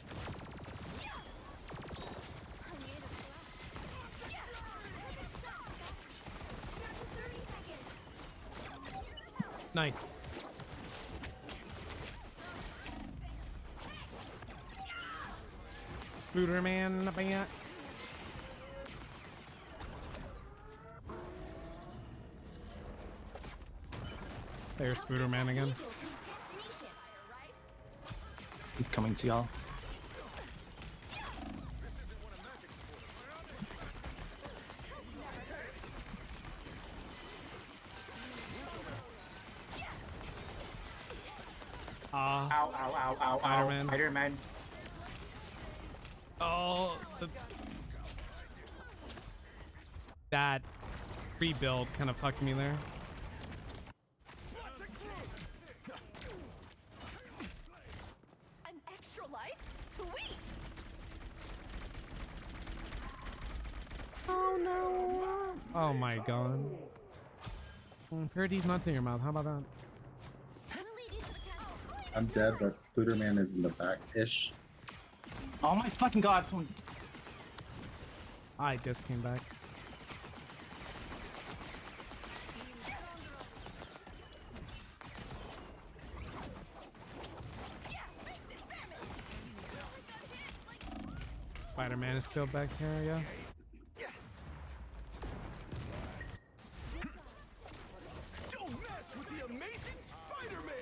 Nice. Spooderman, man. There's Spooderman again. He's coming to y'all. Ow, ow, ow, ow, Spider-Man. ow. Spider-Man. Oh, that rebuild kind of fucked me there. An extra life? Sweet! Oh no! Oh my god. These nuts in your mouth. How about that? I'm dead, but Spooderman is in the back-ish. Oh my fucking god! Someone... I just came back. Spider-Man is still back here, yeah. Don't mess with the amazing Spider-Man!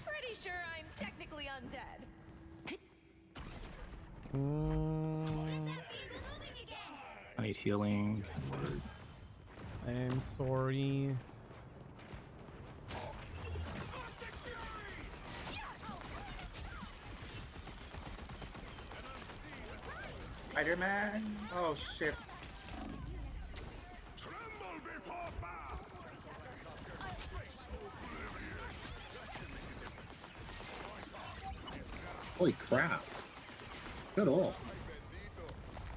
Pretty sure I'm technically undead. I need healing. I'm sorry. Spider-Man. Oh shit. Holy crap. Good ult.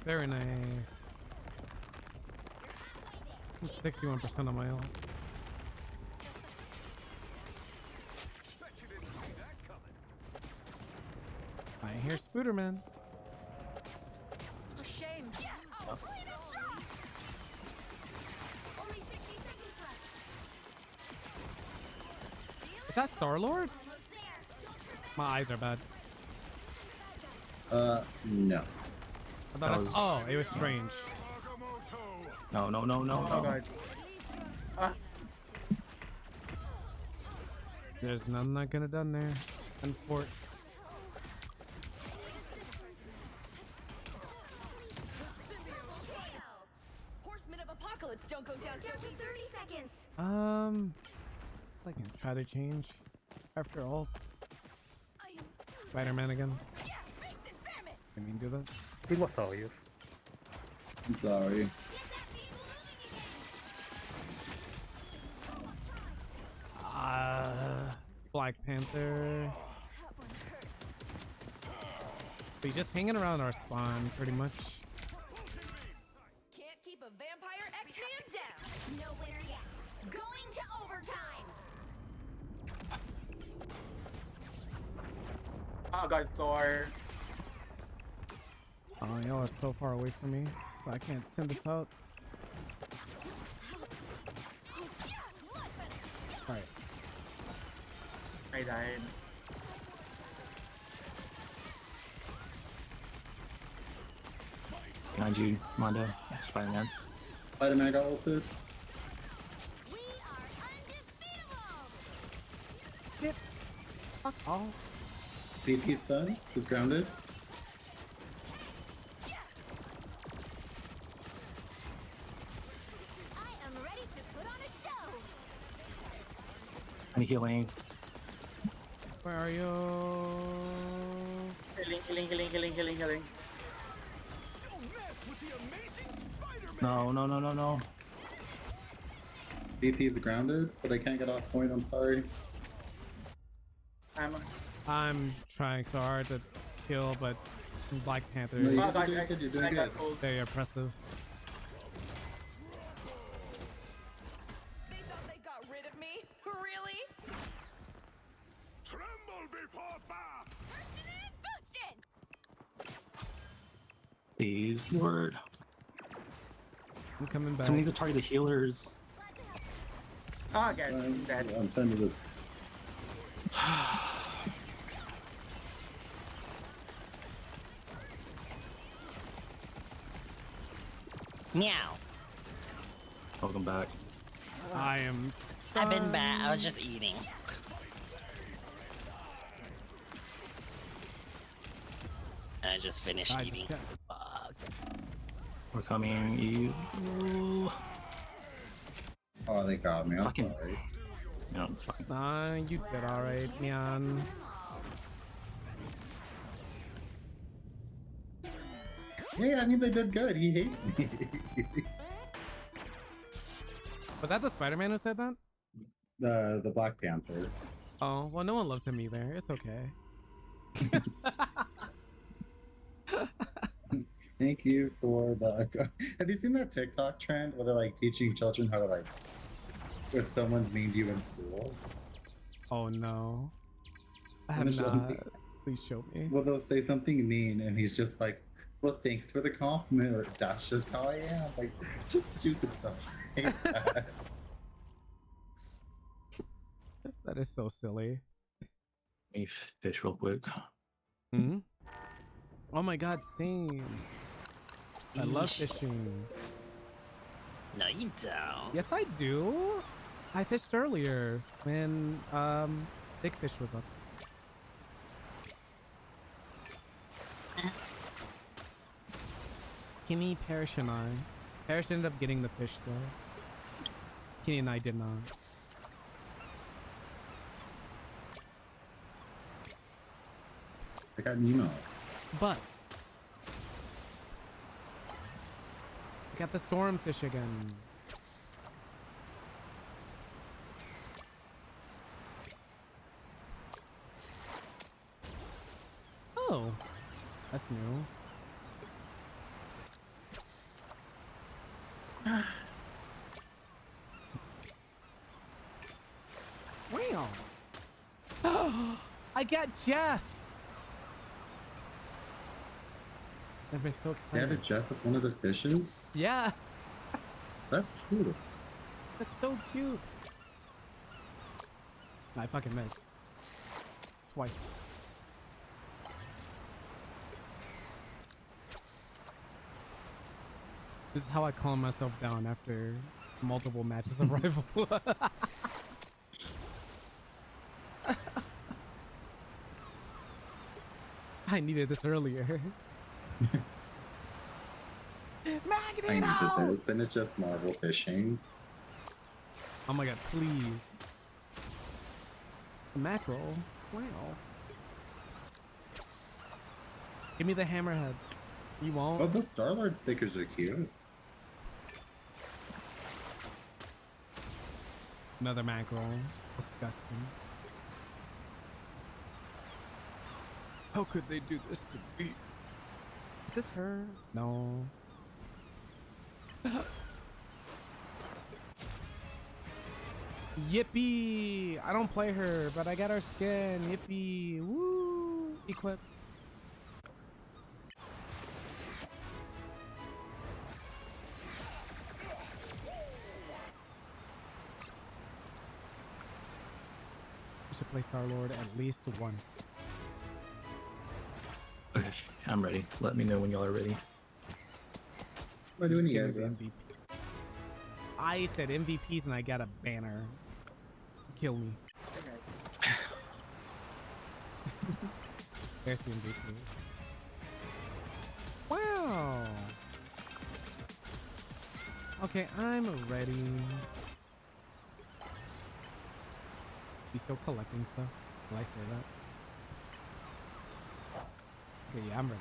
Very nice. 61% on my ult. I hear Spooderman. A shame. Only 60 seconds left. Is that Star-Lord? My eyes are bad. No. I thought That was- oh, it was strange. No, no, no, no, Oh no. god. Ah. There's nothing I could have done there. And fort. Horsemen of Apocalypse don't go down so Down to easy. 30 seconds. I can try to change. After all, Spider-Man again. I mean, do that. It was obvious. I'm sorry. Black Panther. We just hanging around our spawn, pretty much. Can't keep a vampire X-Man down. Nowhere yet. Going to overtime. Oh god, Thor. Oh, y'all are so far away from me, so I can't send this out. Alright. I died. Behind you, Mondo. Spider-Man. Spider-Man got ulted. Get fuck off. VP stun. He's grounded. I am ready to put on a show. I'm healing. Where are you? Healing. No. VP's grounded, but I can't get off point. I'm sorry. I'm trying so hard to kill, but Black Panther No, is you're doing good. very oppressive. They thought they got rid of me? Really? Tremble before Bath! Please, Lord. I'm coming back. Somebody needs to target the healers. Oh god, I'm dead. I'm trying to this. Meow. Welcome back. I am. I've been back. I was just eating. I just finished eating. We're coming. You. Oh, they got me. I'm Fucking- sorry. No, it's fine. Nah, you did alright, man. Yeah, that means I did good. He hates me. Was that the Spider-Man who said that? The Black Panther. Oh, well, no one loves him either. It's okay. Thank you for the. Have you seen that TikTok trend where they're like teaching children how to like, if someone's mean to you in school? Oh no. I Wanna have show not. me? Please show me. Well, they'll say something mean, and he's just like, "Well, thanks for the compliment," or "That's just how I am." Like, just stupid stuff like that. That is so silly. Let me fish real quick. Hmm. Oh my god, same. I love fishing. No, you don't. Yes, I do. I fished earlier when Big Fish was up. Kenny, Parrish, and I. Parrish ended up getting the fish though. Kenny and I did not. I got Nemo. But we got the stormfish again. Oh, that's new. Wow. I got Jeff. I've been so They excited. added Jeff as one of the fishes. Yeah, That's cute. that's so cute. I fucking missed. Twice. This is how I calm myself down after multiple matches of rival. I needed this earlier. I needed this, and it's just Marvel fishing. Oh my god, please. Mackerel? Wow. Give me the hammerhead. You won't? Oh, the Star-Lord stickers are cute. Another mackerel. Disgusting. How could they do this to me? Is this her? No. Yippee! I don't play her, but I got her skin. Yippee! Woo! equip. I should play Star-Lord at least once. Okay, I'm ready. Let me know when y'all are ready. What Just do you give guys me the want? MVPs. I said MVPs and I got a banner. Kill me. There's the MVP. Wow. Okay, I'm ready. He's still collecting stuff. Will I say that? Okay, yeah, I'm ready.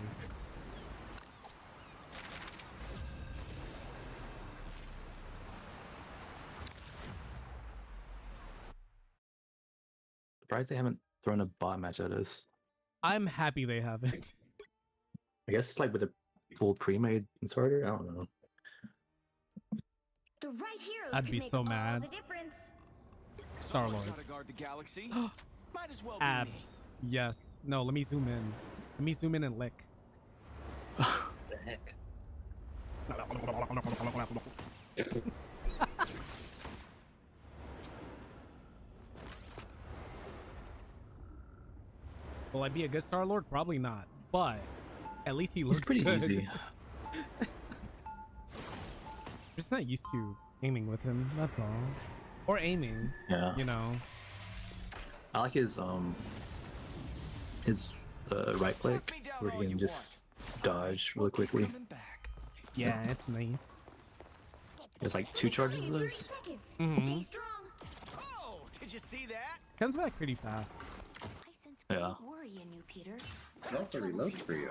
Surprised they haven't thrown a bot match at us. I'm happy they haven't. I guess like with a full pre-made starter. I don't know. The right heroes I'd could be make so all mad. the difference. Star-Lord. Gotta guard the galaxy. Might as well be me. Abs. Yes. No, let me zoom in. Let me zoom in and lick. The heck? Will I be a good Star-Lord? Probably not. But at least he looks It's pretty good. easy. Just not used to aiming with him, that's all. Or aiming. Yeah. You know. I like his right click where he can just dodge really quickly. Yeah, it's nice. There's like 2 charges of those. Mm-hmm. Oh, did you see that? Comes back pretty fast. Yeah. Worry in you, Peter. It also reloads for you.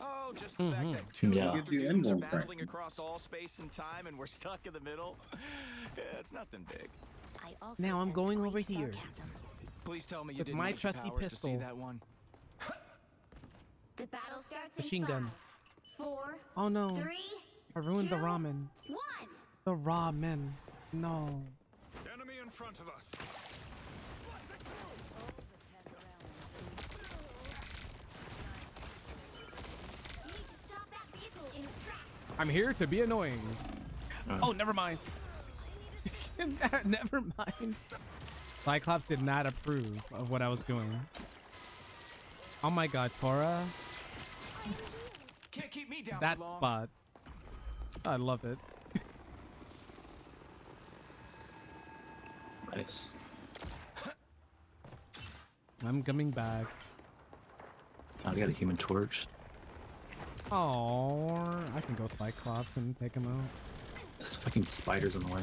Oh, just the fact that two Yeah. Gives you dudes are inbound battling frames. across all space and time, and we're stuck in the middle. Yeah, it's nothing big. I also Now I'm sense going great over here. sarcasm. Please tell me you With didn't my get the trusty powers to see that pistols. one. The battle starts Machine in 5, guns. 4, Oh no. 3, I ruined the 2, ramen. 1. The ramen. No. Enemy in front of us. You need to stop that vehicle in its tracks. I'm here to be annoying. Oh, never mind. Never mind. Cyclops did not approve of what I was doing. Oh my god, Tora. Can't keep me down That too long. spot. I love it. Nice. I'm coming back. I got a Human Torch. Oh, I can go Cyclops and take him out. This fucking spider's in the way.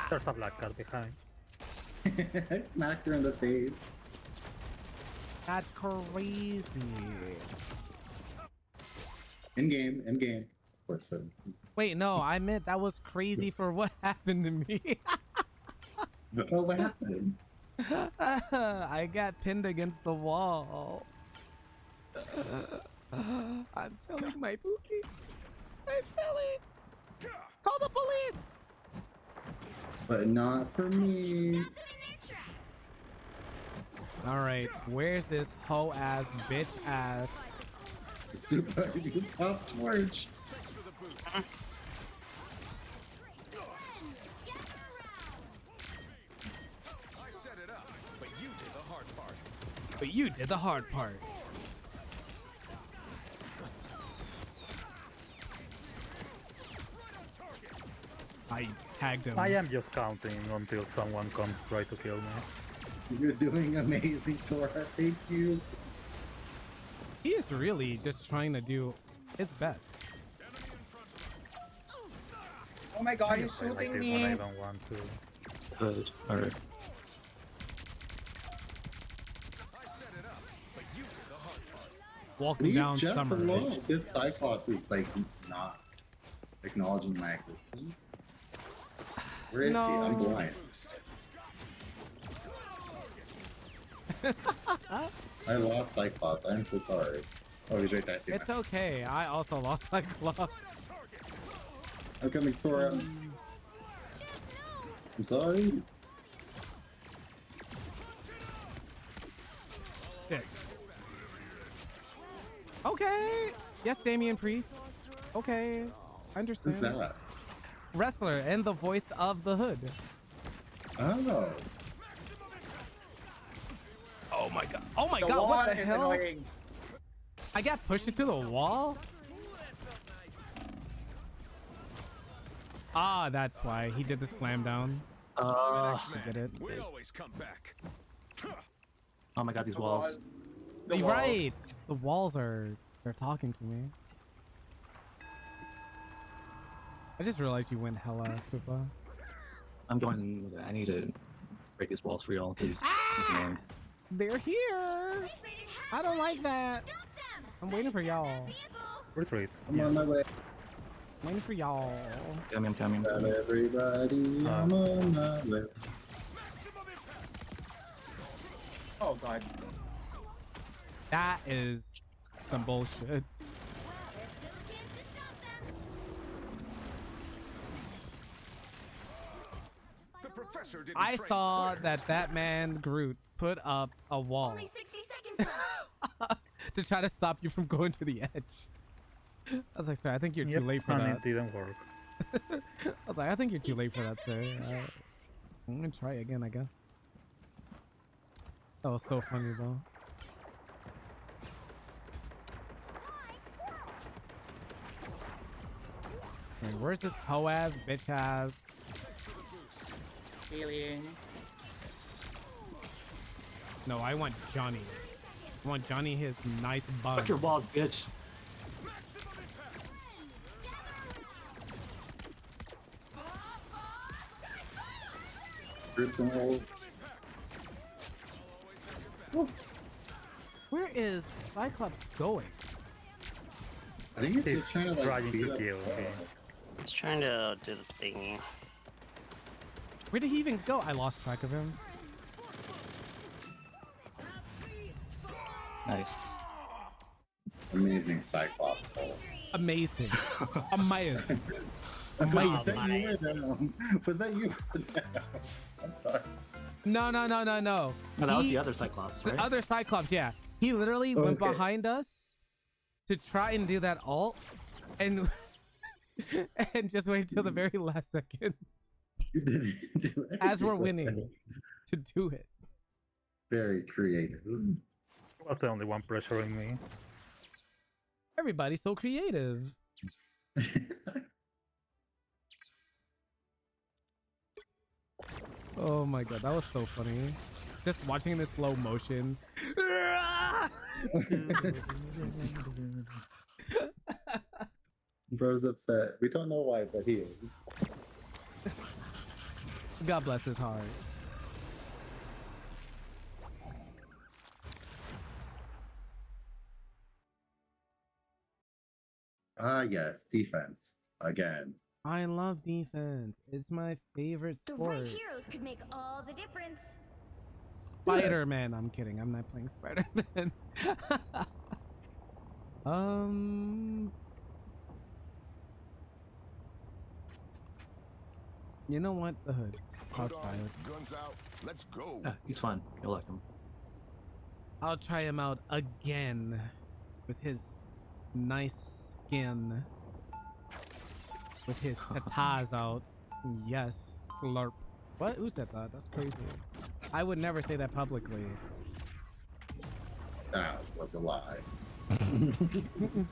There's a black card behind. I smacked her in the face. That's crazy. In game, in game. Of course, Wait, no, I meant that was crazy for what happened to me. Oh, what happened? I got pinned against the wall. I'm telling my poopy. I fell it. Call the police. But not for me. All right, where's this hoe ass bitch ass? Super, you pop torch. I set it up, but you did the hard part. But you did the hard part. I tagged him. I am just counting until someone comes try to kill me. You're doing amazing, Tora. Thank you. He is really just trying to do his best. Oh my god, he's I like shooting this one, I me. don't want to. Good. Alright. Walking Leave down Jeff summer. alone. This Cyclops is like not acknowledging my existence. Where is he? I'm blind. I lost Cyclops. I'm so sorry. Oh, he's right there. I see him. It's okay. I also lost Cyclops. I'm coming, Tora. I'm sorry. 6. Okay. Yes, Damian Priest. Okay. I understand. Who's that? Wrestler and the voice of the Hood. Oh. Oh my god. Oh my The god, wall what the is hell? annoying. I got pushed into the wall? Ah, that's why he did the slam down. I get it. We always come back. Oh my god, these walls. You're right. The walls they're talking to me. I just realized you went hella super. I'm going. I need to break these walls for y'all. Please. They're here. I don't like that. I'm waiting for y'all. Retreat. I'm on my way. I'm waiting for y'all. I'm coming. Got everybody. I'm on my way. Oh god. That is some bullshit. The professor didn't I train saw quitters. that man Groot put up a wall Only 60 seconds left. to try to stop you from going to the edge. I was like, sir, I think you're too late for and that. it didn't work. I was like, I think you're too late for that, sir. I'm gonna try again, I guess. That was so funny, though. Wait, where's this hoe-ass, bitch-ass? Healing. No, I want Johnny. I want Johnny his nice bun. Fuck your walls, bitch. Where is Cyclops going? I think he's just trying to like beat up. He's trying to do the thingy. Where did he even go? I lost track of him. Nice. Amazing Cyclops. Amazing. Amazing. Was that you or them? Was that you or them? I'm sorry. No. No, that was the other Cyclops, right? The other Cyclops, yeah. He literally went behind us to try and do that ult and and just wait till the very last second as we're winning to do it. Very creative. I was the only one pressuring me. Everybody's so creative. Oh my god, that was so funny. Just watching this slow motion. Bro's upset. We don't know why, but he is. God bless his heart. Ah, yes, defense again. I love defense. It's my favorite The sport. right heroes could make all the difference. Spider-Man. I'm kidding. I'm not playing Spider-Man. You know what? The Hood. I'll try it. Guns out. Let's go. He's fun. You'll like him. I'll try him out again with his nice skin. With his tatas out. Yes. Slurp. What? Who said that? That's crazy. I would never say that publicly. That was a lie.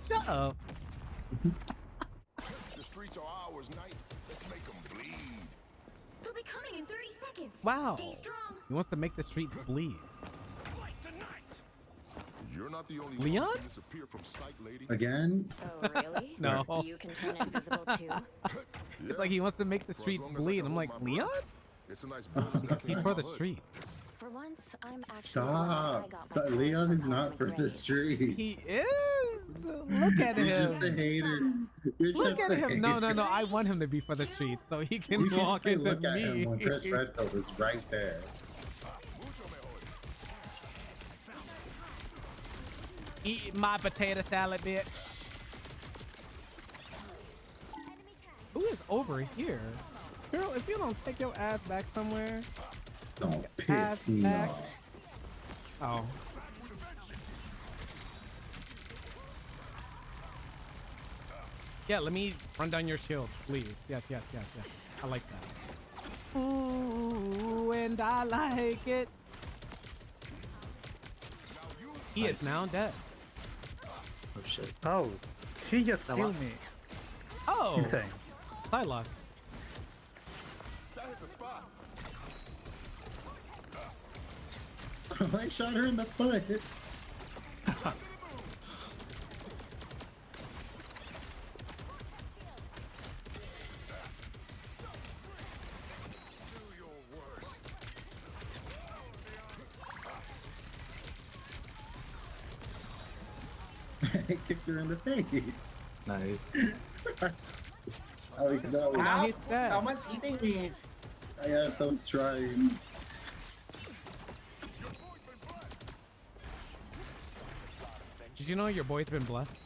Shut up. The streets are ours, Knight. Let's make them bleed. They'll be coming in 30 seconds. Wow. Stay strong. He wants to make the streets bleed. You're not the only Leon? one to disappear from sight, lady. Again? Oh, really? No. You can turn invisible too. It's like he wants to make the streets bleed. I'm like, Leon? It's a nice bonus. Because he's for the streets. For once, I'm actually Stop. Stop. Leon is not for the streets. He is. Look at You're him. just a hater. You're Look just at a him. No. hater. I want him to be for the streets so he can You can't walk say into look at him me. when Chris Redfield was right there. Eat my potato salad, bitch. Who is over here? Girl, if you don't take your ass back somewhere. Don't Ass piss me back. off. Oh. Yeah, let me run down your shield, please. Yes, yes, yes, yes. I like that. Ooh, and I like it. He is now dead. Oh shit. Oh, she just That killed one? me. Oh, Insane. Psylocke. That hit the spot. I shot her in the foot. I kicked her in the face. Nice. Oh, because that was, Now he's dead. Someone's eating me. yes, I was trying. Did you know your boy's been blessed?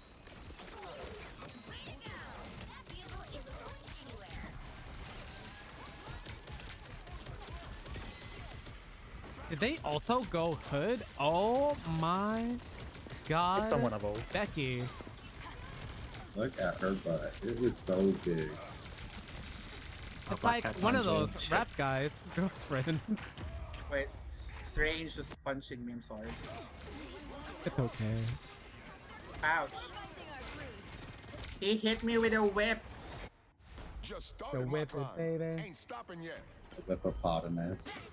Did they also go hood? Oh my god. Someone evolved. Becky. Look at her butt. It was so big. It's like one of those rap guys' girlfriends. Wait, Strange is punching me. I'm sorry. It's okay. Ouch. He hit me with a whip. Just The started my whip is climb. baby. Ain't stopping yet. The hippopotamus.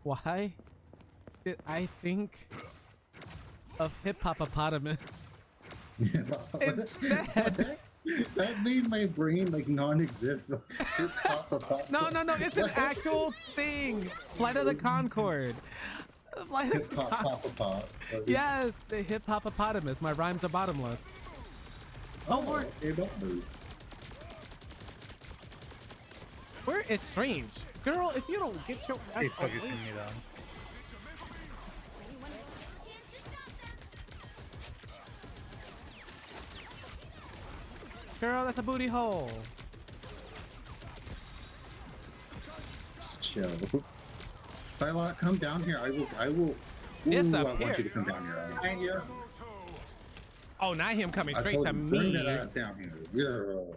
Why did I think of hip hopopotamus instead? That made my brain like non-exist. No, it's an actual thing. Flight of the Concord. Flight of the Concord. Yes, the hip hopopotamus. My rhymes are bottomless. Oh, Lord. It don't lose. Where is Strange? Girl, if you don't get your ass He's away. focusing me down. Girl, that's a booty hole. Chills. Psylocke, come down here. I will. Disappear. I want you to come down here. Behind you. Oh, not him coming I straight told to you, bring me. that ass down here. Girl.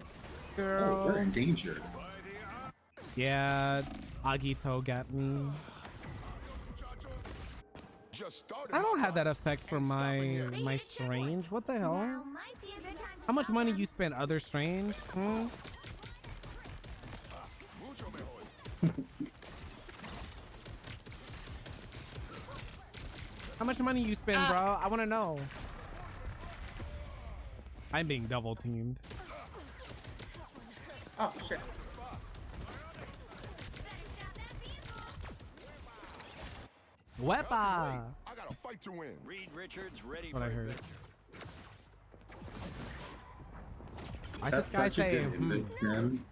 Girl. Oh, we're in danger. Yeah, Agito got me. I don't have that effect for my Strange. What the hell? How much money you spend other Strange? Hmm? How much money you spend, bro? I want to know. I'm being double teamed. Oh shit. Wepa! I got a fight to win. Reed Richards ready What I for heard. adventure. Why That's this guy such a saying, good image, man.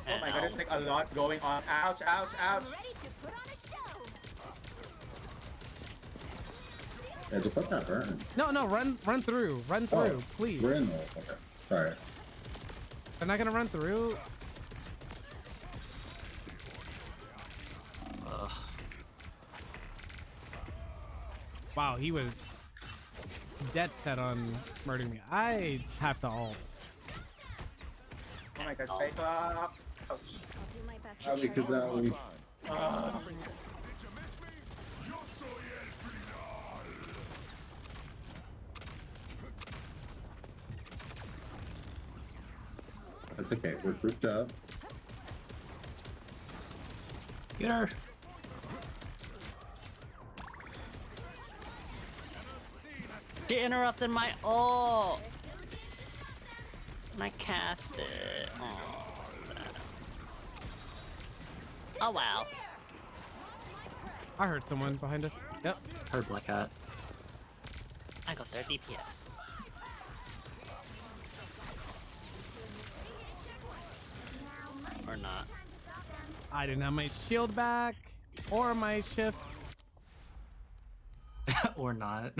Oh my god, there's like a lot going on. Ouch, ouch, ouch. Yeah, just let that burn. No, run through. Run through, please. We're in there. Okay. Sorry. They're not gonna run through. Wow, he was dead set on murdering me. I have to ult. Oh my god, Cyclops. Ouch. Probably because that we. That's okay. We're grouped up. Get her. She interrupted my ult. I cast it. Oh, so sad. Oh wow. I heard someone behind us. Yep. Heard Black Hat. I got their DPS. Or not. I didn't have my shield back or my shift. Or not.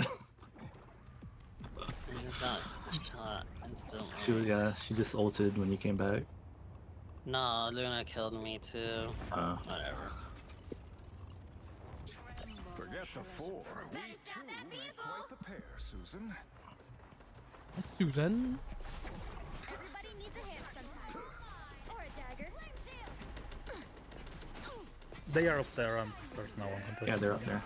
I just got shot instantly. She just ulted when you came back. No, Luna killed me too. Whatever. Forget the four. We two make quite the pair, Susan. Susan. Everybody needs a hand sometime. Or a dagger. They are up there, and there's no one. Yeah, they're up there.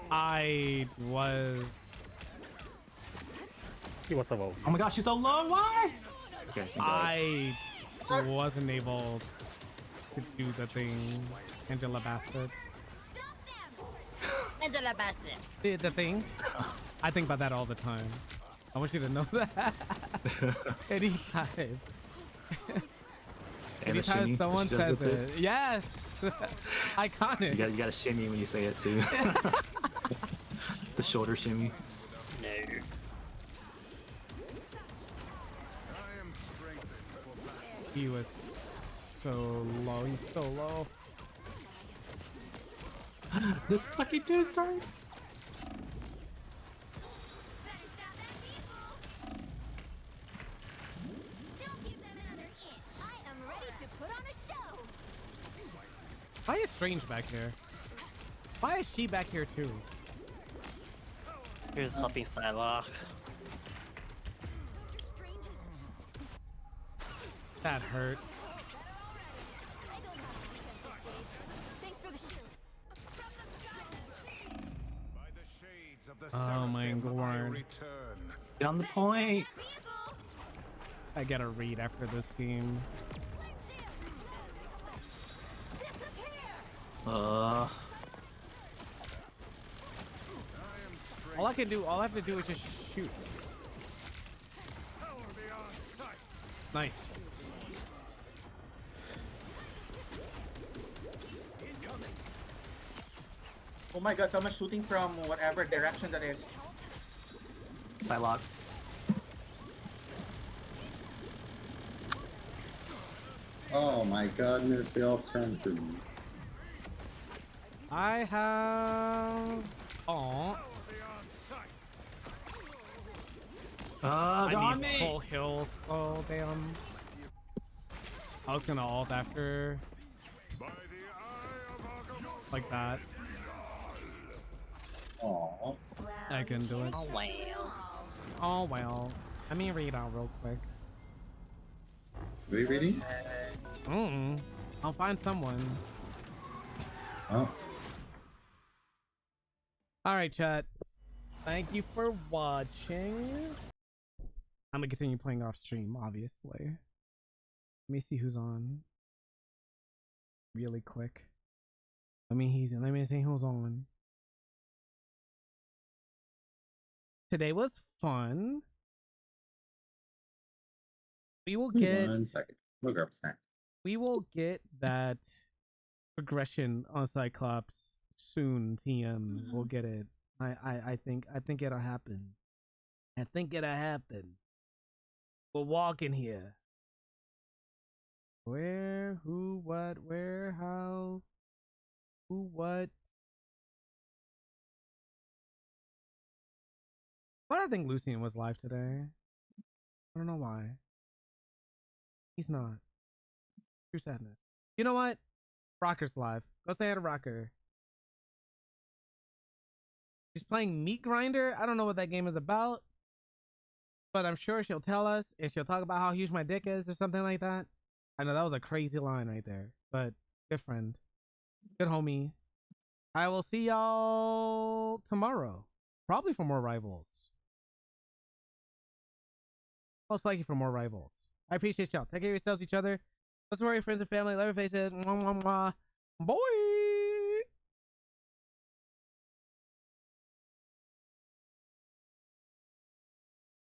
I was. He was above. Oh my gosh, she's so low. What? Okay, I wasn't able to do the thing. Angela Bassett. Angela Bassett. The thing. I think about that all the time. I want you to know that. Anytime. Anytime someone says it. Yes. Iconic. You gotta shimmy when you say it too. The shoulder shimmy. No. He was so low. He's so low. This fucking dude, sorry. Why is Strange back here? Why is she back here too? Here's helping Psylocke. That hurt. Oh my god. Get on the point. I get a read after this game. All I can do, all I have to do is just shoot. Nice. Oh my god, someone's shooting from whatever direction that is. Psylocke. Oh my goodness, they all turned to me. I have. Oh. I need full heals. Oh damn. I was gonna ult after. Like that. Oh. I couldn't do it. Oh well. Oh well. Let me read out real quick. Are we reading? I'll find someone. Oh. Alright, chat. Thank you for watching. I'm gonna continue playing off stream, obviously. Let me see who's on. Really quick. Let me see who's on. Today was fun. We will get 1 second. Look up snack. We will get that progression on Cyclops soon, TM. We'll get it. I think it'll happen. I think it'll happen. We're walking here. Where, who, what, where, how, who, what. Why do I think Lucian was live today? I don't know why. He's not. True sadness. You know what? Rocker's live. Go say hi to Rocker. She's playing Meat Grinder. I don't know what that game is about, but I'm sure she'll tell us and she'll talk about how huge my dick is or something like that. I know that was a crazy line right there, but good friend. Good homie. I will see y'all tomorrow. Probably for more Rivals. Most likely for more Rivals. I appreciate y'all. Take care of yourselves, each other. Let's worry, friends and family. Love your faces. Mwah, mwah, mwah. Boy.